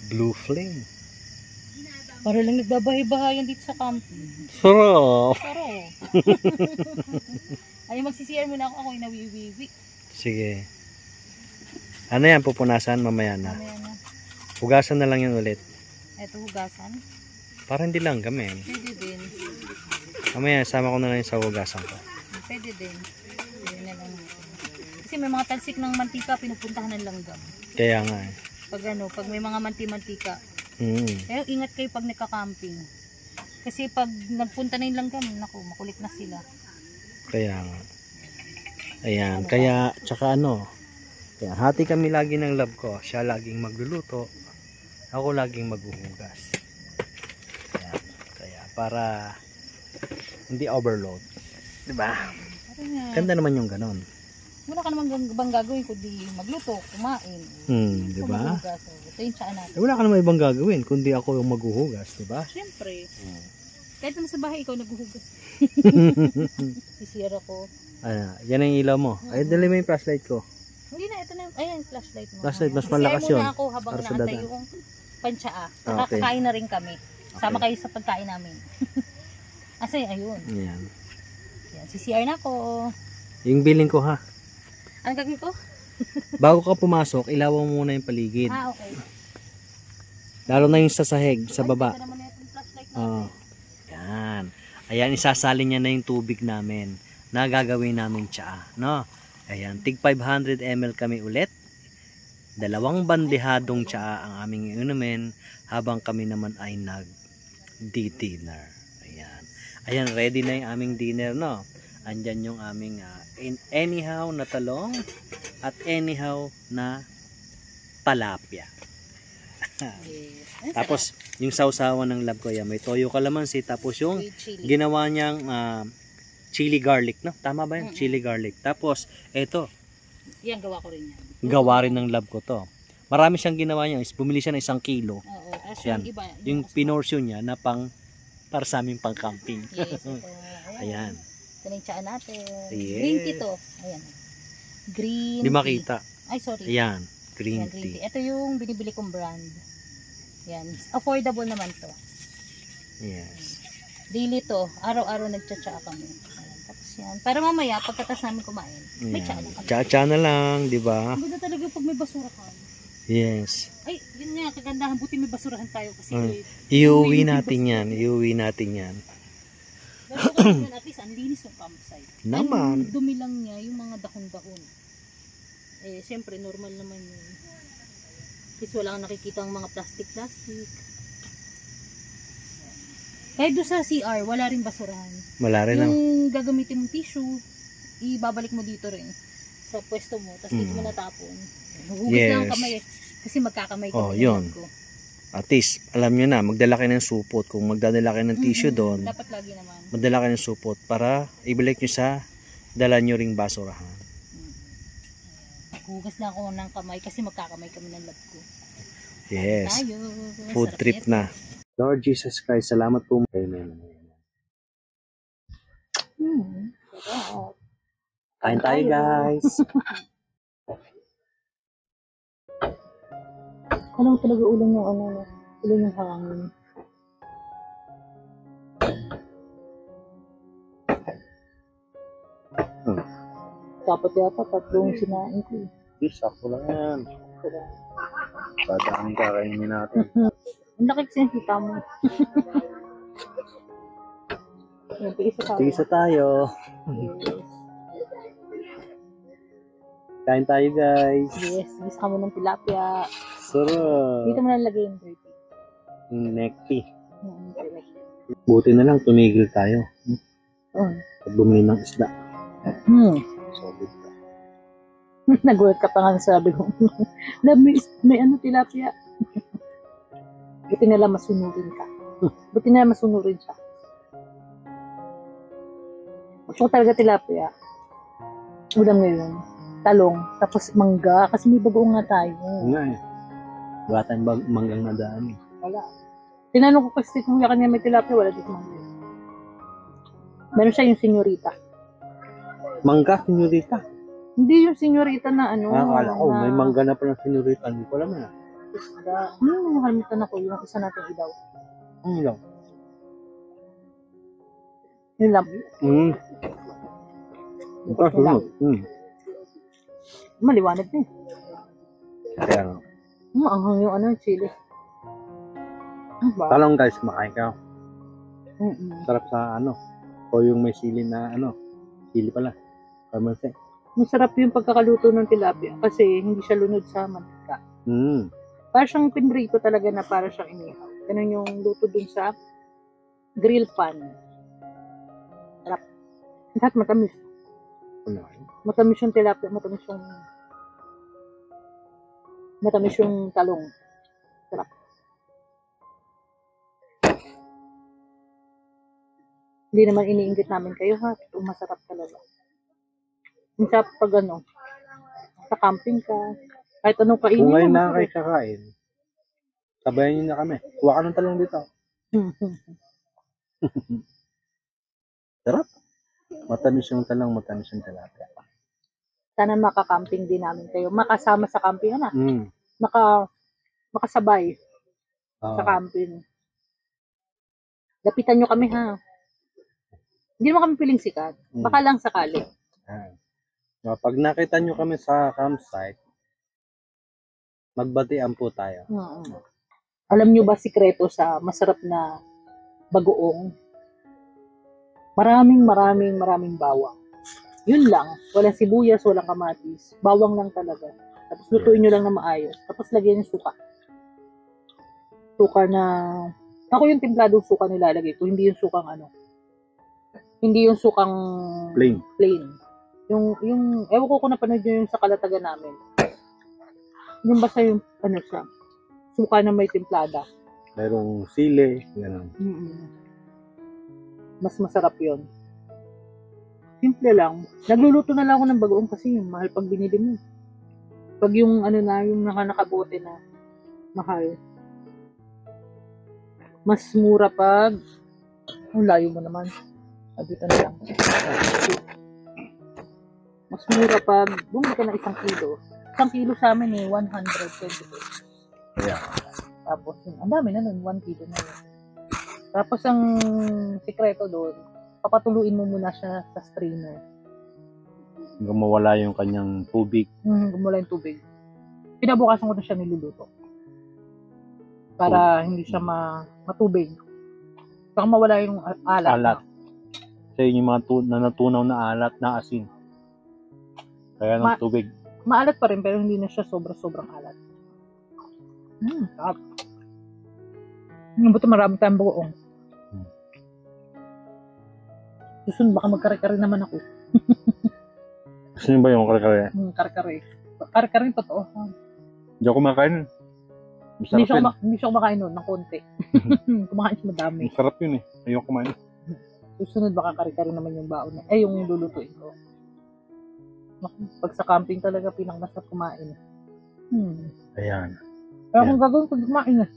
Speaker 2: Blue flame.
Speaker 1: Para lang nagbabahay-bahayan dito sa camping.
Speaker 2: Sarap!
Speaker 1: Sarap! Ay, magsisiyar muna ako yung nawiwiwi.
Speaker 2: Sige. Ano yan, pupunasan mamaya na.
Speaker 1: Mamaya na.
Speaker 2: Hugasan na lang yun ulit.
Speaker 1: Eto, hugasan.
Speaker 2: Para hindi lang kami.
Speaker 1: Pwede din.
Speaker 2: Mamaya, sama ko na lang sa hugasan ko.
Speaker 1: Pwede din. Pwede na lang. Kasi may mga talsik ng mantika, pinupuntahan ng langgam.
Speaker 2: Kaya nga eh.
Speaker 1: Pag may mga manti-mantika.
Speaker 2: Mm.
Speaker 1: Kaya ingat kayo pag nagka-camping. Kasi pag nagpunta na yung langgam, naku, makulit na sila.
Speaker 2: Kaya nga. Ayan. Kaya, tsaka kaya hati kami lagi ng love ko. Siya laging magluluto. Ako laging maghuhugas. Ayan. Kaya, para hindi overload. Diba? Ganda naman yung ganon.
Speaker 1: Wala ka naman bang gagawin kundi magluto, kumain.
Speaker 2: Diba?
Speaker 1: Ito yung tsaa natin.
Speaker 2: Wala ka naman ibang gagawin kundi ako yung maghuhugas. Diba?
Speaker 1: Siyempre. Kahit naman sa bahay, ikaw naghuhugas. Isira ko.
Speaker 2: Yan ang ilaw mo. Ay, dali mo yung flashlight ko.
Speaker 1: Hindi na, ito na yung, ayan, flashlight mo.
Speaker 2: Flashlight, mas
Speaker 1: Isira
Speaker 2: malakas yun.
Speaker 1: muna ako habang
Speaker 2: Para sa
Speaker 1: naantay
Speaker 2: dada.
Speaker 1: yung pantsaa.
Speaker 2: Okay.
Speaker 1: Kakain na rin kami. Sama kayo sa pagkain namin. Asa ayun.
Speaker 2: Yan.
Speaker 1: Yan, CCR na ako.
Speaker 2: Yung billing ko ha.
Speaker 1: Ano gagawin ko?
Speaker 2: Bago ka pumasok, ilawan mo muna yung paligid.
Speaker 1: Okay.
Speaker 2: Lalo na yung sa sahig, sa baba.
Speaker 1: Ay, naman na itong flashlight natin.
Speaker 2: Yan. Ayan, isasalin niya na yung tubig namin na gagawin namin tsaa. No? Ayan, tig 500 ml kami ulit. 2 bandehadong tsaa ang aming inumin habang kami naman ay nag-dinner. Ayan. Ayan, ready na yung aming dinner, no? Andyan yung aming anyhow na talong at anyhow na talapia.
Speaker 1: Yes.
Speaker 2: Tapos yung sausawan ng love ko yan, may toyo kalamansi, tapos yung
Speaker 1: Chili.
Speaker 2: ginawa niyang chili garlic, no? Tama ba yun? Chili garlic. Tapos eto,
Speaker 1: Yan, gawa ko rin yan.
Speaker 2: gawa rin ng love ko to. Marami siyang ginawa niya, bumili siya ng 1 kilo.
Speaker 1: Oo. As
Speaker 2: Yan.
Speaker 1: yung iba.
Speaker 2: Yung pinortion niya na para sa aming pang-camping.
Speaker 1: Yes. Ito.
Speaker 2: Ayan.
Speaker 1: Ito na yung tsaa natin.
Speaker 2: Yes.
Speaker 1: Green tea to. Ayan. Green
Speaker 2: Hindi
Speaker 1: tea.
Speaker 2: makita.
Speaker 1: Ay, sorry.
Speaker 2: Ayan, green
Speaker 1: Ayan,
Speaker 2: tea.
Speaker 1: Ito yung binibili kong brand. Yan. Affordable naman to.
Speaker 2: Yes.
Speaker 1: Daily to. Araw-araw nagtsatsaa kami. Ayan. Tapos yan. Para mamaya, pagkatas namin kumain, may tsa na kami.
Speaker 2: Tsa-tsa na lang, di ba?
Speaker 1: Ang ganda talaga pag may basurahan.
Speaker 2: Yes.
Speaker 1: Ay, yun nga, kagandahan. Buti may basurahan tayo kasi
Speaker 2: Iuwi natin yan. Iuwi natin yan.
Speaker 1: pero kung yun, at least, ang linis ng campsite.
Speaker 2: Naman.
Speaker 1: Ang dumi lang niya, yung mga dahon-dahon. Eh, siyempre, normal naman yun. Kasi wala kang nakikita ang mga plastic. Kahit doon sa CR, wala rin basurahan.
Speaker 2: Wala rin lang.
Speaker 1: Yung gagamitin mong tissue, ibabalik mo dito rin sa pwesto mo, tapos dito mo natapon. Hugas lang ang kamay kasi magkakamay ka.
Speaker 2: Oh, yun. At least, alam nyo na, magdala kayo ng supot. Kung magdadala kayo ng tissue doon,
Speaker 1: dapat lagi naman.
Speaker 2: magdala kayo ng supot para ibalik nyo sa dala nyo ring basurahan.
Speaker 1: Hugas lang ako ng kamay kasi magkakamay kami ng lab ko.
Speaker 2: Yes.
Speaker 1: Tayo.
Speaker 2: Food
Speaker 1: Sarap
Speaker 2: trip
Speaker 1: yan.
Speaker 2: na. Lord Jesus Christ, salamat po. Amen.
Speaker 1: Sarap.
Speaker 2: Kain tayo, guys.
Speaker 1: Alam mo talaga ulan yung ulan yung hangin. Dapat yata tatlong sinain ko.
Speaker 2: Sakto lang yan. Sadaan kakainin natin.
Speaker 1: Ang laki kasi yung kita mo. Yan, tig-isa tayo.
Speaker 2: Tig-isa tayo. Kain tayo, guys.
Speaker 1: Yes, gusto mo ng tilapia.
Speaker 2: Sarap.
Speaker 1: Dito mo nalagay yung dirty.
Speaker 2: Neck tea.
Speaker 1: Correct.
Speaker 2: Buti na lang, tumigil tayo. Pag bumili ng isda. Solid ka.
Speaker 1: Nagulat ka pa nga sabi ko. may ano tilapia. Buti na lang masunurin ka. Buti na lang masunurin siya. Gusto ko talaga tilapia. Ulam ngayon. Talong. Tapos mangga. Kasi may bagoong nga tayo.
Speaker 2: Nga eh. Wala tayong manggang nadaan eh.
Speaker 1: Wala. Tinanong ko kasi kung kanya may tilapia. Wala dito mangga. Meron siya yung senyorita.
Speaker 2: Mangga, senyorita?
Speaker 1: Hindi yung senyorita na ano.
Speaker 2: Akala ko,
Speaker 1: na
Speaker 2: may mangga na pala senyorita. Hindi ko alam na.
Speaker 1: isda. Nakalimutan ako yung isa natin ilaw.
Speaker 2: Ang ilaw.
Speaker 1: Yun lang.
Speaker 2: Sunod.
Speaker 1: Maliwanag na eh.
Speaker 2: Kaya nga.
Speaker 1: Maanghang yung ano, chili.
Speaker 2: Talong guys, makain ka.
Speaker 1: Mm-mm.
Speaker 2: Sarap sa ano. O yung may sili na ano. Sili pala. Kamansi.
Speaker 1: Masarap yung pagkakaluto ng tilapia kasi hindi siya lunod sa mantika. Para siyang pinrito talaga na para siyang inihaw. Ganun yung luto dun sa grill pan. Sarap. Lahat matamis. Matamis yung tilapia, matamis yung talong. Sarap. Hindi naman iniinggit namin kayo ha. Ito masarap talaga. Yung sa pag ano, sa camping ka, kahit anong kainin.
Speaker 2: Kung ngayon na kayo kakain, sabayan nyo na kami. Kuha ka ng talong dito. Sarap. Matamis yung talong, matamis yung tilapia.
Speaker 1: Sana makakamping din namin kayo. Makasama sa camping na. Makasabay sa camping. Lapitan nyo kami ha. Hindi naman kami piling sikat. Baka lang sakali.
Speaker 2: Pag nakita nyo kami sa campsite, magbatian po tayo.
Speaker 1: Alam nyo ba sikreto sa masarap na bagoong? Maraming bawang. Yun lang. Walang sibuyas, walang kamatis. Bawang lang talaga. Tapos lutuin nyo lang na maayos. Tapos lagyan yung suka. Suka na... Ako yung templadong suka nilalagay ko. Hindi yung sukang ano. Hindi yung sukang... Plain. Yung ewan ko kung napanood nyo yung sa Kalatagan namin. Yung basta yung, ano siya, suka na may templada.
Speaker 2: Mayroong sili, gano'n.
Speaker 1: Mas masarap yon. Simple lang. Nagluluto na lang ako ng bagoong kasi yung mahal pag binili mo. Pag yung ano na, yung nakabote na mahal. Mas mura pag, ang layo mo naman. Dito na lang. Mas mura pag bumili ka ng 1 kilo. 1 kilo sa amin eh, 120 pesos.
Speaker 2: Yeah.
Speaker 1: Tapos, ang dami na nun, 1 kilo na yun. Tapos, ang sikreto doon, papatuluin mo muna siya sa strainer.
Speaker 2: Hanggang mawala yung kanyang tubig.
Speaker 1: Gumula yung tubig. Pinabukasan ko na siya niluluto. Para hindi siya matubig. Baka mawala yung alat.
Speaker 2: Alat. Kasi yun yung mga natunaw na alat na asin. Kaya ng tubig.
Speaker 1: Maalat pa rin pero hindi na siya sobrang alat. Sarap. Buti marami tayong buong. Susunod baka magkare-kare naman ako.
Speaker 2: Gusto niyo ba yung kare-kare?
Speaker 1: Kare-kare. Kare-kare totoo.
Speaker 2: Hindi ako makain.
Speaker 1: Hindi siya kumakain nun ng konti. Kumakain siya madami.
Speaker 2: Masarap yun eh. Ayoko kumain.
Speaker 1: Susunod baka kare-kare naman yung baon. Yung lulutuin ko. Pag sa camping talaga pinakamasarap kumain.
Speaker 2: Ayan.
Speaker 1: Pero kung gagawin ko kumain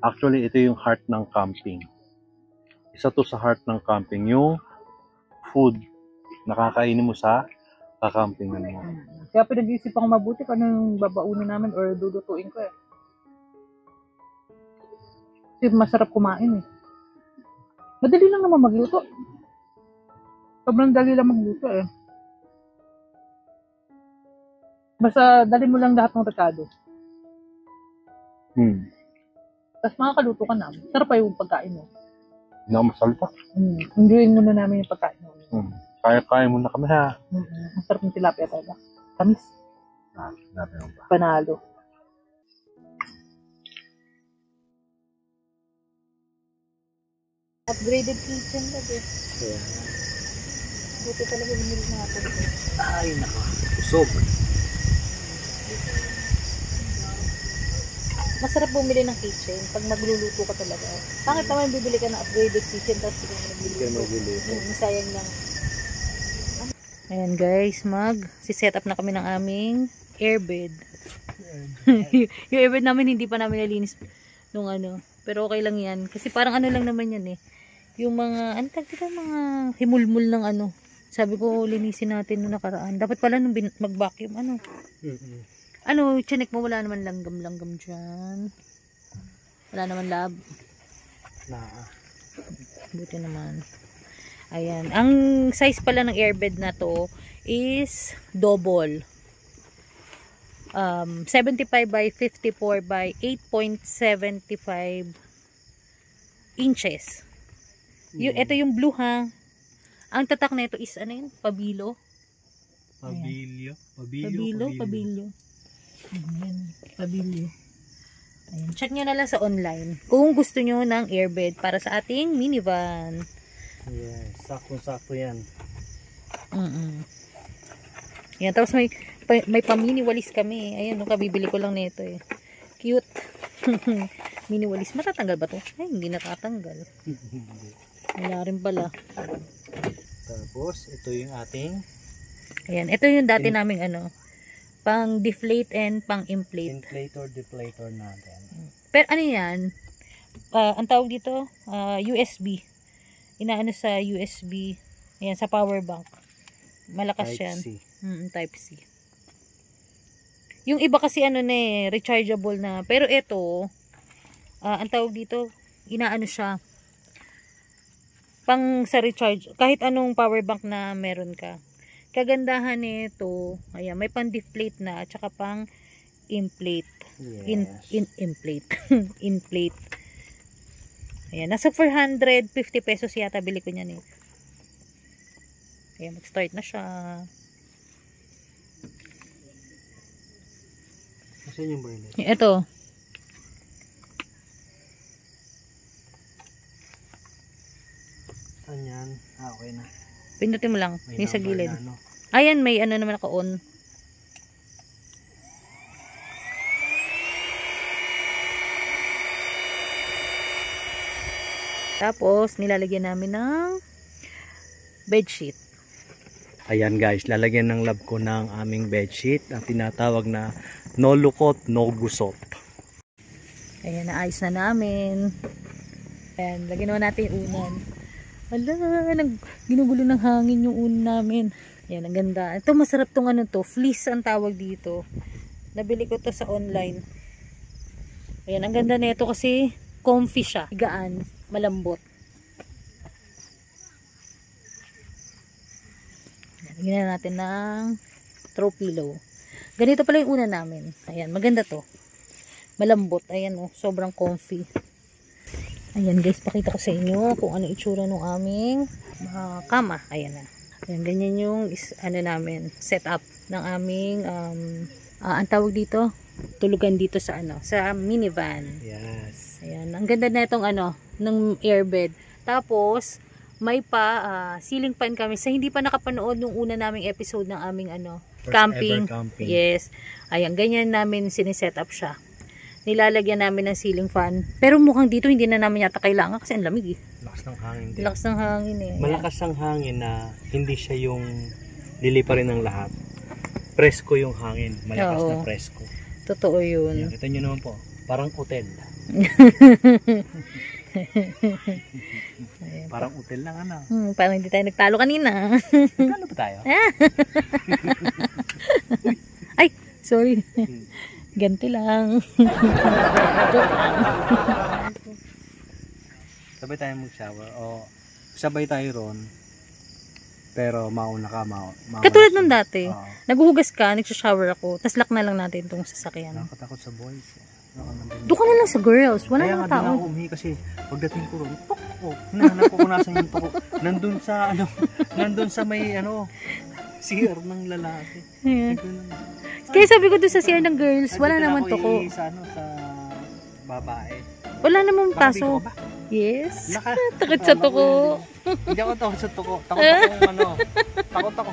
Speaker 2: Actually, ito yung heart ng camping. Isa to sa heart ng camping. Yung food na kakainin mo sa kakampingan mo.
Speaker 1: Kaya pinag-iisipan ko mabuti kung ano yung babaunin namin or lulutuin ko eh. Kasi masarap kumain eh. Madali lang naman magluto. Sobrang dali lang magluto eh. Basta dali mo lang lahat ng rekado. Tapos makakaluto ka na. Sarap pa yung pagkain mo.
Speaker 2: Hindi ako masalita.
Speaker 1: Enjoyin muna namin yung pagkain mo.
Speaker 2: Kaya muna kami ha.
Speaker 1: Ang sarap ng tilapia talaga. Tamis. Panalo. Upgraded kitchen ba eh.
Speaker 2: Kaya.
Speaker 1: Buti talaga bumili na ako.
Speaker 2: Ay, nako. Usog.
Speaker 1: Masarap bumili ng kitchen pag magluluto ka talaga. Bakit naman bibili ka ng upgraded kitchen tapos hindi ka magluluto? Sayang lang. Ayan guys, si-set up na kami ng aming airbed. Yung airbed namin hindi pa namin nalinis nung ano. Pero okay lang yan. Kasi parang ano lang naman yan eh. Yung mga, mga himulmul ng ano. Sabi ko, linisin natin nung nakaraan. Dapat pala nung mag-vacuum, ano. Chinek mo, wala naman langgam-langgam dyan. Wala naman lab. Buti naman. Ayan. Ang size pala ng airbed na to is double. 75 by 54 by 8.75 inches. Ito yung blue ha. Ang tatak na ito is ano yun? Pabilo. Pabilyo. Ayan. Pabilyo. Ayan. Check nyo na lang sa online kung gusto nyo ng airbed para sa ating minivan.
Speaker 2: Yes. Sakto-sakto yan.
Speaker 1: Yan. Tapos may pa-mini walis kami. Ayan, kabibili ko lang nito eh. Cute. Mini walis. Matatanggal ba to? Ay, hindi natatanggal. Wala rin pala.
Speaker 2: Tapos, ito yung ating
Speaker 1: ayan, ito yung dati naming ano, pang deflate and pang inflate.
Speaker 2: Deflator natin.
Speaker 1: Pero ano yan? Ang tawag dito, USB. Inaano sa USB. Ayan, sa power bank. Malakas yan. Type C. Yung iba kasi ano na eh, rechargeable na. Pero ito, ang tawag dito, inaano siya, pang sa recharge, kahit anong power bank na meron ka. Kagandahan nito, ayan, may pang deflate na at saka pang inflate.
Speaker 2: Yes.
Speaker 1: Inflate. Inflate. Ayan, nasa 450 pesos yata bili ko niyan eh. Ayan, mag-start na siya.
Speaker 2: Saan yung boiler?
Speaker 1: Ito.
Speaker 2: Saan yan? Okay na.
Speaker 1: Pindutin mo lang. May sa gilid.
Speaker 2: Na, no?
Speaker 1: Ayan, may ano naman naka-on. Tapos, nilalagyan namin ng bedsheet.
Speaker 2: Ayan guys, lalagyan ng lab ko ng aming bedsheet. Ang tinatawag na no lukot, no gusot.
Speaker 1: Ayan, naayos na namin. Ayan, lagyan naman natin yung unan. Ala, ginugulo ng hangin yung unan namin. Ayan, ang ganda. Ito, masarap tong ano to. Fleece ang tawag dito. Nabili ko to sa online. Ayan, ang ganda nito kasi comfy siya. Higaan, malambot. Lagyan na natin ng throw pillow. Ganito pala yung una namin. Ayan, maganda to. Malambot. Ayan oh, sobrang comfy. Ayan guys, pakita ko sa inyo kung ano itsura ng aming kama. Ayan na. Ayan, ganyan yung namin, setup ng aming ang tawag dito, tulugan dito sa sa minivan.
Speaker 2: Yes.
Speaker 1: Ayan, ang ganda na itong ng airbed. Tapos may ceiling fan kami. Sa hindi pa nakapanood yung una naming episode ng aming camping.
Speaker 2: camping.
Speaker 1: Yes. Ayan, ganyan namin siniset up siya. Nilalagyan namin ng ceiling fan. Pero mukhang dito hindi na namin yata kailangan kasi ang lamig eh.
Speaker 2: Lakas ng hangin.
Speaker 1: Lakas ng hangin eh.
Speaker 2: Malakas ang hangin na hindi siya yung liliparin ng lahat. Presko yung hangin. Malakas na presko.
Speaker 1: Totoo yun.
Speaker 2: Yan, kita nyo naman po. Parang hotel. Parang hotel lang
Speaker 1: parang hindi tayo nagtalo kanina.
Speaker 2: Nagtalo ba tayo?
Speaker 1: Ay, sorry. Ganti lang. Joke lang.
Speaker 2: Sabay tayo mag-shower o sabay tayo ron. Pero mauna ka,
Speaker 1: katulad nung dati. Naghuhugas ka, nagsha-shower ako, tas lock na lang natin itong sasakyan.
Speaker 2: Nakakatakot sa boys.
Speaker 1: Doon ka na lang sa girls. Wala
Speaker 2: kaya
Speaker 1: nang
Speaker 2: nga
Speaker 1: tao.
Speaker 2: Kaya nga umihi kasi pagdating ko ron, hinahanap ko kung nasan yung toko. Nandun sa may CR ng lalaki.
Speaker 1: Yeah. Kaya sabi ko doon sa CR ng girls, wala naman toko.
Speaker 2: Sa babae.
Speaker 1: Wala namang taso.
Speaker 2: Ba?
Speaker 1: Yes. Takot sa toko.
Speaker 2: Hindi ako takot sa toko. Takot ako.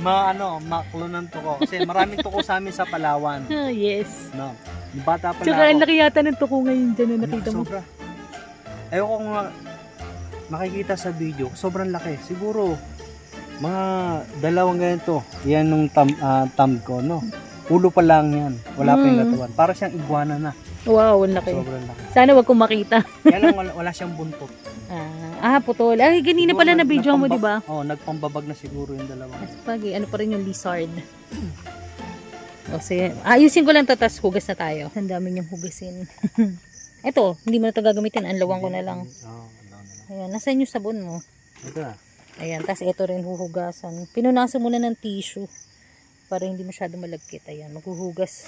Speaker 2: Maklo ng toko. Kasi maraming toko sa amin sa Palawan.
Speaker 1: Yes.
Speaker 2: No. Bata pa
Speaker 1: tsaka ang laki yata ng toko ngayon dyan na nakita mo.
Speaker 2: Sobra. Ayoko kung makikita sa video. Sobrang laki. Siguro mga 2 ganito. Yan nung thumb ko, no? Ulo pa lang yan. Wala pa yung katawan. Para siyang iguana na.
Speaker 1: Wow, ang laki.
Speaker 2: Sobrang laki.
Speaker 1: Sana wag kong makita.
Speaker 2: Kaya lang wala siyang buntot.
Speaker 1: Putol. Ay, ganina pala na video mo, di ba?
Speaker 2: Nagpambabag na siguro yung dalawa.
Speaker 1: Ano pa rin yung lizard. Sige, ayusin ko lang to, tas hugas na tayo. Ang dami niyang hugasin. Ito, hindi mo na ito gagamitin. Anlawang ko na lang. Ayan, nasaan yung sabon mo?
Speaker 2: Ito na.
Speaker 1: Ayan, tas ito rin huhugasan. Pinunasan muna ng tissue para hindi masyado malagkit. Ayan, maghuhugas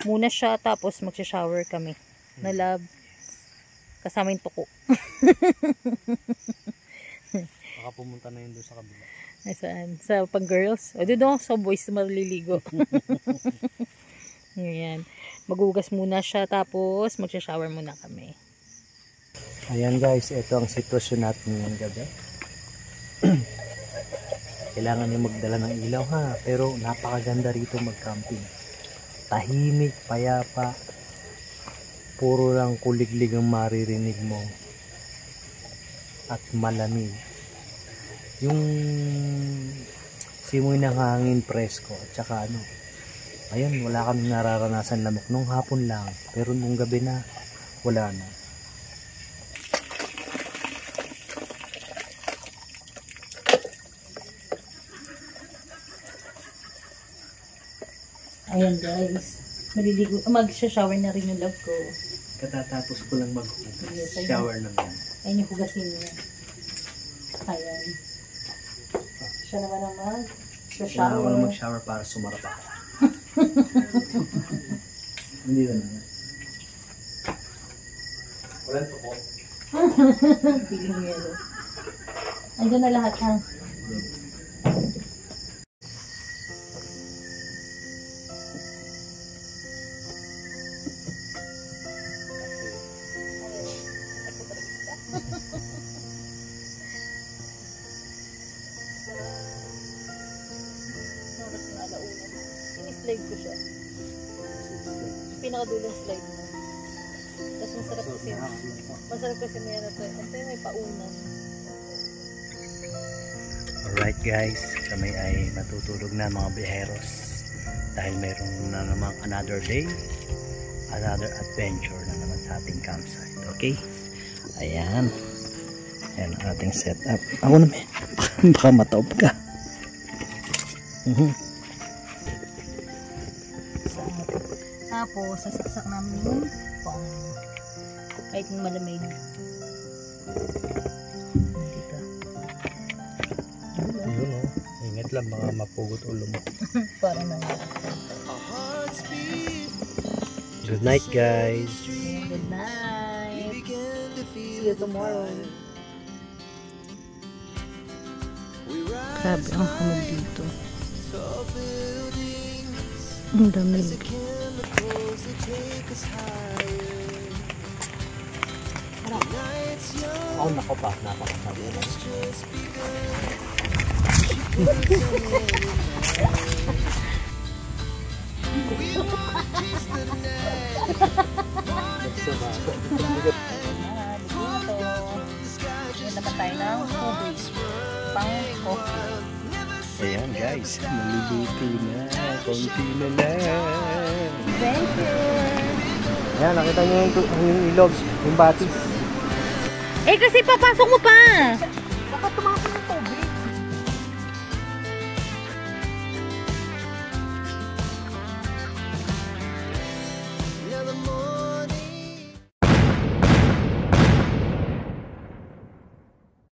Speaker 1: muna siya, tapos magsha-shower kami. Na love. Kasama yung tuko.
Speaker 2: Baka pumunta na yun doon sa kabila.
Speaker 1: Saan? Sa pag-girls? O doon sa boys maliligo. Ayan. Maghugas muna siya, tapos magsha-shower muna kami.
Speaker 2: Ayan guys, ito ang sitwasyon natin ngayong gabi. Kailangan niyo magdala ng ilaw ha, pero napakaganda rito mag-camping. Tahimik, payapa, puro lang kuliglig ang maririnig mo at malamig. Yung simoy ng hangin presko at saka ayun, wala kaming nararanasan lamok nung hapon lang, pero nung gabi na wala na.
Speaker 1: Ayan guys, maliligo, mag-shower na rin yung love ko.
Speaker 2: Katatapos ko lang mag-shower naman.
Speaker 1: Ayun yung hugasin niya. Ayan. Siya naman ang mag-shower.
Speaker 2: Wala mag-shower para sumarap ako. Hindi na naman. Walang tuko.
Speaker 1: Piling mo yelo. Andyan na lahat ha. Slide ko siya. Pinakadulong slide mo. Tapos masarap kasi yun. Masarap kasi may may paunan.
Speaker 2: Alright guys, kami ay matutulog na mga biheros. Dahil mayroon na namang another day, another adventure na naman sa ating campsite. Okay? Ayan. Ayan ang ating setup. Ako naman. Baka mataob ka.
Speaker 1: Tapos, sasaksak namin yung pang kahit malamig. Dito.
Speaker 2: Yun o. Ingat lang mga mapugot ulo mo.
Speaker 1: Para na.
Speaker 3: Our hearts beat
Speaker 2: Good night guys.
Speaker 1: Good night.
Speaker 3: began to
Speaker 1: See
Speaker 3: feel
Speaker 1: you tomorrow.
Speaker 3: we rise
Speaker 1: Grabe ang hamog dito.
Speaker 3: tall buildings
Speaker 1: Ang damig.
Speaker 3: chemicals that take us higher. The night's young,
Speaker 2: Oh nako pa, napakasabi.
Speaker 3: it's just begun. We wanna chase the night, the sky
Speaker 1: Yan
Speaker 3: just
Speaker 1: naman tayo ng tubig. Pang coffee.
Speaker 2: Ayan guys, maluluto na. Konti na lang.
Speaker 1: Thank you.
Speaker 2: Ayan, nakita niyo yung ilog, yung batis.
Speaker 1: Eh kasi papasok mo pa. Dapat tumapasok